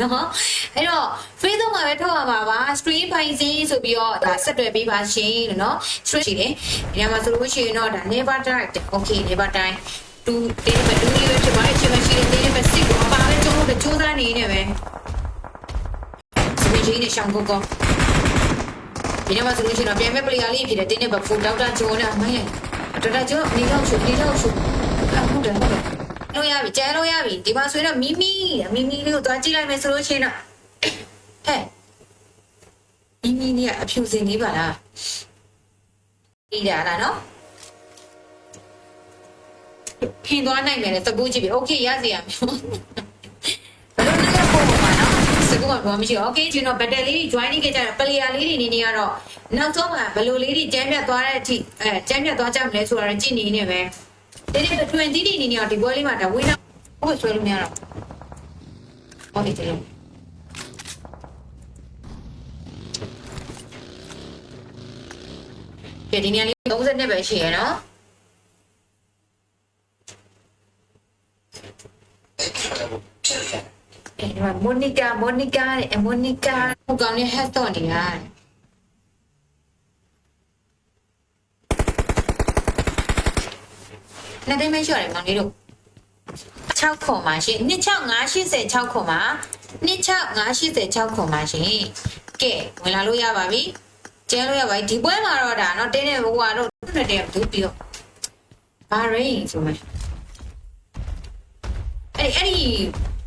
နော်အဲ့တော့ Facebook မှာပဲထုတ်ရမှာပါ stream ပိုင်းစင်းဆိုပြီးတော့ဒါဆက်သွယ်ပေးပါရှင်လို့နော် stream ရှိတယ်ဒီမှာဆိုလို့ရှိရင်တော့ဒါ never direct okay never time 2တင်းပဲ2လေးပဲဖြစ်ပါတယ်ရှင်မရှိတဲ့တင်းပဲ6ကိုအပါပဲကျုံးလို့ကြိုးစားနေနေပဲစမီကြီးနဲ့ရှောင်းကိုကိုဒီမှာဆိုလို့ရှိရင်တော့ပြန်မဲ့ player လေးဖြစ်တဲ့တင်းနဲ့ပဲ full doctor ကျိုးနေအမိုင်းတော်တော်ကျိုးနေတော့ရှုဟုတ်တယ်လို့ရပြီကျဲလို့ရပြီဒီမှာဆိုရင်တော့မီမီလေးကိုသွားကြည့်လိုက်မယ်ဆိုလို့ရှိရင်တော့ဟဲ့မီလေးကအဖြူစင်လေးပါလားဒီလာလားနော်ဖင်သွားနိုင်မယ်လေတကူကြည့်ပြီโอเคရစီရမယ်ဘယ်လိုလဲပုံမှာနော်စကူကဘာမှမရှိဘူးโอเคကျွန်တော်ဘက်တလေး joining ခဲ့ကြတယ် player လေးတွေနေနေကတော့နောက်ဆုံးမှာဘယ်လိုလေးတွေကျမ်းပြတ်သွားတဲ့အထိကျမ်းပြတ်သွားကြမလဲဆိုတာကြည့်နေနေပဲဒီနေ့20ဒီနေနေတော့ဒီပွဲလေးမှာဒါဝင်းတော့ဘယ်ဆွဲလို့မရတော့ဟုတ်တယ်တယ်ဒီနေ့လေး30နှစ်ပဲရှိရနော်ဒီမှာမိုနီကာဟိုကောင်နဲ့ hat တော့နေတာလက်တိုင်းမရှိရတယ်မောင်လေးတို့6ခွန်ပါရှင်26586ခွန်ပါ26586ခွန်ပါရှင်ကဲဝင်လာလို့ရပါပြီကျဲလို့ရပါပြီဒီပွဲမှာတော့ဒါနော်တင်းနေဘွားတို့နဲ့တဲ့သူပြီးတော့ဘာရိန်ဆိုမယ်အဲ့ဒီ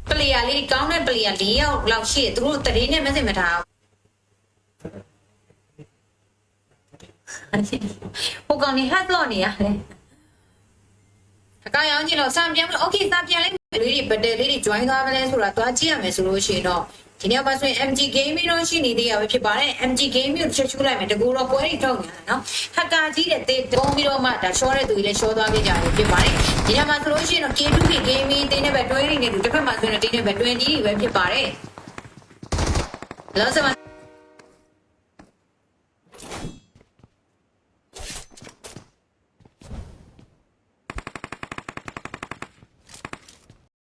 player လေးကောင်းတဲ့ player 4ယောက်လောက်ရှိတယ်သူတို့တရေနဲ့ message မထား ဟိုကောင်နေဟတ်တော့နေရတယ်အကောင်ရောင်းကြည့်လို့စံပြန်လို့ okay စံပြန်လိုက်လေးတွေဘတ်တယ်လေးတွေ join သွားမလဲဆိုတာတွားကြည့်ရမယ်ဆိုလို့ရှိရင်တော့ဒီနေ့ပါဆိုရင် MG Gaming တော့ရှိနေသေးရပဲဖြစ်ပါတယ် MG Gaming ကိုချက်ချူလိုက်မယ်တကူတော့ပွဲတွေထုတ်နေတာနော်ဟက်ကာကြီးတဲ့တုံးပြီးတော့မှဒါ short တဲ့သူတွေလည်း short သွားခဲ့ကြတယ်ဖြစ်ပါတယ်ဒီနေ့မှာဆိုလို့ရှိရင်တော့ K2K Gaming တင်းနဲ့ပဲတွဲနေတယ်သူတစ်ဖက်မှာဆိုရင်တင်းနဲ့ပဲ20တွေပဲဖြစ်ပါတယ်လောဆယ်မှာ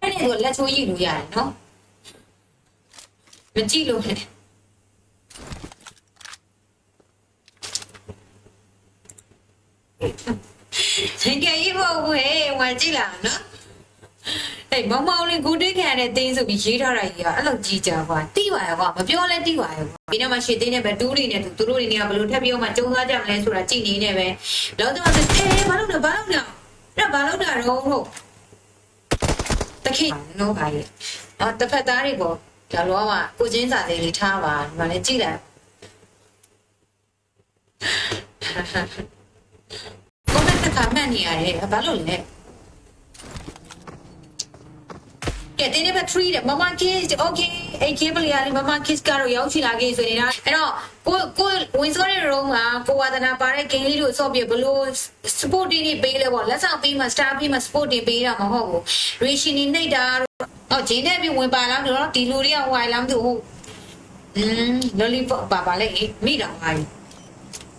အဲ့ဒီလက်ချိုးရည်လို့ရတယ်နော်မကြည့်လို့လေသင်ကရေးဖို့ဝဲဝင်ကြည့်လာနော်အေးမောင်မောင်လေးကိုတိတ်ခံရတဲ့တင်းဆိုပြီးရေးထားတာကြီးကအဲ့လိုကြီးကြပါတိပါရောကွာမပြောလဲတိပါရောဒီနေ့မှရှေ့တင်းနဲ့ပဲတူးတွေနဲ့သူတို့တွေနေကဘလို့ထပ်ပြီးတော့မှကျုံသွားကြမလဲဆိုတာကြည့်နေနေပဲလောတော့ဆိုဘာလို့လဲဘာလို့လဲအဲ့ဘာလို့တာတော့ဟုတ်တခိနော်ပါရဲ့အော်တစ်ဖက်သားတွေပေါ့ဒါလောကကိုချင်းစာလေးလေးထားပါဒီမှာလည်းကြည့်လိုက်ကိုယ်ကခါမှန်နေရတယ်ဘာလို့လဲကဲတင်းနေပါ3တဲ့မမ kids okay အဲ့ cable ရလေးမမ kids ကတော့ရောက်ချလာခဲ့ဆိုနေတာအဲ့တော့ကိုဝင်စောတဲ့ room မှာကိုဝါဒနာပါတဲ့ game လေးတို့ဆော့ပြဘလို့ support တွေပေးလဲပေါ့လက်ဆောင်ပေးမှ star ပေးမှ support တွေပေးတာမဟုတ်ဘူး ration နေနေတာအော်ဂျင်းနဲ့ပြီးဝင်ပါလားတော့ဒီလူတွေကဝိုင်လမ်းသူဟုတ်lollipop ပါလေမိတော့ပါ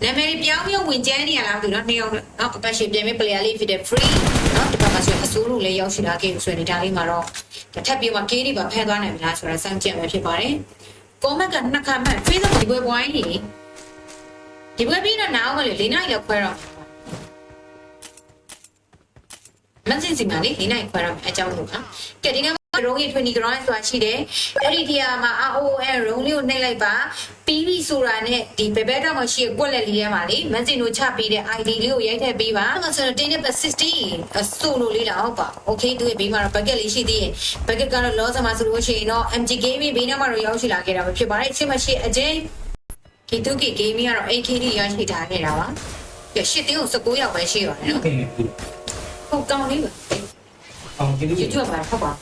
နာမည်ပြောင်းပြောင်းဝင်ကျန်းနေရလားသူတော့နှစ်ယောက်တော့အပတ်ရှိပြန်ပြီး player လေးဖြစ်တဲ့ free เนาะဒီမှာဆိုအစိုးရလည်းရောက်ရှိလာခဲ့ဆိုရင်ဒါလေးမှာတော့ထပ်ပြီးမှ game တွေပါဖန်သွားနိုင်မလားဆိုတာစမ်းကြည့်ရမှာဖြစ်ပါတယ် comment ကနှစ်ခါမှ Facebook ဒီပွဲပွိုင်းနေဒီပွဲပြီးတော့နောက်မှလေ၄နိုင်လောက်ခွဲတော့မစင်စီမလေး၄နိုင်ခွဲတော့အကြောင်းလို့နော်ကဲဒီနေ့ရုံးရ20 ground ဆိုတာရှိတယ်အဲ့ဒီနေရာမှာ RON ရုံးလေးကိုနှိပ်လိုက်ပါပြီးပြီဆိုတာနဲ့ဒီဘယ်ဘက်တော့မှရှိရကွက်လက်လေးထဲမှာလေမန်စင်တို့ချပေးတဲ့ ID လေးကိုရိုက်ထည့်ပေးပါအဲ့ဒါဆိုတော့တင်းနဲ့60ဆိုလိုလေးတော့ဟုတ်ပါ okay သူရဲ့ဘေးမှာတော့ bucket လေးရှိသေးတယ် bucket ကတော့ loss မှာဆိုလို့ရှိရင်တော့ MG Gaming ဘေးနားမှာတော့ရောက်ရှိလာခဲ့တာပဲဖြစ်ပါတယ်အချင်းမရှိအချင်း K2K Gaming ကတော့ AKD ရရှိထားခဲ့တာပါပြရှစ်တင်းကို19ရောက်ပဲရှိပါတယ်နော်ဟုတ်ကောင်းလေးပါ
အောင်ကြည့်လို့
YouTube ပါဟုတ်ပါ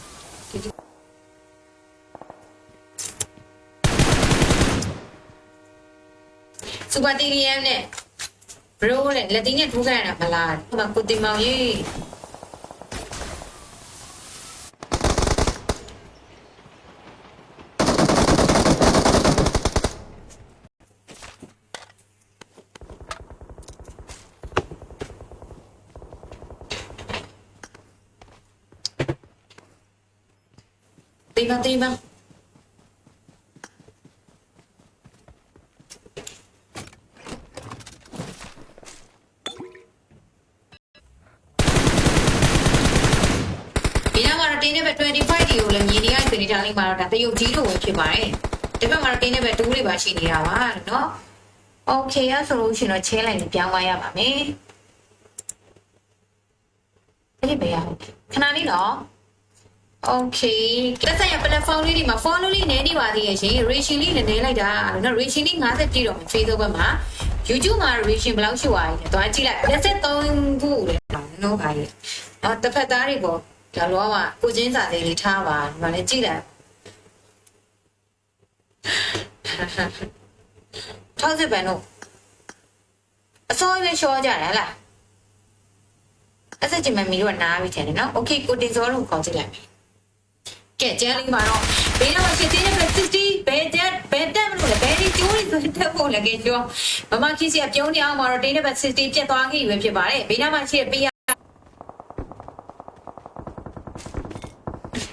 စူပါတီရီယမ်နဲ့ဘရိုးနဲ့လက်တီးနဲ့ထိုးခဲ့ရတာမလားဟိုမှာကိုတင်မောင်ကြီးတင်ပါတင်းနဲ့ပဲ25ဒီကိုလည်းမြင်နေရဆိုနေတာလေးမှာတော့ဒါတရုတ်ကြီးလိုပဲဖြစ်ပါတယ်ဒီဘက်မှာတော့တင်းနဲ့ပဲ2လေးပါရှိနေတာပါเนาะโอเคอ่ะဆိုလို့ရှိရင်တော့ချင်းလိုက်ပြီးပြောင်းသွားရပါမယ်အဲ့ဒီပဲရခဏလေးနော်โอเคလက်ဆက်ရ platform လေးဒီမှာ follow လေးနည်းနေပါသေးရဲ့ရှင် ratio လေးလည်းနည်းလိုက်တာเนาะ ratio လေး50ပြည့်တော့ Facebook ဘက်မှာ YouTube မှာ ratio ဘယ်လောက်ရှိသွားလဲတွားကြည့်လိုက်လက်ဆက်3ခုလေနော်ခါကြီးတစ်ဖက်သားတွေပေါ့ဒါလောကကိုချင်းစာလေးလေးထားပါဒီမှာလည်းကြည့်လိုက်ထောက်စစ်ပန်တို့အစိုးရရှော့ကြတယ်ဟလားအစချင်မမီတို့ကနားပြီးတယ်နော်โอเคကိုတင်စောတို့ခေါ်ကြည့်လိုက်မယ်ကဲကျန်လေးမှာတော့ဘေးတော့ရှိသေးတယ်60ဘယ်တက်မလို့လဲဘယ်ဒီကျိုးလေးဆိုတက်ဖို့လည်းကြပြောမမခီးစီကပြုံးနေအောင်မှာတော့တင်းနဲ့ပဲ60ပြတ်သွားခဲ့ပြီပဲဖြစ်ပါတယ်ဘေးနားမှာရှိတဲ့ပေး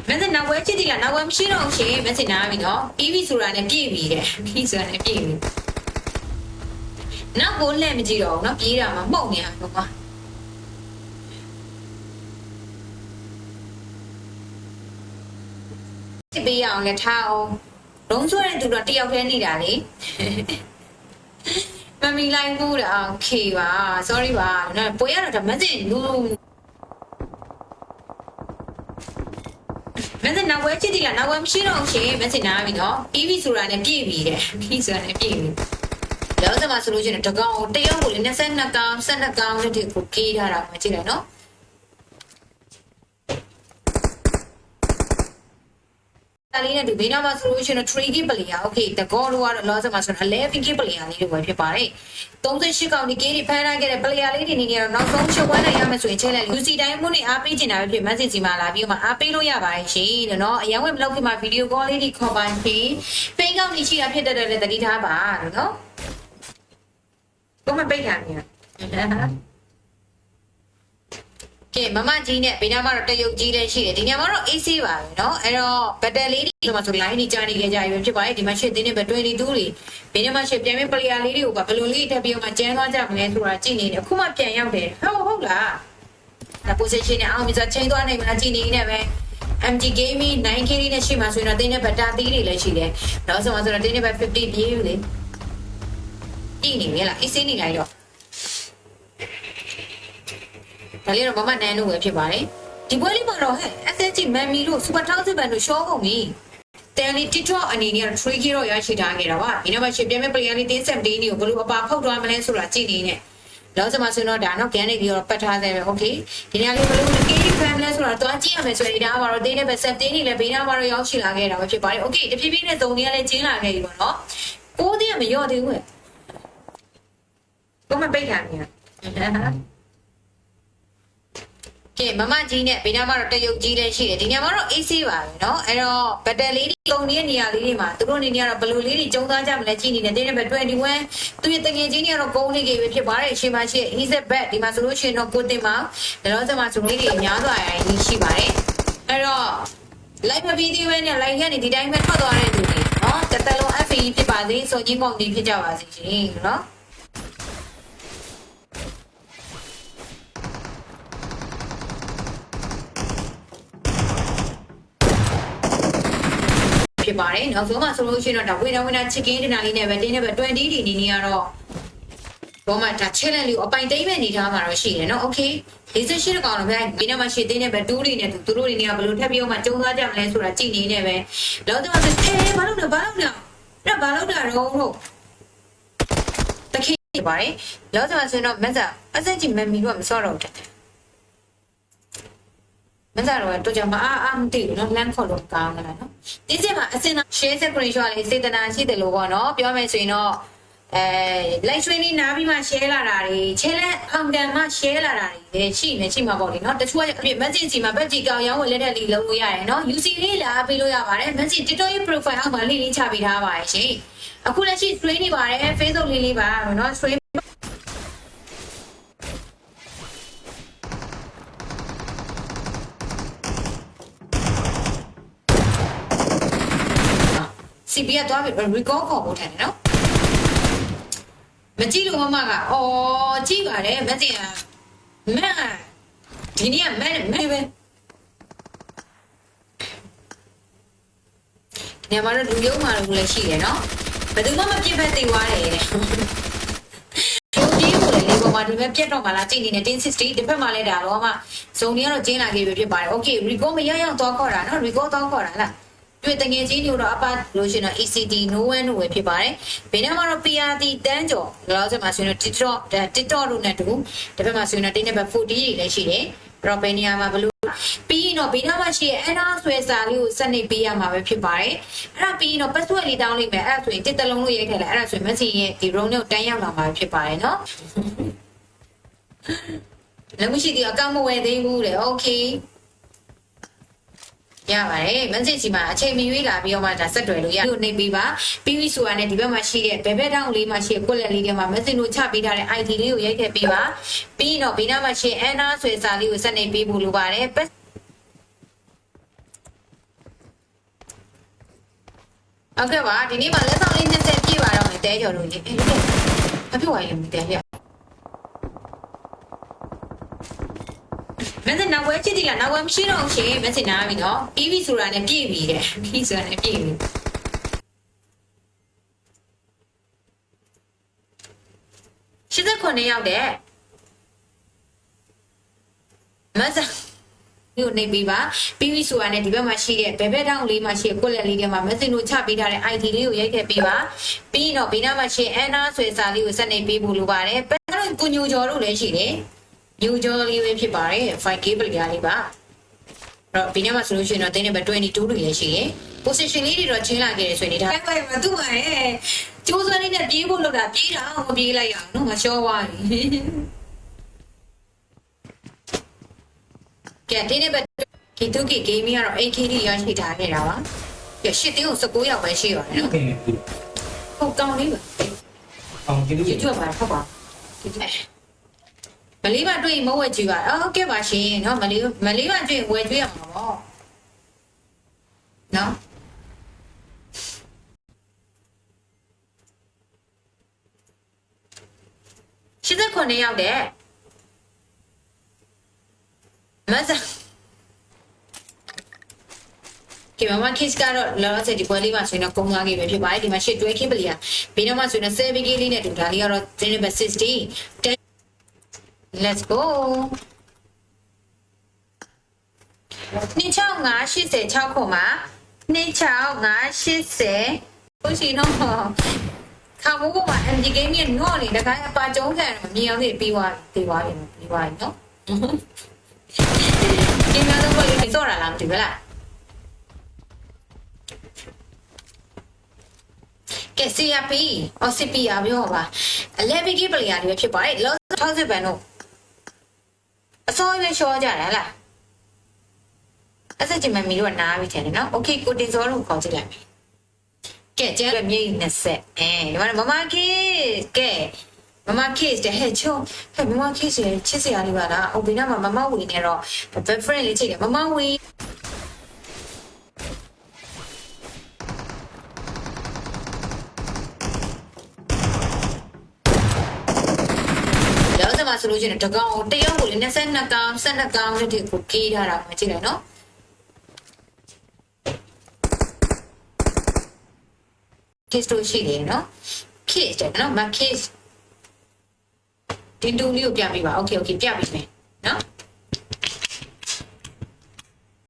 မင်းနောက်ဝဲချစ်တီလာနောက်ဝဲမရှိတော့ရှင်မင်းစင်နာပြီနော်ပြီးပြီဆိုတာနဲ့ပြည့်ပြီတဲ့ပြီးဆိုတာနဲ့ပြည့်ပြီနောက်ကိုလက်မကြည့်တော့ဘူးနော်ပြေးတာမှမှုတ်နေတာတော့ကွာစစ်ပေးရအောင်လည်းထားအောင်လုံးဆွဲတဲ့သူတော့တယောက်တည်းနေတာလေမမီလိုက်ဘူးတာโอเคပါ sorry ပါနော်ပွဲရတော့ဒါမင်းစင်လူမင်းနောက်ဝဲချစ်တီလာနောက်ဝဲမရှိတော့ရှင်မင်းစင်နာပြီနော်ပြီးပြီဆိုတာနဲ့ပြည့်ပြီတဲ့ပြီးဆိုတာနဲ့ပြည့်ပြီ လောစမှာဆိုလို့ရှိရင်တကောင်တရုတ်ကိုလည်း22ကောင်12ကောင်နဲ့ဒီကိုကေးထားတာမှကြည့်လိုက်နော်ဒါလေးနဲ့ဒီဘေးနားမှာဆိုလို့ရှိရင်3 GB ပလီယာโอเคတကောတော့ကတော့လောစမှာဆိုတော့11 GB ပလီယာလေးတွေပဲဖြစ်ပါတယ်38ကောင်ဒီကေးတွေဖမ်းထားခဲ့တဲ့ပလီယာလေးတွေနေနေတော့နောက်ဆုံးချုပ်ဝမ်းနိုင်ရမယ်ဆိုရင်ချက်လက် UC တိုင်းမှုနဲ့အားပေးချင်တာပဲဖြစ်မက်ဆေ့ချ်မှာလာပြီးမှအားပေးလို့ရပါတယ်ရှင်လို့နော်အရင်ဝင်မလုပ်ခင်မှာဗီဒီယိုကောလေးတွေခေါ်ပါရှင်ဖိန်းကောင်းနေရှိတာဖြစ်တဲ့လည်းတတိထားပါလို့နော်ဘာမှပိတ်ခံနေရကဲမမကြီးနဲ့ဘေးနားမှာတော့တရုတ်ကြီးလည်းရှိတယ်ဒီညမှာတော့ AC ပါပဲเนาะအဲ့တော့ဘက်တလေးတွေဆိုမှဆို line ကြီးကြားနေကြကြရွေးဖြစ်ပါတယ်ဒီမှာရှစ်တင်းနဲ့ဘက်22တွေဘေးနားမှာရှစ်ပြန်ပြီးပလီယာလေးတွေကိုဘယ်လိုလေးတက်ပြီးမှကျန်းသွားကြမလဲဆိုတာကြည့်နေတယ်အခုမှပြန်ရောက်တယ်ဟုတ်လားဒါ position နဲ့အောင်ပြီးဆိုချိန်သွားနိုင်မလားကြည့်နေနေပဲ MG Gaming 9K နဲ့ရှိမှဆိုရင်တော့တင်းနဲ့ဘက်တာသီးတွေလည်းရှိတယ်နောက်ဆိုမှဆိုတော့တင်းနဲ့ဘက်50ပြေးယူလေကြည့်နေလေလား AC နေလိုက်တော့ဒါလေးတော့မမနန်းလို့ပဲဖြစ်ပါတယ်ဒီပွဲလေးမှာတော့ဟဲ့ SSG မန်မီတို့ Super Thousand ဘန်တို့ရှော့ကုန်ပြီတန်လီ TikTok အနေနဲ့3 kg ရရှိထားခဲ့တာပါဒီနောက်မှာရှစ်ပြမဲ့ပလီယာလေးတင်းဆက်တင်းတွေကိုဘယ်လိုအပါဖောက်သွားမလဲဆိုတာကြည့်နေနေလောက်စမှာဆိုတော့ဒါတော့ကန်နေပြီးတော့ပတ်ထားသေးပဲโอเคဒီနေရာလေးဘယ်လို KD ဖန်လဲဆိုတော့တွားကြည့်ရမယ်ဆိုရင်ဒါကမှာတော့တင်းနဲ့ပဲဆက်တင်းနေလဲဘေးနားမှာတော့ရောက်ရှိလာခဲ့တာပဲဖြစ်ပါတယ်โอเคတဖြည်းဖြည်းနဲ့သုံးနေရလဲကျင်းလာခဲ့ပြီပေါ့နော်ပိုးတင်းကမရော့သေးဘူးဘာမှပိတ်ခံနေရကဲမမကြီးနဲ့ဘေးနားမှာတော့တရုတ်ကြီးလည်းရှိတယ်ဒီညမှာတော့ AC ပါပဲเนาะအဲ့တော့ဘက်တလေးတွေကုန်နေတဲ့နေရာလေးတွေမှာသူတို့အနေနဲ့ကတော့ဘယ်လိုလေးတွေကျုံသွားကြမလဲကြည့်နေတယ်တင်းနဲ့ပဲ21သူရဲ့တငယ်ချင်းတွေကတော့ကုန်းလေးတွေပဲဖြစ်ပါတယ်အရှင်မရှိ Elizabeth ဒီမှာဆိုလို့ရှိရင်တော့ကိုတင်မှာလောစမှာဆိုလေးတွေအများစွာရှိပါတယ်အဲ့တော့ live မပြီးသေးဘဲနဲ့ live ကနေဒီတိုင်းပဲထွက်သွားတဲ့သူတွေเนาะတသက်လုံး FE ဖြစ်ပါစေစောကြီးကောင်ကြီးဖြစ်ကြပါစေရှင်เนาะဖြစ်ပါတယ်နောက်ဆုံးမှဆိုလို့ရှိရင်တော့ဒါဝေနာချစ်ကင်းတင်တာလေးနဲ့ပဲတင်းနဲ့ပဲ20ဒီနေနေရတော့ဘောမှာဒါ challenge လေးကိုအပိုင်သိမ့်မဲ့နေထားမှာတော့ရှိတယ်เนาะ okay 48ကောင်တော့ဗျာဒီနေ့မှရှေ့တင်းနဲ့ပဲ2တွေနဲ့သူတို့တွေနေကဘယ်လိုထပ်ပြီးမှကျုံသွားကြမလဲဆိုတာကြည့်နေနေပဲလောက်တော့ဘာလို့လဲအဲ့ဒါဘာလို့တာတော့ဟုတ်တခိပါတယ်လောက်တော့ဆိုတော့မက်ဆာအစကြီးမမီတော့မစောတော့တယ်မစားတော့ကြမှာအာမသိဘူးเนาะလမ်းခေါ်လို့ကောင်းတယ်เนาะဒီစက်မှာအစင် share screenshot လေးစေတနာရှိတယ်လို့ပေါ့เนาะပြောမယ်ဆိုရင်တော့live stream လေးနားပြီးမှ share လာတာတွေ challenge အောင်တန်မှ share လာတာတွေရှိမှာပေါ့လေเนาะတချို့ကအပြည့် message စီမှာ badge ကောင်းရောင်းဝယ်လက်တဲ့လေးလုံးလို့ရတယ်เนาะ UC လေးလာပေးလို့ရပါတယ် message TikTok ရဲ့ profile အောက်မှာလေးချပေးထားပါတယ်ရှင်အခုလက်ရှိ stream နေပါတယ် Facebook လေးပါเนาะ stream CP ကတော့ record ခေါ်ဖို့ထန်တယ်နော်မကြည့်လို့မမကအော်ကြည့်ပါတယ်မသိอ่ะမန်ဒီနေ့ကမန်ပဲညမှာတော့လူယုံမှာလို့လည်းရှိတယ်နော်ဘယ်သူမှမပြစ်ဖက်သိသွားတယ်တဲ့ဒီကိုလေပေါ်မှာဒီမဲ့ပြတ်တော့မှလားကြည့်နေတဲ့1060ဒီဘက်မှာလည်းဒါတော့မှဇုံတွေကတော့ကျင်းလာခဲ့ပြီဖြစ်ပါတယ် okay record မရရတော့ခေါ်တာနော် record တော့ခေါ်တာလားတွေ့တငယ်ချင်းတွေတော့အပတ်လို့ရှိရင်တော့ ECD no one လို့ပဲဖြစ်ပါတယ်။ဘေးနားမှာတော့ PRT တန်းကျော်လောဆယ်မှာဆိုရင်တော့ TikTok လို့နဲ့တူတစ်ဖက်မှာဆိုရင်တော့တင်းနဲ့ပဲ40တွေလည်းရှိတယ်။အဲ့တော့ဘယ်နေရာမှာဘလို့ပြီးရင်တော့ဘေးနားမှာရှိရဲ့အဲ့ဒါဆွဲစာလေးကိုစက်နေပေးရမှာပဲဖြစ်ပါတယ်။အဲ့ဒါပြီးရင်တော့ password လေးတောင်းလိုက်မယ်အဲ့ဒါဆိုရင်တစ်တလုံးလို့ရိုက်ထည့်လိုက်အဲ့ဒါဆိုရင် message ရဲ့ဒီ room နဲ့တန်းရောက်လာမှာဖြစ်ပါတယ်နော်။လည်းမရှိသေးအကောင့်မဝယ်သေးဘူးလေ okayရပါတယ်မန်စစ်စီမှာအချိန်မီရွေးလာပြီးတော့မှဒါဆက်တွယ်လို့ရလို့နေပြီးပါပြီးပြီဆိုတာနဲ့ဒီဘက်မှာရှိတဲ့ဘယ်ဘက်တောင်းလေးမှာရှိတဲ့ကွက်လက်လေးတွေမှာမက်ဆေ့လို့ချပေးထားတဲ့ ID လေးကိုရိုက်ထည့်ပေးပါပြီးတော့ဘေးနားမှာရှိအန်နာဆွဲစာလေးကိုဆက်နေပေးဖို့လိုပါတယ်ဟုတ်ကဲ့ပါဒီနေ့မှာလက်ဆောင်လေး20ပြည့်ပါတော့မယ်တဲကျော်တို့ကြီးအဲ့ဒီအဖြစ်ဝိုင်းလေးမတဲပြမင်းနောက်ဝဲချစ်တီလာနောက်ဝဲမရှိတော့ရှင်မင်းစင်နာပြီနော်ပြီးပြီဆိုတာနဲ့ပြည့်ပြီတဲ့ပြီးဆိုတာနဲ့ပြည့်ပြီ89ရောက်တဲ့မဆာ ဒီကိုနေပြီးပါပြီးပြီဆိုတာနဲ့ဒီဘက်မှာရှိတဲ့ဘယ်ဘက်ထောင်လေးမှာရှိတဲ့ကွက်လက်လေးထဲမှာမက်ဆေ့လို့ချပေးထားတဲ့ ID လေးကိုရိုက်ထည့်ပေးပါပြီးတော့ဘေးနားမှာရှိအန်နာဆွေစာလေးကိုဆက်နေပေးဖို့လိုပါတယ်ဘယ်တော့ကိုညိုကျော်တို့လည်းရှိတယ်ညိုကျော်လေးပဲဖြစ်ပါတယ် 5K ပလျာလေးပါအဲ့တော့ဘေးနားမှာဆိုလို့ရှိရင်တော့တင်းနေဘ22တွေလည်းရှိတယ် position လေးတွေတော့ချင်းလာခဲ့တယ်ဆိုရင်ဒါအဲ့ဘာမှသူ့မှာရဲ့ကျိုးစွမ်းလေးနဲ့ပြေးဖို့လုပ်တာပြေးတာမပြေးလိုက်ရအောင်နော်ငါရှော့သွားပြီကဲတင်းနေဘဒီတုကိဂိမ်းကြီးကတော့ AKD ရရှိထားခဲ့တာပါကဲရှစ်တင်းကို19ရောက်ပဲရှိပါတယ်နော်
ကဲ
ဟုတ်ကောင်းလေးပါ
အောင်ကြည့်
ကျွတ်ပါဟုတ်ပါမလေးပါတွေ့မဝက်ကြည့်ပါဟုတ်ကဲ့ပါရှင်နော်မလေးပါတွေ့ဝယ်ကျွေးရမှာပေါ့နော်89ရောက်တဲ့မဆာဒီမှာ kiss ကတော့လောလောဆယ်ဒီပွဲလေးမှာဆိုရင်တော့ကုန်းသွားခဲ့ပဲဖြစ်ပါတယ်ဒီမှာရှစ်တွဲခင်းပလီယာဘေးနောက်မှာဆိုရင်7 k လေးနဲ့တူဒါလေးကတော့60 let's go 2686ခုမှာ2680ကိုရှိတော့ခါမိုးပေါ်မှာ MG game ရဲ့နော့နေတခါအပါကျုံးခံတော့မြင်အောင်နေပြီးသွားနော်ဒီမှာတော့ဘယ်လိုစောရလားမသိဘူးလားကဲ CRP အော် CPR ပြောပါ11 k ပလီယာတွေဖြစ်ပါတယ်လော60ဘန်တို့အစောရွှေရှောကြတယ်ဟလားအဲ့စကြမမီတို့ကနားပြီးတယ်နော်โอเคကိုတင်စောလို့ခေါ်ကြည့်လိုက်မယ်ကဲကျဲရမြေ20ဒီမှာမမခေကဲမမခေတဲ့ဟဲ့ချုံဟဲ့မမခေရဲ့ချစ်စရာလေးပါလားအိုဘီနာမှာမမဝီနေတော့ best friend လေးချိတ်တယ်မမဝီแล้วจะมาဆိုလို့ရှိရင်တကောင်တယောက်ကိုလည်း22ကောင်12ကောင်တဲ့ကိုကေးထားတာမှကြည့်လိုက်နော်kiss တို့ရှိတယ်နော် kiss တယ်နော်မ kiss ဒီတူလေးကိုပြပေးပါ okay ပြပေးမယ်နော်